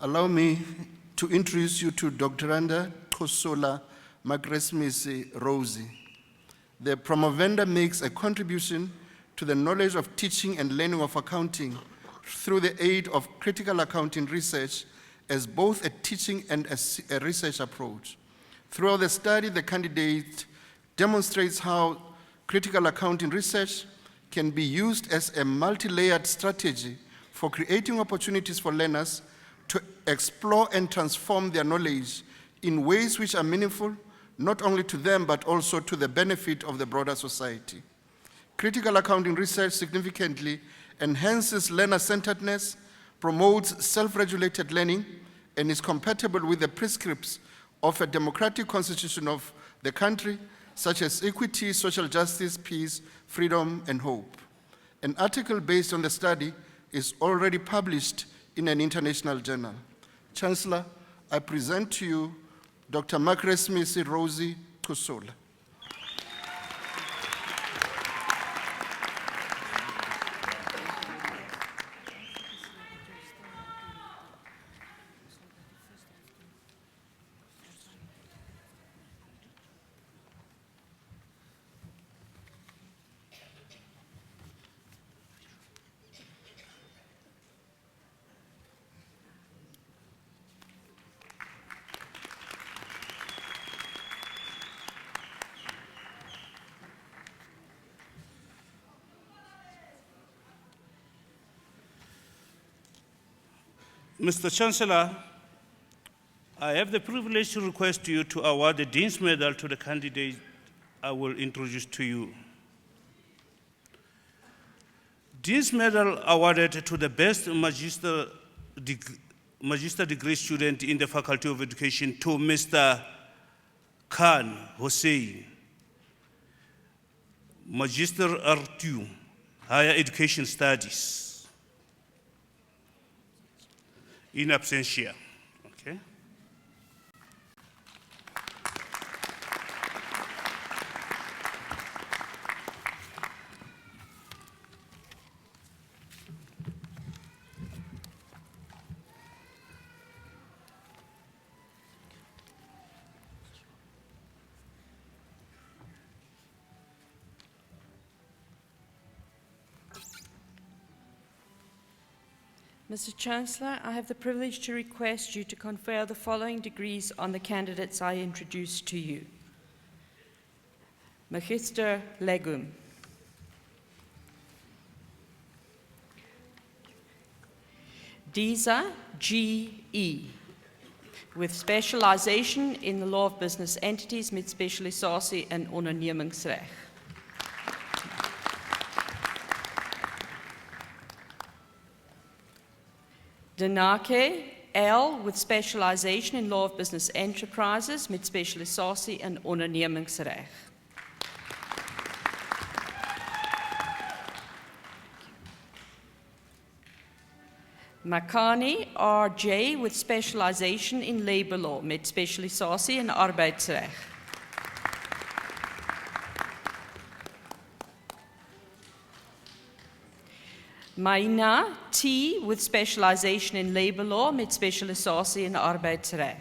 allow me to introduce you to Dr. Randa Kosola Magresmisi Rosie. The promovenda makes a contribution to the knowledge of teaching and learning of accounting through the aid of critical accounting research as both a teaching and a research approach. Throughout the study, the candidate demonstrates how critical accounting research can be used as a multi-layered strategy for creating opportunities for learners to explore and transform their knowledge in ways which are meaningful, not only to them, but also to the benefit of the broader society. Critical accounting research significantly enhances learner-centeredness, promotes self-regulated learning, and is compatible with the prescripts of a democratic constitution of the country, such as equity, social justice, peace, freedom, and hope. An article based on the study is already published in an international journal. Chancellor, I present to you Dr. Magresmisi Rosie Kosola. Mr. Chancellor, I have the privilege to request you to award the Dean's Medal to the candidate I will introduce to you. Dean's Medal awarded to the best magister degree student in the Faculty of Education to Mr. Khan Hossein, Magister R2, Higher Education Studies. In absentia, okay? Mr. Chancellor, I have the privilege to request you to confer the following degrees on the candidates I introduce to you. Magister Legum. Disa G.E. with specialization in the law of business entities met specialisasie in ondernemingsreg. Denake L with specialization in law of business enterprises met specialisasie in ondernemingsreg. Makani R.J. with specialization in labor law met specialisasie in arbeidsreg. Maina T. with specialization in labor law met specialisasie in arbeidsreg.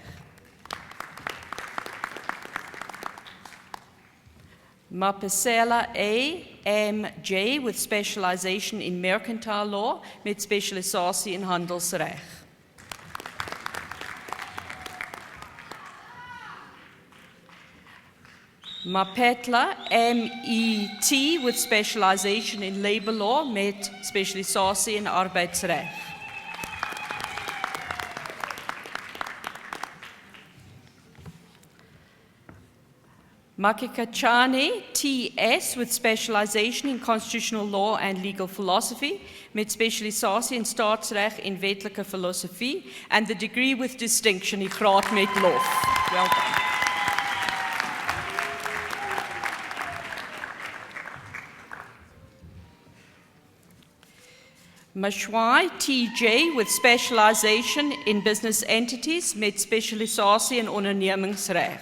Mapesela A. M.J. with specialization in mercantile law met specialisasie in handelsreg. Mapetla M.E.T. with specialization in labor law met specialisasie in arbeidsreg. Makikachane T.S. with specialization in constitutional law and legal philosophy met specialisasie in staatsreg en wetlike filosofie and the degree with distinction die graad met lof. Welkom. Mashwai TJ with specialization in business entities met spesialisasie in ondernemingsreg.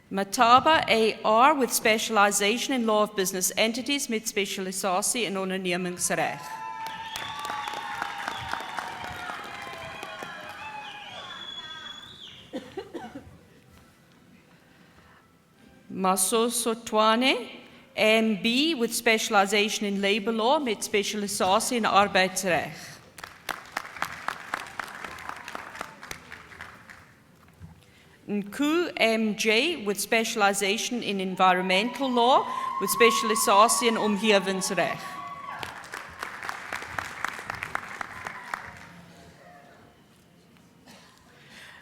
Mataba AR with specialization in law of business entities met spesialisasie in ondernemingsreg. Masosotwane MB with specialization in labor law met spesialisasie in arbeidsreg. Nku MJ with specialization in environmental law with spesialisasie in omgewingsreg.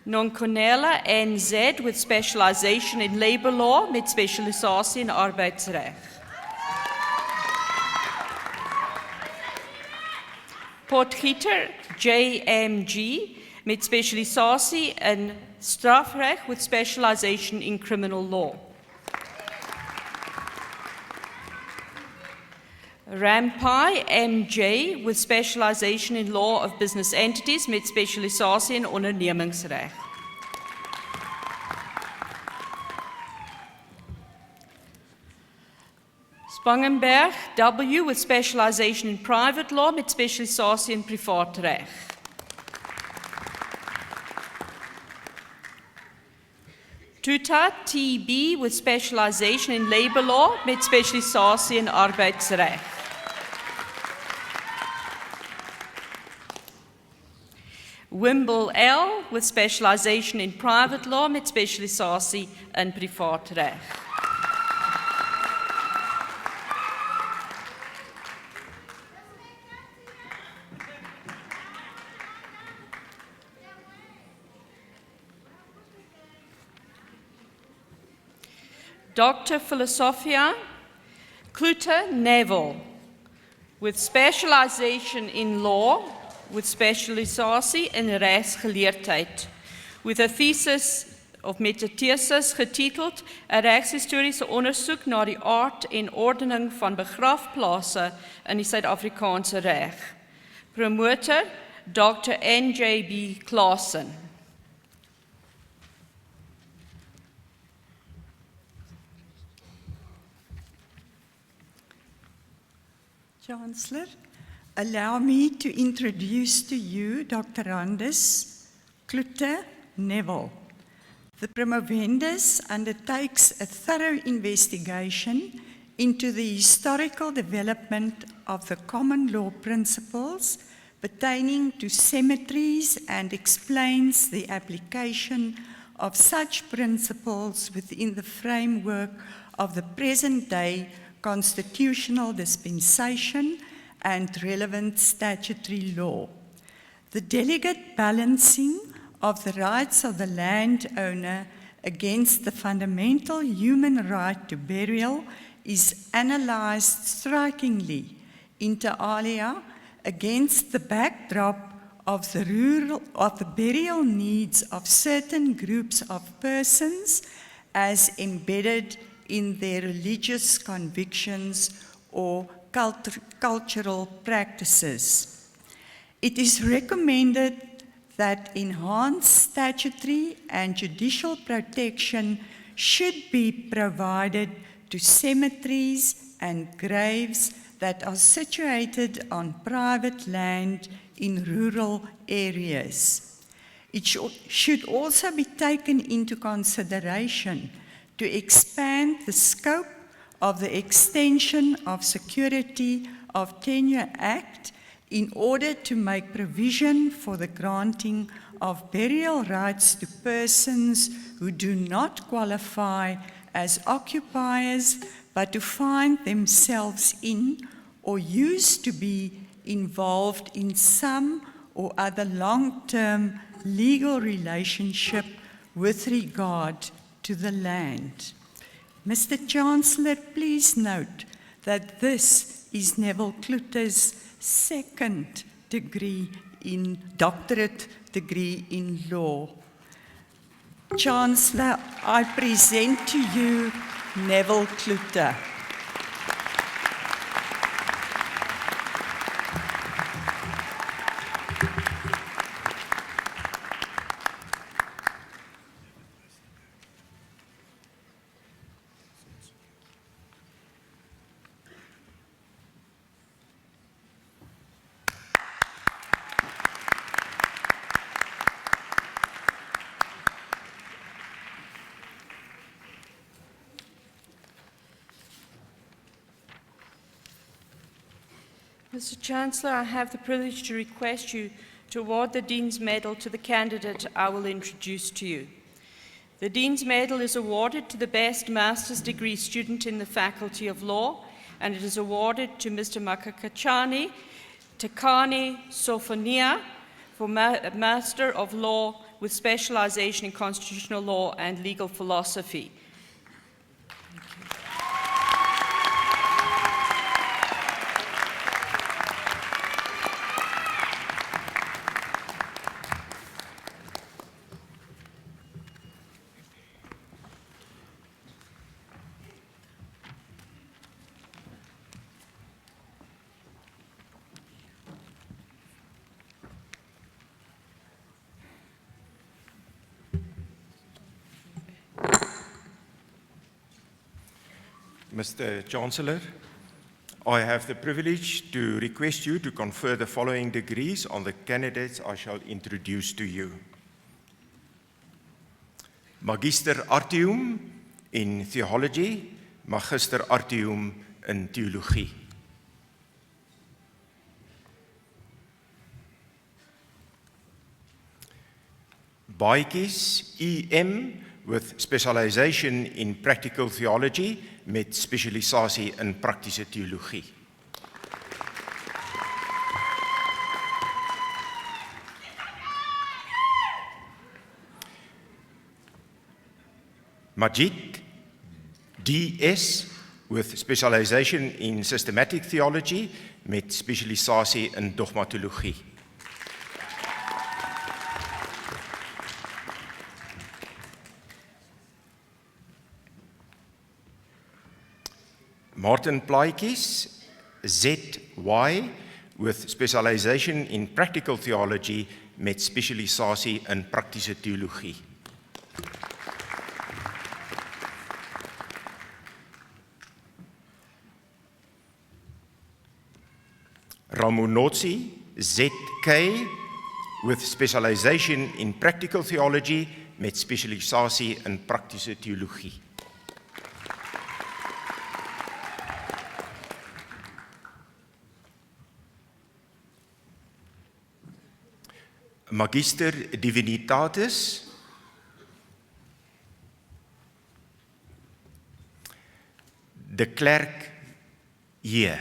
Nonkonela NZ with specialization in labor law met spesialisasie in arbeidsreg. Potgieter JMG met spesialisasie in strafreg with specialization in criminal law. Rampai MJ with specialization in law of business entities met spesialisasie in ondernemingsreg. Spangenberg W with specialization in private law met spesialisasie in privaatreg. Tuta TB with specialization in labor law met spesialisasie in arbeidsreg. Wimble L with specialization in private law met spesialisasie in privaatreg. Dr. Philosophia Clute Neville with specialization in law with spesialisasie in regsgeleerdheid with a thesis of metathesis getiteld 'n regshistoriese ondersoek na die aard en ordening van begrafplase in die Suid-Afrikaanse reg. Promotor Dr. NJB Claassen. Chancellor, allow me to introduce to you Dr. Anders Clute Neville. The promovendus undertakes a thorough investigation into the historical development of the common law principles pertaining to cemeteries and explains the application of such principles within the framework of the present-day constitutional dispensation and relevant statutory law. The delicate balancing of the rights of the landowner against the fundamental human right to burial is analysed strikingly inter alia against the backdrop of the burial needs of certain groups of persons as embedded in their religious convictions or cultural practices. It is recommended that enhanced statutory and judicial protection should be provided to cemeteries and graves that are situated on private land in rural areas. It should also be taken into consideration to expand the scope of the Extension of Security of Tenure Act in order to make provision for the granting of burial rights to persons who do not qualify as occupiers but to find themselves in or used to be involved in some or other long-term legal relationship with regard to the land. Mr. Chancellor, please note that this is Neville Clute's second doctorate degree in law. Chancellor, I present to you Neville Klute. Mr. Chancellor, I have the privilege to request you to award the Dean's Medal to the candidate I will introduce to you. The Dean's Medal is awarded to the best master's degree student in the Faculty of Law, and it is awarded to Mr. Makakachani Tekani Sofonia for Master of Law with specialization in constitutional law and legal philosophy. Mr. Chancellor, I have the privilege to request you to confer the following degrees on the candidates I shall introduce to you. Magister Artium in Theology, Magister Artium in Theologie. Baaikies EM with specialization in practical theology met spesialisasie in praktiese teologie. Majid DS with specialization in systematic theology met spesialisasie in dogmatologie. Martin Plaatjes, ZY, with specialization in practical theology met spesialisasie in praktiese teologie. Ramonotsi, ZK, with specialization in practical theology met spesialisasie in praktiese teologie. Magister Divinitatis, de Klerk J.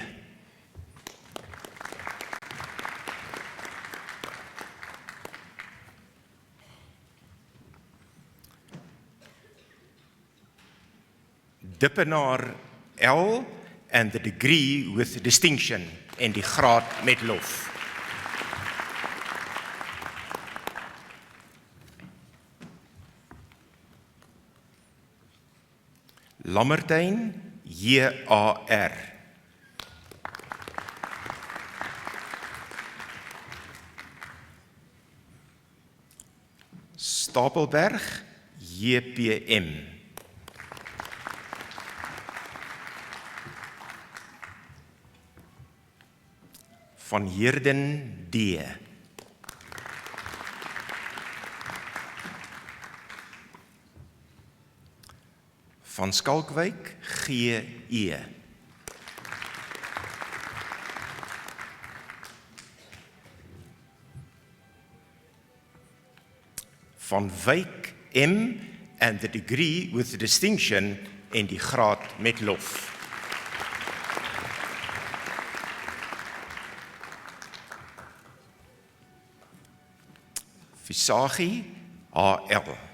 Dippenaar L and the degree with distinction en die graad met lof. Lammertuin, J.A.R. Stapelberg, J.P.M. Van Heerden, D. Van Skalkwyk, G.E. Van Wyk, M, and the degree with distinction en die graad met lof. Visagi, H.L.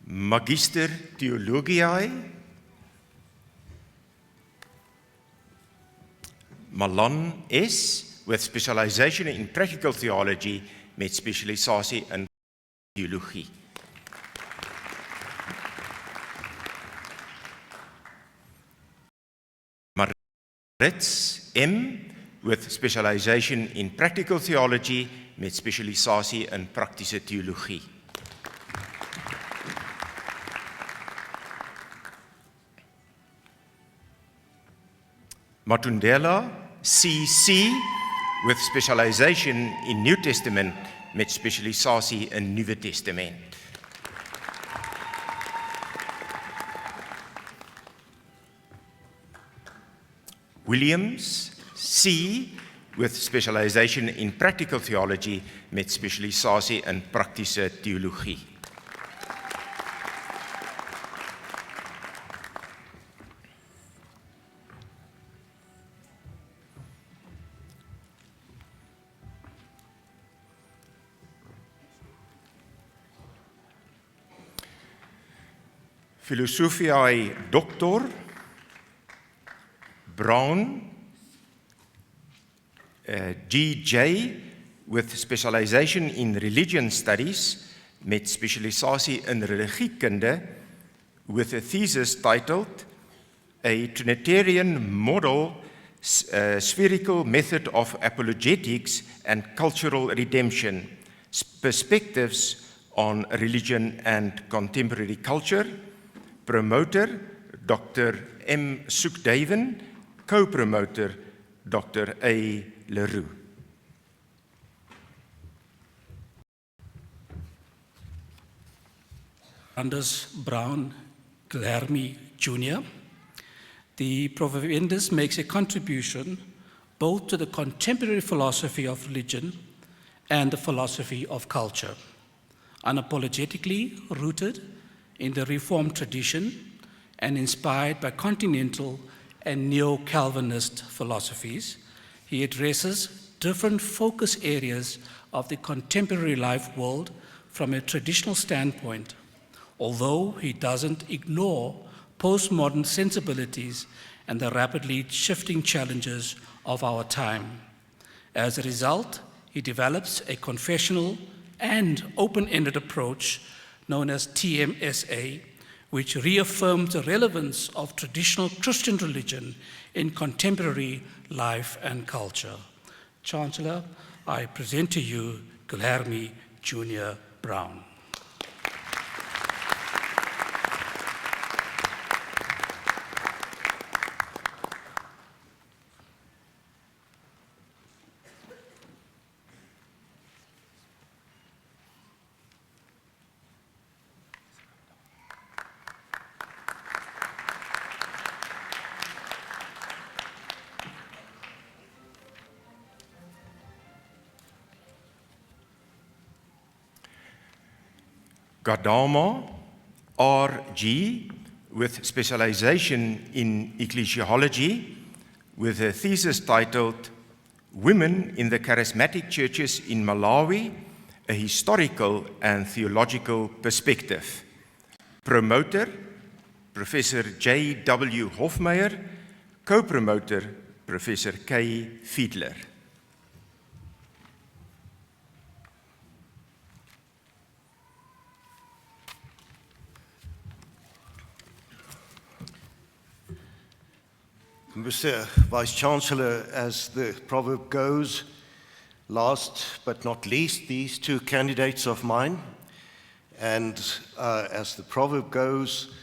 Magister Theologiae, Malon S. with specialization in practical theology met spesialisasie in theologie. Maritz M. with specialization in practical theology met spesialisasie in praktiese teologie. Matundela C.C. with specialization in New Testament met spesialisasie in Nuwe Testament. Williams C. with specialization in practical theology met spesialisasie in praktiese teologie. Philosophiae Doctor Brown G.J. with specialization in religion studies met spesialisasie in religiekunde with a thesis titled A Trinitarian Model Spherical Method of Apologetics and Cultural Redemption, Perspectives on Religion and Contemporary Culture. Promoter, Dr. M. Soekdaven, co-promoter, Dr. A. Leroux. Anders Brown Guilherme Jr. The Provendus makes a contribution both to the contemporary philosophy of religion and the philosophy of culture, unapologetically rooted in the Reformed tradition and inspired by continental and neo-Calvinist philosophies. He addresses different focus areas of the contemporary life world from a traditional standpoint, although he doesn't ignore postmodern sensibilities and the rapidly shifting challenges of our time. As a result, he develops a confessional and open-ended approach known as TMSA, which reaffirms the relevance of traditional Christian religion in contemporary life and culture. Chancellor, I present to you Guilherme Jr. Brown. Gadama R.G. with specialization in ecclesiology with a thesis titled Women in the Charismatic Churches in Malawi, a Historical and Theological Perspective. Promoter, Professor J.W. Hofmeyer, co-promoter, Professor K. Fiedler. Mr. Vice-Chancellor, as the proverb goes, last but not least, these two candidates of mine. And as the proverb goes,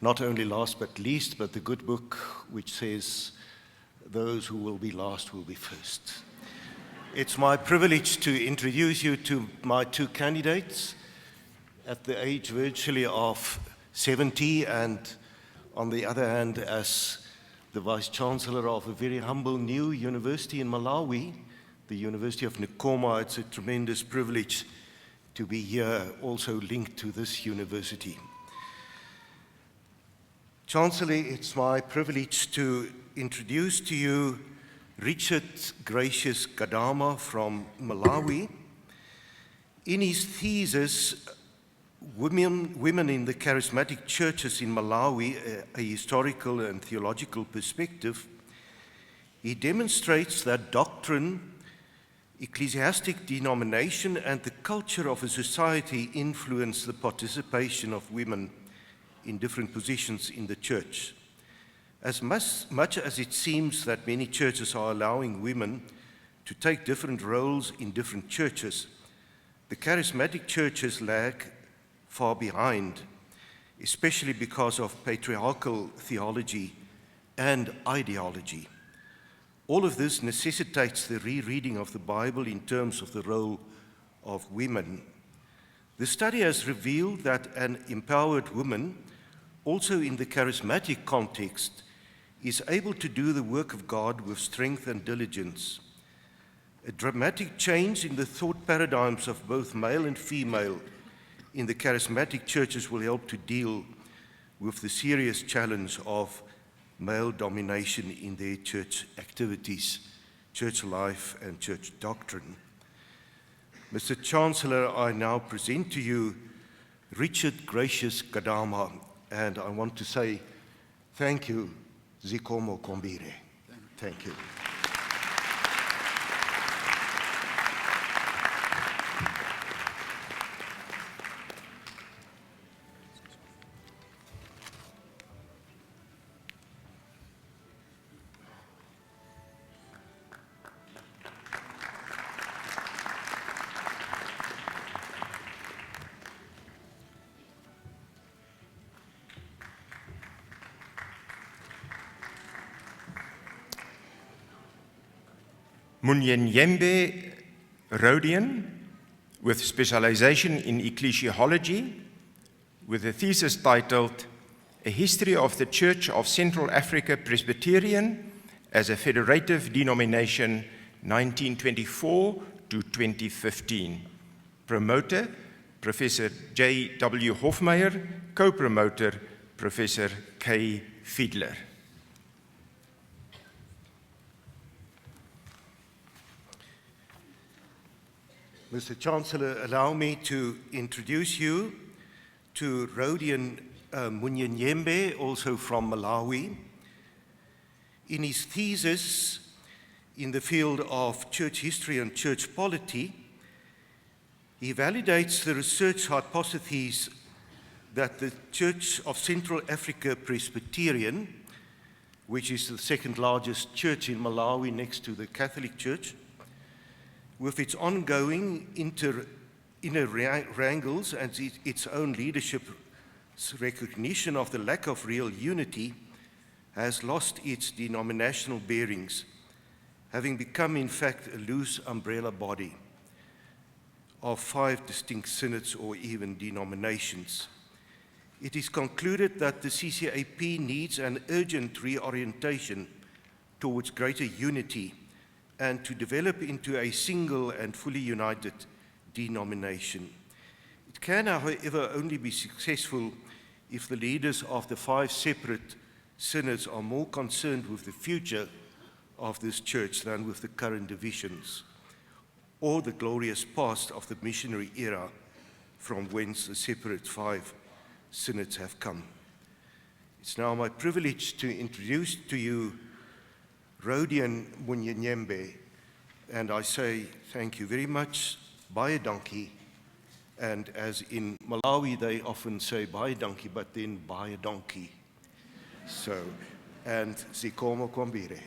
not only last but least, but the good book which says, those who will be last will be first. It's my privilege to introduce you to my two candidates at the age virtually of 70, and on the other hand, as the Vice-Chancellor of a very humble new university in Malawi, the University of Nkoma. It's a tremendous privilege to be here, also linked to this university. Chancellor, it's my privilege to introduce to you Richard Gracious Gadama from Malawi. In his thesis, Women in the Charismatic Churches in Malawi, a Historical and Theological Perspective, He demonstrates that doctrine, ecclesiastic denomination, and the culture of a society influence the participation of women in different positions in the church. As much as it seems that many churches are allowing women to take different roles in different churches, the charismatic churches lag far behind, especially because of patriarchal theology and ideology. All of this necessitates the rereading of the Bible in terms of the role of women. The study has revealed that an empowered woman, also in the charismatic context, is able to do the work of God with strength and diligence. A dramatic change in the thought paradigms of both male and female in the charismatic churches will help to deal with the serious challenge of male domination in their church activities, church life, and church doctrine. Mr. Chancellor, I now present to you Richard Gracious Kadama, and I want to say thank you, Zikomo Kombire. Thank you. Munyenyembe Rhodian, with specialization in ecclesiology, with a thesis titled A History of the Church of Central Africa Presbyterian as a Federative Denomination 1924 to 2015. Promoter, Professor J.W. Hofmeyer, co-promoter, Professor K. Fiedler. Mr. Chancellor, allow me to introduce you to Rhodian Munyenyembe, also from Malawi. In his thesis in the field of church history and church polity, he validates the research hypotheses that the Church of Central Africa Presbyterian, which is the second largest church in Malawi next to the Catholic Church, with its ongoing inner wrangles and its own leadership's recognition of the lack of real unity, has lost its denominational bearings, having become in fact a loose umbrella body of 5 distinct synods or even denominations. It is concluded that the CCAP needs an urgent reorientation towards greater unity and to develop into a single and fully united denomination. It can, however, only be successful if the leaders of the 5 separate synods are more concerned with the future of this church than with the current divisions or the glorious past of the missionary era from whence the separate 5 synods have come. It's now my privilege to introduce to you Rhodian Munyenyembe, and I say thank you very much, baie dankie, and as in Malawi they often say baie dankie, but then baie dankie. So, and Zikomo Kombire.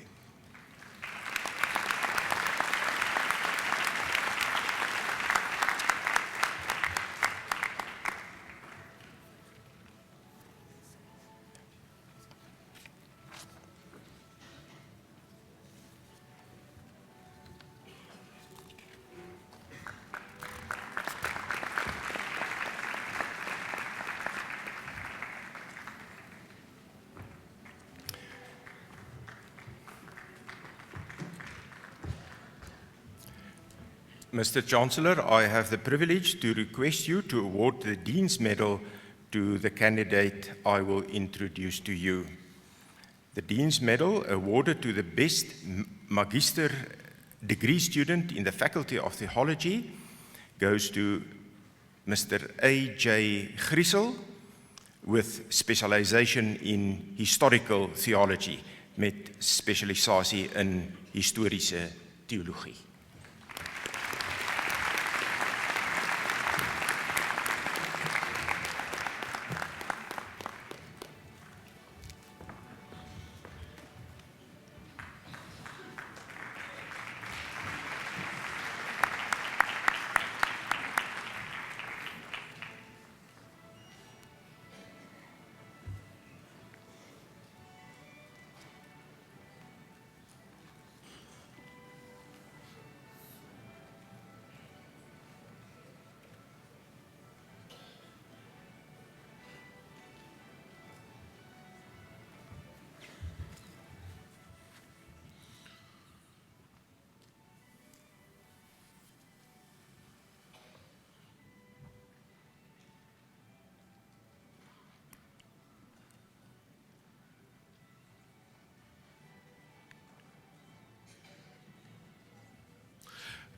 Mr. Chancellor, I have the privilege to request you to award the Dean's Medal to the candidate I will introduce to you. The Dean's Medal, awarded to the best Magister degree student in the Faculty of Theology, goes to Mr. A.J. Griesel with specialization in historical theology. met spesialisasie in historiese teologie.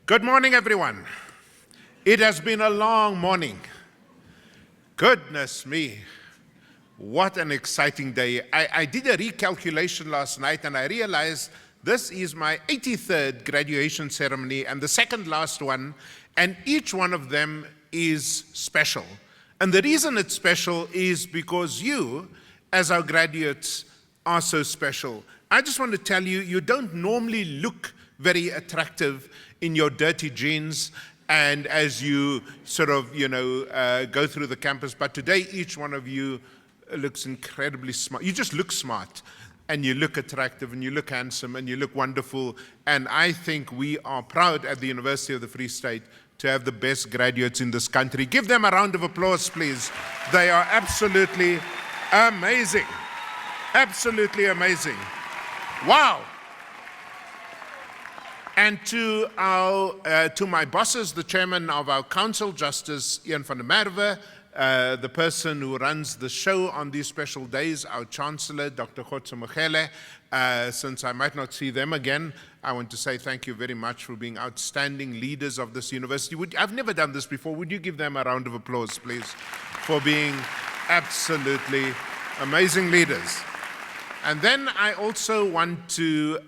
Good morning, everyone. It has been a long morning. Goodness me, what an exciting day. I did a recalculation last night and I realized this is my 83rd graduation ceremony and the second last one, and each one of them is special. And the reason it's special is because you, as our graduates, are so special. I just want to tell you, you don't normally look very attractive in your dirty jeans and as you sort of, go through the campus. But today, each one of you looks incredibly smart. You just look smart and you look attractive and you look handsome and you look wonderful. And I think we are proud at the University of the Free State to have the best graduates in this country. Give them a round of applause, please. They are absolutely amazing. Absolutely amazing. Wow. And to my bosses, the chairman of our council, Justice Ian van der Merwe, the person who runs the show on these special days, our Chancellor, Dr. Joel Samoff, since I might not see them again, I want to say thank you very much for being outstanding leaders of this university. I've never done this before. Would you give them a round of applause, please, for being absolutely amazing leaders? And then I also want to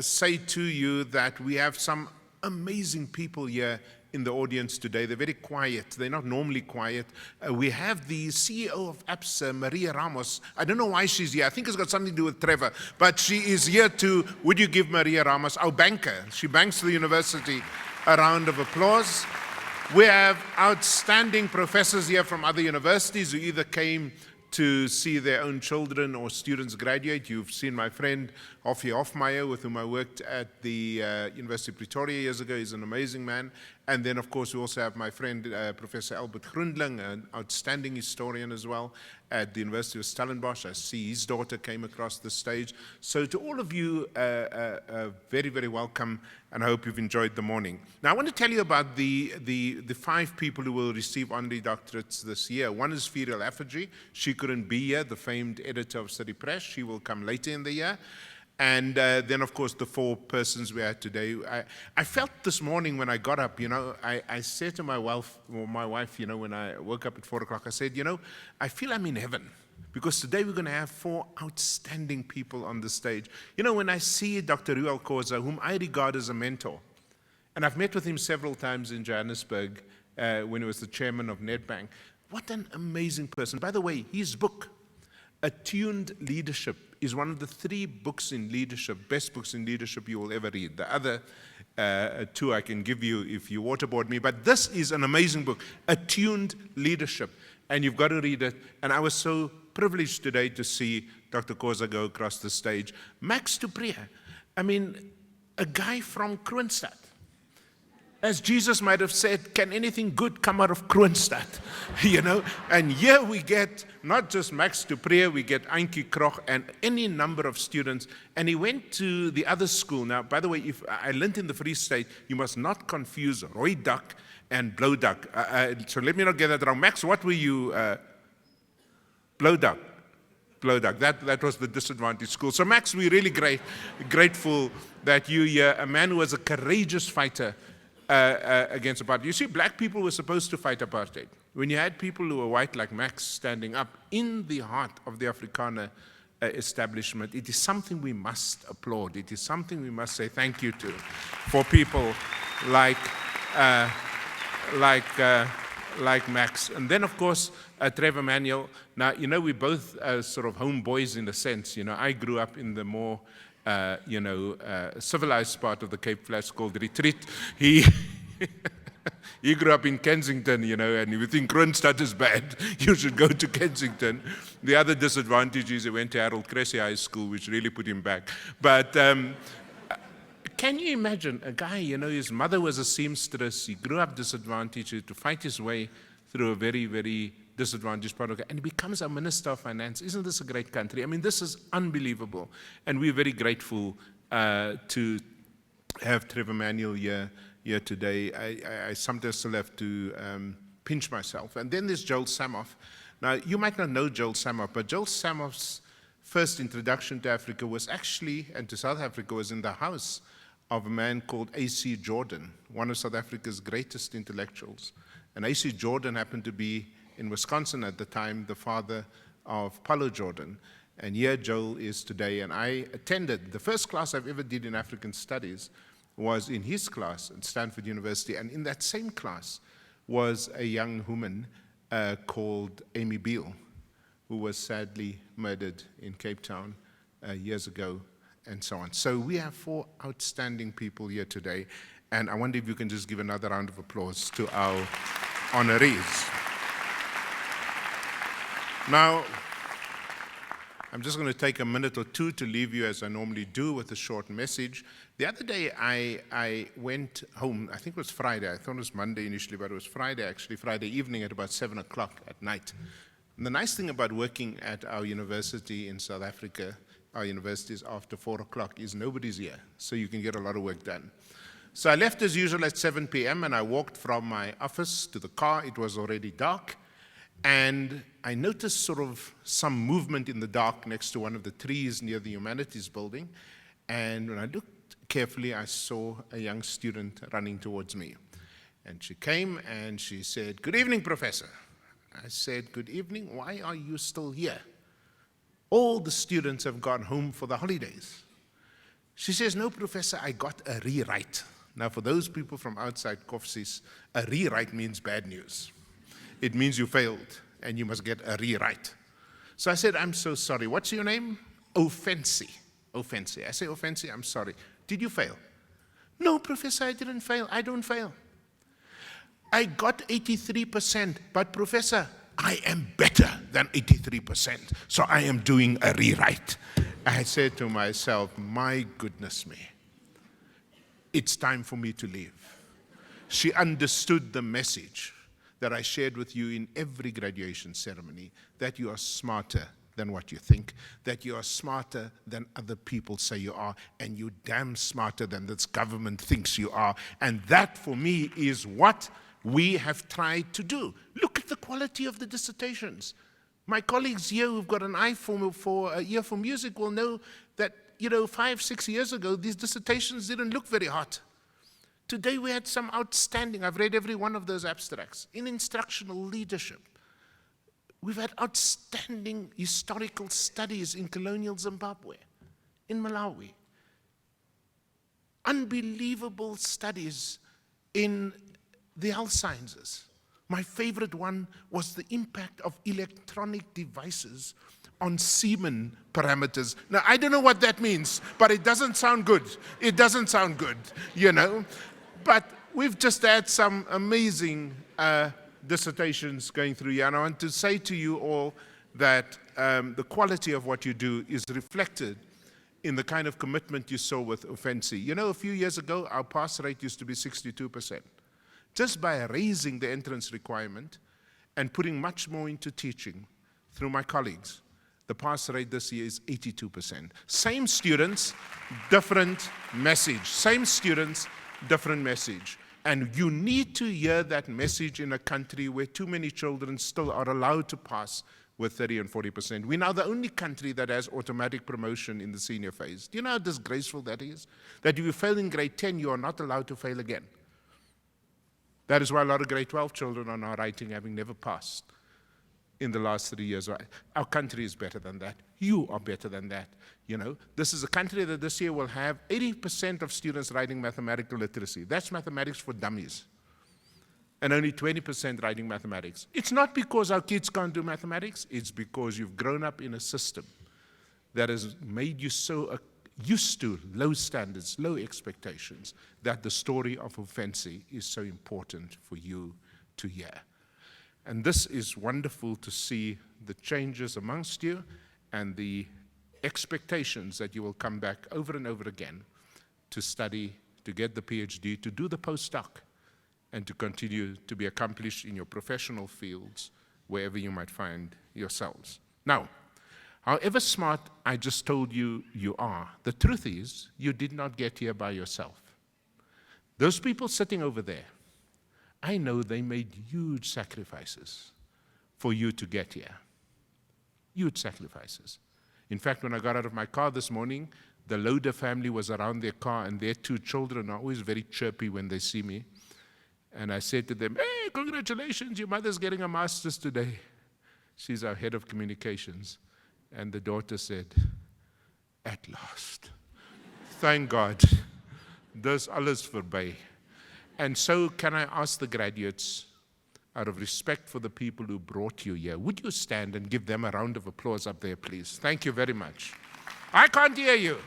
say to you that we have some amazing people here in the audience today. They're very quiet. They're not normally quiet. We have the CEO of APSA, Maria Ramos. I don't know why she's here. I think it's got something to do with Trevor. But she is here to, would you give Maria Ramos, our banker? She banks the university, a round of applause. We have outstanding professors here from other universities who either came to see their own children or students graduate. You've seen my friend Hoffie Hofmeyer, with whom I worked at the University of Pretoria years ago. He's an amazing man. And then, of course, we also have my friend Professor Albert Grundling, an outstanding historian as well, at the University of Stellenbosch. I see his daughter came across the stage. So to all of you, very, very welcome, and I hope you've enjoyed the morning. Now, I want to tell you about the 5 people who will receive honorary doctorates this year. One is Ferial Affergy. She couldn't be here, the famed editor of City Press. She will come later in the year. And then, of course, the 4 persons we had today. I felt this morning when I got up, I said to my wife, when I woke up at 4 o'clock, I said, I feel I'm in heaven. Because today we're going to have 4 outstanding people on the stage. When I see Dr. Joel Samoff, whom I regard as a mentor, and I've met with him several times in Johannesburg when he was the chairman of Nedbank, what an amazing person. By the way, his book, Attuned Leadership, is one of the 3 books in leadership, best books in leadership you will ever read. The other 2 I can give you if you waterboard me, but this is an amazing book, Attuned Leadership, and you've got to read it. And I was so privileged today to see Dr. Koza go across the stage. Max du Preez, a guy from Kroonstad. As Jesus might have said, can anything good come out of Kroonstad? And here we get not just Max du Preez, we get Antjie Krog and any number of students. And he went to the other school. Now, by the way, if I learned in the Free State, you must not confuse rooi dak and blou dak. So let me not get that wrong. Max, what were you? Blou dak. Blou dak. That was the disadvantaged school. So Max, we're really grateful that you're here, a man who was a courageous fighter against apartheid. You see, black people were supposed to fight apartheid. When you had people who were white like Max standing up in the heart of the Afrikaner establishment. It is something we must applaud. It is something we must say thank you to, for people like Max. And then, of course, Trevor Manuel. Now, you know, we're both sort of homeboys in a sense. You know, I grew up in the more, civilized part of the Cape Flats called Retreat. He grew up in Kensington, you know, and if you think Kroonstad is bad, you should go to Kensington. The other disadvantage is he went to Harold Cressy High School, which really put him back. But can you imagine a guy, you know, his mother was a seamstress, he grew up disadvantaged to fight his way through a very, very disadvantaged part of it, and he becomes a Minister of Finance. Isn't this a great country? I mean, this is unbelievable. And we're very grateful to have Trevor Manuel here today. I sometimes still have to pinch myself. And then there's Joel Samoff. Now, you might not know Joel Samoff, but Joel Samoff's first introduction to Africa was actually, and to South Africa, was in the house of a man called A.C. Jordan, one of South Africa's greatest intellectuals. And A.C. Jordan happened to be in Wisconsin at the time, the father of Paulo Jordan. And here Joel is today. And I attended, the first class I've ever did in African studies was in his class at Stanford University. And in that same class was a young woman called Amy Beale, who was sadly murdered in Cape Town years ago, and so on. So we have 4 outstanding people here today. And I wonder if you can just give another round of applause to our honorees. Now, I'm just going to take a minute or two to leave you, as I normally do, with a short message. The other day, I went home. I think it was Friday. I thought it was Monday initially, but it was Friday, actually, Friday evening at about 7 o'clock at night. And the nice thing about working at our university in South Africa, our universities after 4 o'clock, is nobody's here, so you can get a lot of work done. So I left as usual at 7 p.m., and I walked from my office to the car. It was already dark. And I noticed sort of some movement in the dark next to one of the trees near the Humanities building. And when I looked carefully, I saw a young student running towards me. And she came and she said, "Good evening, Professor." I said, "Good evening. Why are you still here? All the students have gone home for the holidays." She says, "No, Professor, I got a rewrite." Now, for those people from outside Koffsies, a rewrite means bad news. It means you failed and you must get a rewrite. So I said, "I'm so sorry. What's your name?" "Offensi." "Offensi." I say, "Offensi, I'm sorry. Did you fail?" "No, Professor, I didn't fail. I don't fail. I got 83%, but Professor, I am better than 83%, so I am doing a rewrite." I said to myself, my goodness me, it's time for me to leave. She understood the message that I shared with you in every graduation ceremony, that you are smarter than what you think, that you are smarter than other people say you are, and you're damn smarter than this government thinks you are. And that, for me, is what we have tried to do. Look at the quality of the dissertations. My colleagues here who've got an eye for ear for music will know that, 5-6 years ago, these dissertations didn't look very hot. Today we had some outstanding, I've read every one of those abstracts, in instructional leadership. We've had outstanding historical studies in colonial Zimbabwe, in Malawi. Unbelievable studies in the health sciences. My favorite one was the impact of electronic devices on semen parameters. Now, I don't know what that means, but it doesn't sound good. It doesn't sound good, But we've just had some amazing dissertations going through here, and I want to say to you all that the quality of what you do is reflected in the kind of commitment you saw with Offensi. A few years ago, our pass rate used to be 62%. Just by raising the entrance requirement and putting much more into teaching through my colleagues, the pass rate this year is 82%. Same students, different message. Same students, different message. And you need to hear that message in a country where too many children still are allowed to pass with 30 and 40%. We're now the only country that has automatic promotion in the senior phase. Do you know how disgraceful that is? That if you fail in grade 10, you are not allowed to fail again. That is why a lot of grade 12 children are now writing having never passed. in the last 3 years. Our country is better than that. You are better than that. You know, this is a country that this year will have 80% of students writing mathematical literacy. That's mathematics for dummies. And only 20% writing mathematics. It's not because our kids can't do mathematics, it's because you've grown up in a system that has made you so used to low standards, low expectations, that the story of Ofensi is so important for you to hear. And this is wonderful to see the changes amongst you and the expectations that you will come back over and over again to study, to get the PhD, to do the postdoc, and to continue to be accomplished in your professional fields, wherever you might find yourselves. Now, however smart I just told you you are, the truth is you did not get here by yourself. Those people sitting over there, I know they made huge sacrifices for you to get here. Huge sacrifices. In fact, when I got out of my car this morning, the Loader family was around their car, and their 2 children are always very chirpy when they see me. And I said to them, "Hey, congratulations, your mother's getting a master's today." She's our head of communications. And the daughter said, "At last. Thank God. Dis alles verby." And so can I ask the graduates, out of respect for the people who brought you here, would you stand and give them a round of applause up there, please? Thank you very much. I can't hear you.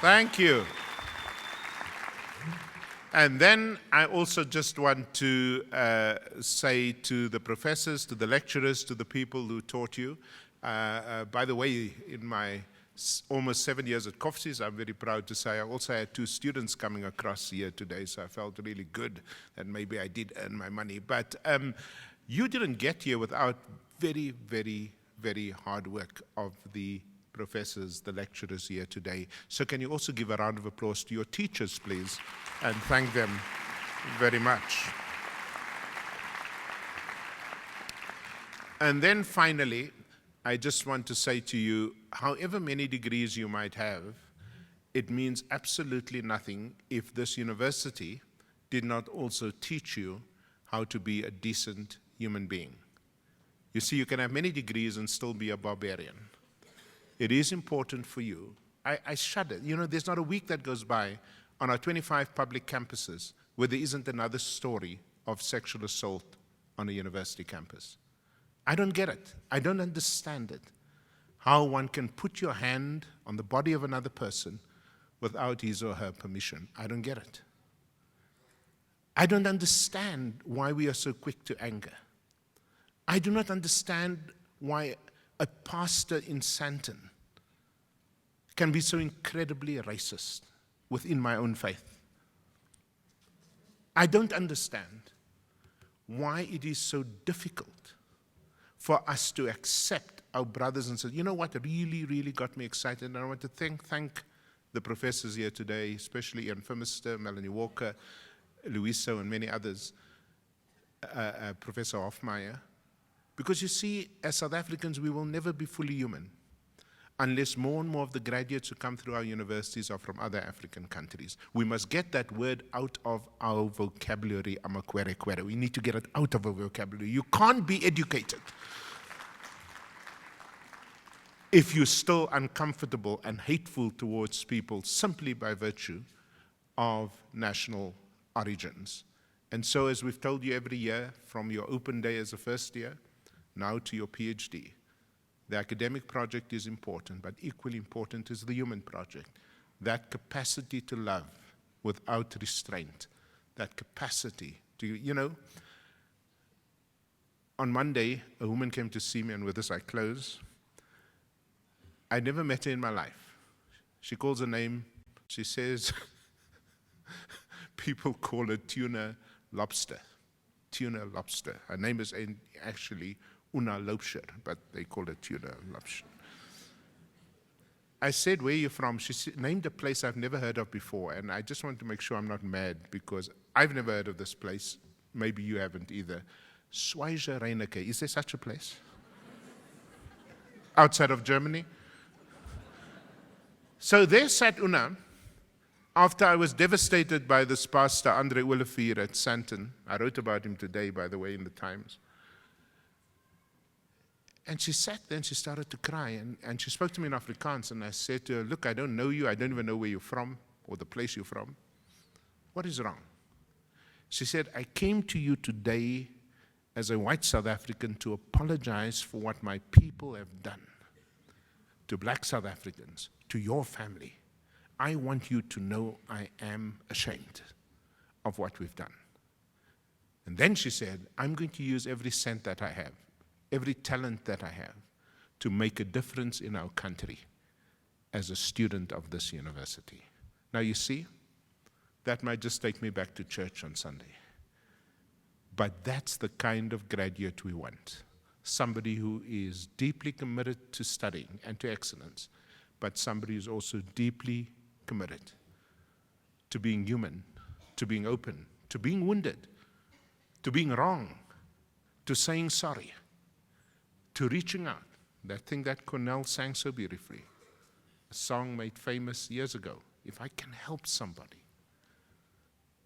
Thank you. And then I also just want to say to the professors, to the lecturers, to the people who taught you, by the way, in my almost 7 years at Coffees, I'm very proud to say I also had 2 students coming across here today, so I felt really good that maybe I did earn my money. But you didn't get here without very, very, very hard work of the professors, the lecturers here today. So can you also give a round of applause to your teachers, please, and thank them very much. And then finally, I just want to say to you, however many degrees you might have, it means absolutely nothing if this university did not also teach you how to be a decent human being. You see, you can have many degrees and still be a barbarian. It is important for you. I shudder. You know, there's not a week that goes by on our 25 public campuses where there isn't another story of sexual assault on a university campus. I don't get it. I don't understand it. How one can put your hand on the body of another person without his or her permission. I don't get it. I don't understand why we are so quick to anger. I do not understand why a pastor in Sandton can be so incredibly racist within my own faith. I don't understand why it is so difficult for us to accept our brothers and sisters. You know what really, really got me excited? And I want to thank the professors here today, especially Ian Phimister, Melanie Walker, Luiso, and many others, Professor Hofmeyer. Because you see, as South Africans, we will never be fully human unless more and more of the graduates who come through our universities are from other African countries. We must get that word out of our vocabulary, amakwere-kwere. We need to get it out of our vocabulary. You can't be educated if you're still uncomfortable and hateful towards people simply by virtue of national origins. And so, as we've told you every year, from your open day as a first year, now to your PhD, the academic project is important, but equally important is the human project. That capacity to love without restraint, that capacity to, you know, on Monday, a woman came to see me, and with this I close. I never met her in my life. She calls her name, she says, people call her tuna lobster. Tuna lobster. Her name is actually Una Loubser, but they call it tuna lobster. I said, "Where are you from?" She named a place I've never heard of before, and I just want to make sure I'm not mad because I've never heard of this place. Maybe you haven't either. Schweizer Reinecke. Is there such a place? Outside of Germany? So there sat Una, after I was devastated by this pastor, Andre Olivier at Santon. I wrote about him today, by the way, in the Times. And she sat there and she started to cry. And she spoke to me in Afrikaans. And I said to her, look, I don't know you. I don't even know where you're from or the place you're from. What is wrong? She said, I came to you today as a white South African to apologize for what my people have done to black South Africans, to your family. I want you to know I am ashamed of what we've done. And then she said, I'm going to use every cent that I have, every talent that I have, to make a difference in our country as a student of this university. Now you see, that might just take me back to church on Sunday. But that's the kind of graduate we want. Somebody who is deeply committed to studying and to excellence, but somebody who's also deeply committed to being human, to being open, to being wounded, to being wrong, to saying sorry, to reaching out. That thing that Cornell sang so beautifully, a song made famous years ago. If I can help somebody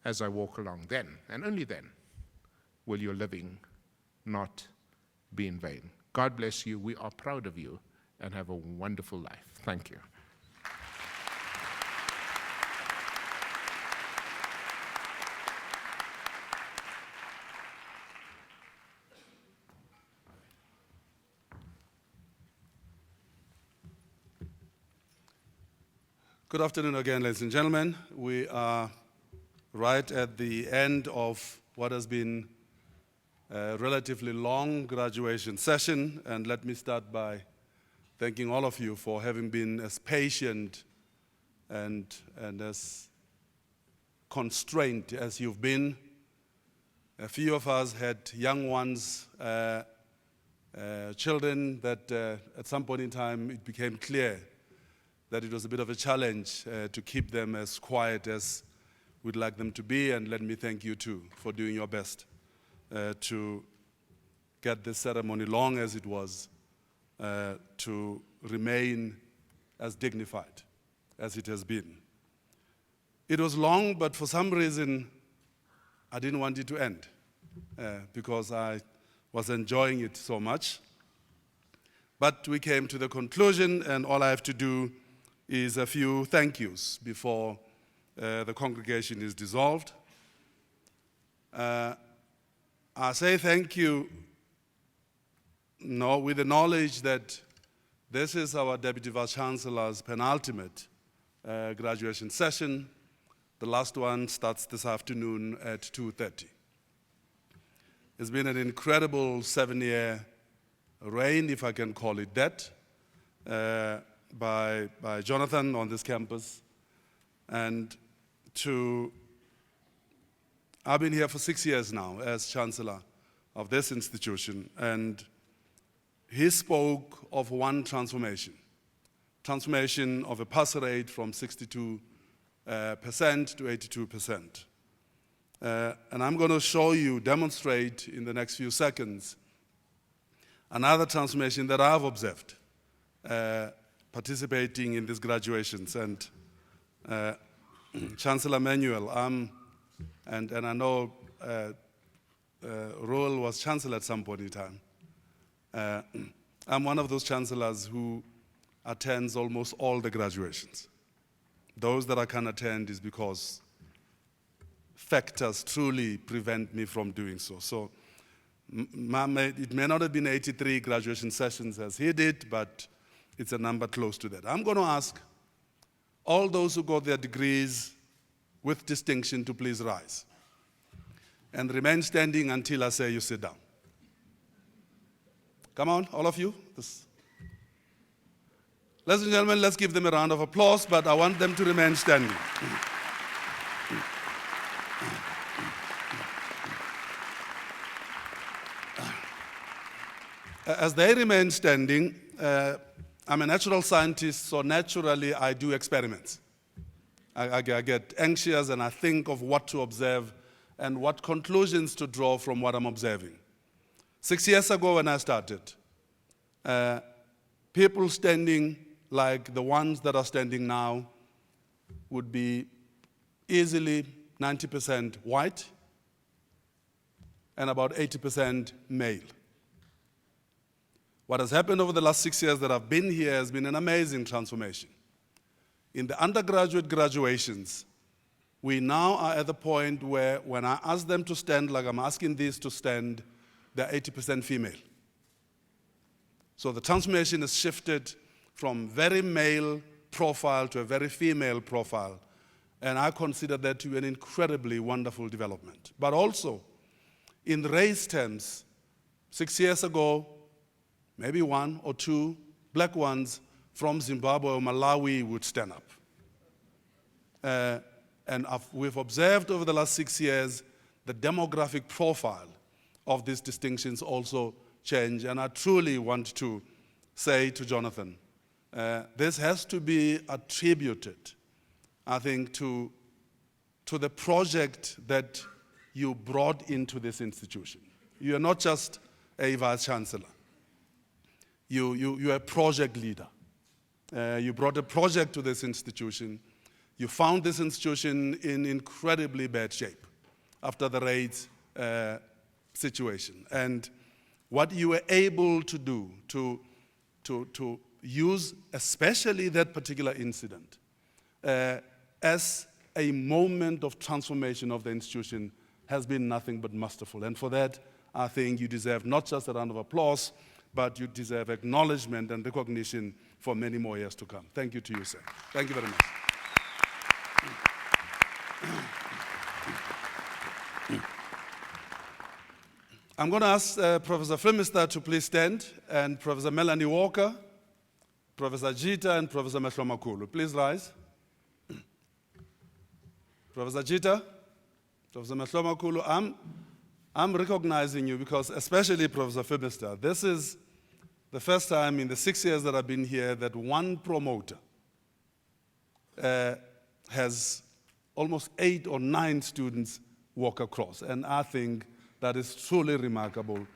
as I walk along, then, and only then, will your living not be in vain. God bless you. We are proud of you and have a wonderful life. Thank you. Good afternoon again, ladies and gentlemen. We are right at the end of what has been a relatively long graduation session, and let me start by thanking all of you for having been as patient and as constrained as you've been. A few of us had young ones, children that at some point in time it became clear that it was a bit of a challenge to keep them as quiet as we'd like them to be, and let me thank you too for doing your best to get this ceremony, long as it was, to remain as dignified as it has been. It was long, but for some reason, I didn't want it to end because I was enjoying it so much. But we came to the conclusion, and all I have to do is a few thank yous before the congregation is dissolved. I say thank you with the knowledge that this is our Deputy Vice-Chancellor's penultimate graduation session. The last one starts this afternoon at 2:30. It's been an incredible 7-year reign, if I can call it that, by Jonathan on this campus. And I've been here for 6 years now as Chancellor of this institution, and he spoke of one transformation of a pass rate from 62% to 82%. And I'm going to demonstrate in the next few seconds, another transformation that I've observed participating in these graduations. And Chancellor Manuel, and I know Joel was Chancellor at some point in time. I'm one of those chancellors who attends almost all the graduations. Those that I can attend is because factors truly prevent me from doing so. So it may not have been 83 graduation sessions as he did, but it's a number close to that. I'm going to ask all those who got their degrees with distinction to please rise and remain standing until I say you sit down. Come on, all of you. Ladies and gentlemen, let's give them a round of applause, but I want them to remain standing. As they remain standing, I'm a natural scientist, so naturally I do experiments. I get anxious and I think of what to observe and what conclusions to draw from what I'm observing. 6 years ago when I started, people standing like the ones that are standing now would be easily 90% white and about 80% male. What has happened over the last 6 years that I've been here has been an amazing transformation. In the undergraduate graduations, we now are at the point where when I ask them to stand, like I'm asking these to stand, they're 80% female. So the transformation has shifted from very male profile to a very female profile, and I consider that to be an incredibly wonderful development. But also, in race terms, 6 years ago, maybe 1 or 2 black ones from Zimbabwe or Malawi would stand up. And we've observed over the last 6 years the demographic profile of these distinctions also change. And I truly want to say to Jonathan, this has to be attributed, I think, to the project that you brought into this institution. You are not just a vice-chancellor. You are a project leader. You brought a project to this institution. You found this institution in incredibly bad shape after the raids situation. And what you were able to do to use especially that particular incident as a moment of transformation of the institution has been nothing but masterful. And for that, I think you deserve not just a round of applause, but you deserve acknowledgement and recognition for many more years to come. Thank you to you, sir. Thank you very much. I'm going to ask Professor Flemister to please stand, and Professor Melanie Walker, Professor Jita, and Professor Mahlomakulu. Please rise. Professor Jita, Professor Mahlomakulu, I'm recognizing you because, especially Professor Flemister, this is the first time in the 6 years that I've been here that one promoter has almost 8 or 9 students walk across. And I think that is truly remarkable.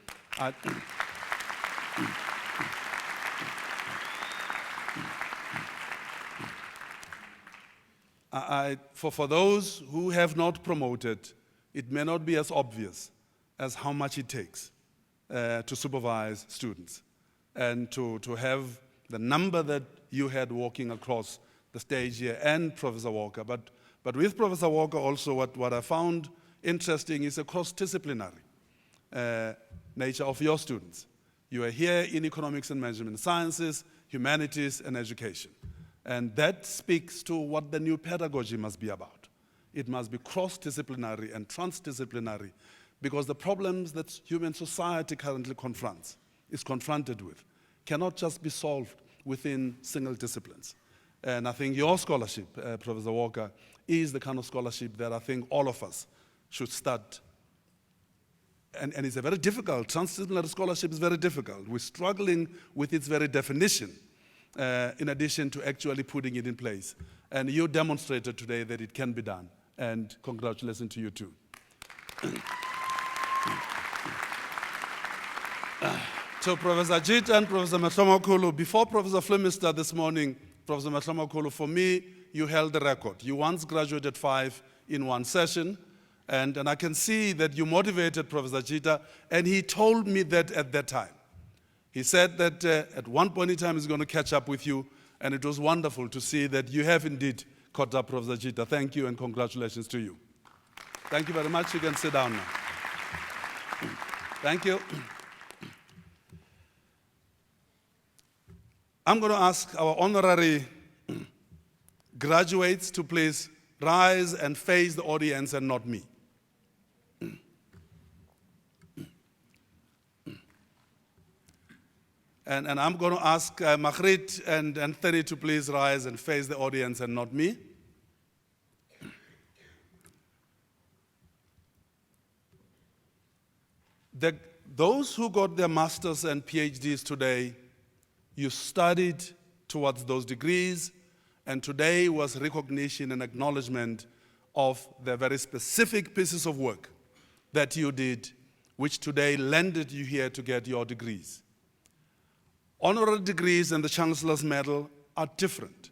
For those who have not promoted, it may not be as obvious as how much it takes to supervise students and to have the number that you had walking across the stage here, and Professor Walker. But with Professor Walker also, what I found interesting is a cross-disciplinary nature of your students. You are here in economics and management sciences, humanities, and education. And that speaks to what the new pedagogy must be about. It must be cross-disciplinary and transdisciplinary, because the problems that human society currently is confronted with, cannot just be solved within single disciplines. And I think your scholarship, Professor Walker, is the kind of scholarship that I think all of us should start. And it's a very difficult, transdisciplinary scholarship is very difficult. We're struggling with its very definition, in addition to actually putting it in place. And you demonstrated today that it can be done. And congratulations to you too. So Professor Jit and Professor Mahlomakulu, before Professor Flemister this morning, Professor Mahlomakulu, for me, you held the record. You once graduated 5 in one session, and I can see that you motivated Professor Jita, and he told me that at that time. He said that at one point in time he's going to catch up with you, and it was wonderful to see that you have indeed caught up, Professor Jita. Thank you, and congratulations to you. Thank you very much. You can sit down now. Thank you. I'm going to ask our honorary graduates to please rise and face the audience and not me. And I'm going to ask Margriet and Anthony to please rise and face the audience and not me. Those who got their masters and PhDs today, you studied towards those degrees, and today was recognition and acknowledgement of the very specific pieces of work that you did, which today landed you here to get your degrees. Honorary degrees and the Chancellor's Medal are different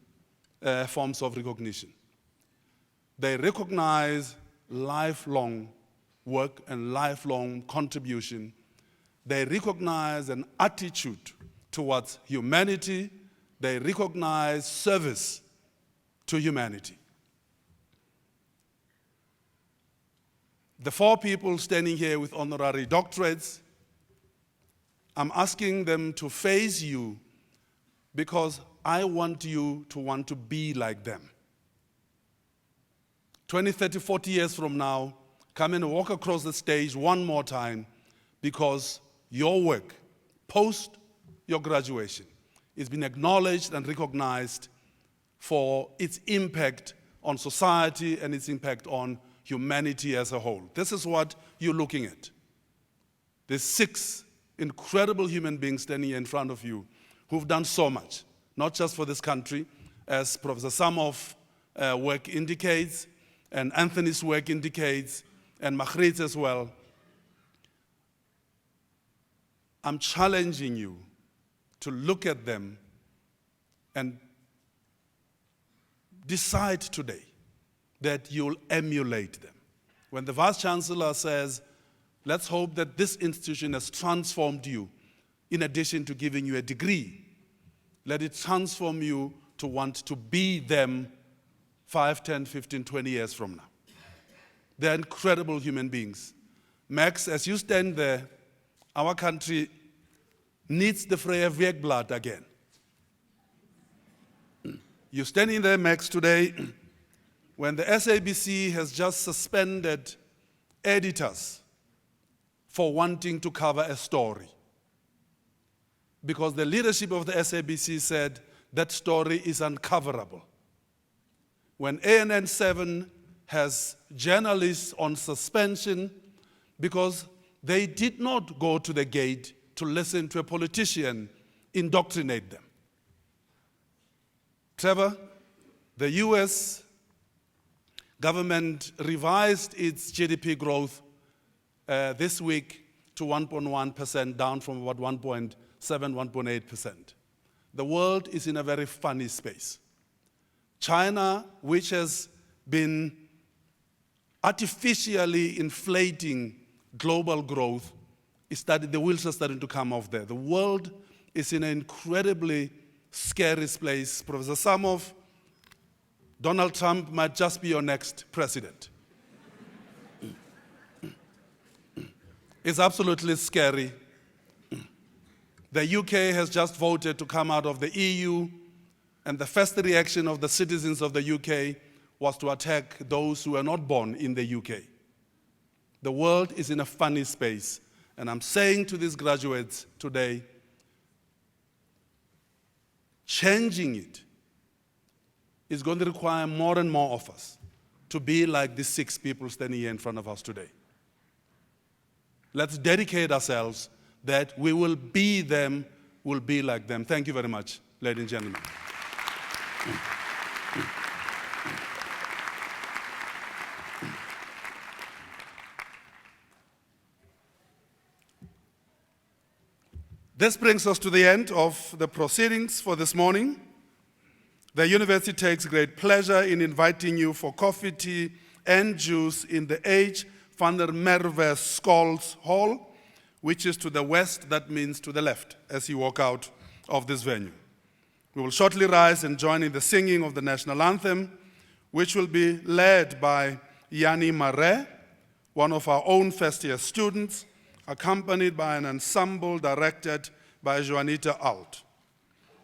forms of recognition. They recognize lifelong work and lifelong contribution. They recognize an attitude towards humanity. They recognize service to humanity. The 4 people standing here with honorary doctorates, I'm asking them to face you because I want you to want to be like them. 20, 30, 40 years from now, come and walk across the stage one more time because your work, post your graduation, is being acknowledged and recognized for its impact on society and its impact on humanity as a whole. This is what you're looking at. There's 6 incredible human beings standing here in front of you who've done so much, not just for this country, as Professor Samoff's work indicates, and Anthony's work indicates, and Magriet's as well. I'm challenging you to look at them and decide today that you'll emulate them. When the Vice Chancellor says, let's hope that this institution has transformed you, in addition to giving you a degree, let it transform you to want to be them 5, 10, 15, 20 years from now. They're incredible human beings. Max, as you stand there, our country needs the Freya Weekblad again. You're standing there, Max, today, when the SABC has just suspended editors for wanting to cover a story. Because the leadership of the SABC said that story is uncoverable. When ANN 7 has journalists on suspension because they did not go to the gate to listen to a politician indoctrinate them. Trevor, the US government revised its GDP growth this week to 1.1%, down from about 1.7, 1.8%. The world is in a very funny space. China, which has been artificially inflating global growth, the wheels are starting to come off there. The world is in an incredibly scary place. Professor Samoff, Donald Trump might just be your next president. It's absolutely scary. The UK has just voted to come out of the EU, and the first reaction of the citizens of the UK was to attack those who were not born in the UK. The world is in a funny space, and I'm saying to these graduates today, changing it is going to require more and more of us to be like these 6 people standing here in front of us today. Let's dedicate ourselves that we will be them, will be like them. Thank you very much, ladies and gentlemen. This brings us to the end of the proceedings for this morning. The university takes great pleasure in inviting you for coffee, tea, and juice in the H. van der Merwe Scholes Hall, which is to the west, that means to the left, as you walk out of this venue. We will shortly rise and join in the singing of the national anthem, which will be led by Yanni Marais, one of our own first-year students, accompanied by an ensemble directed by Juanita Alt.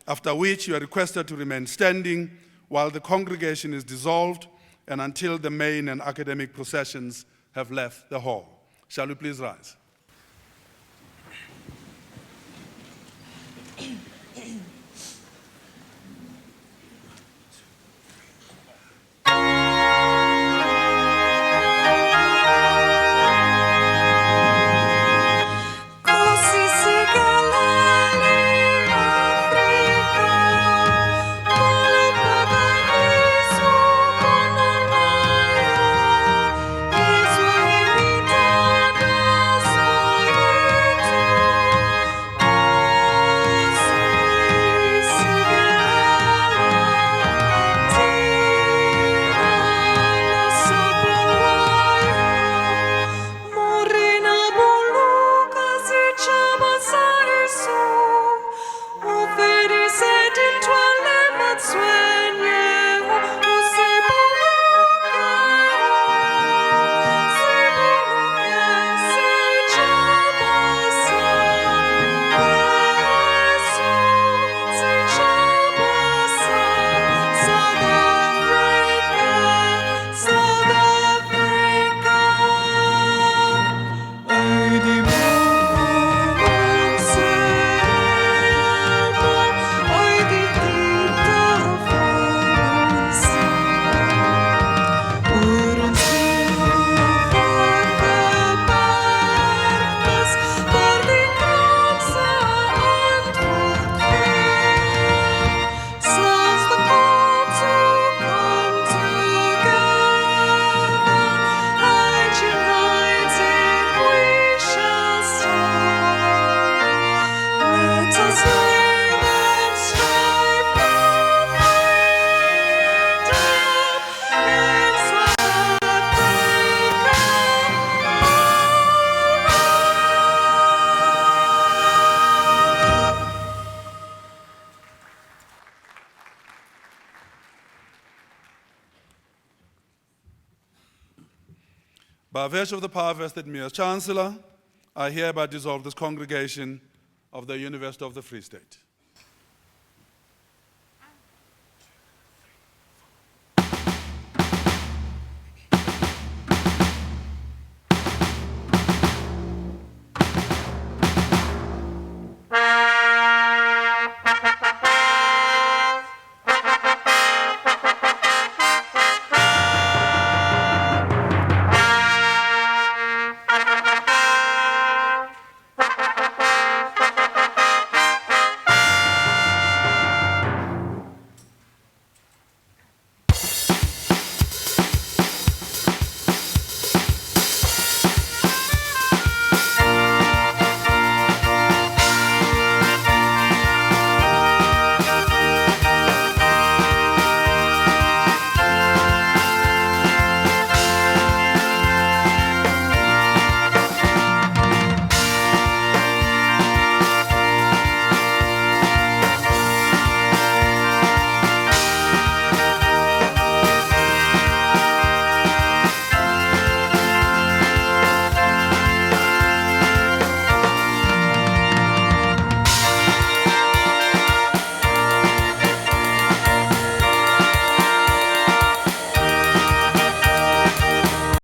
After which you are requested to remain standing while the congregation is dissolved and until the main and academic processions have left the hall. Shall we please rise? Invitados By virtue of the power vested in me as Chancellor, I hereby dissolve this congregation of the University of the Free State.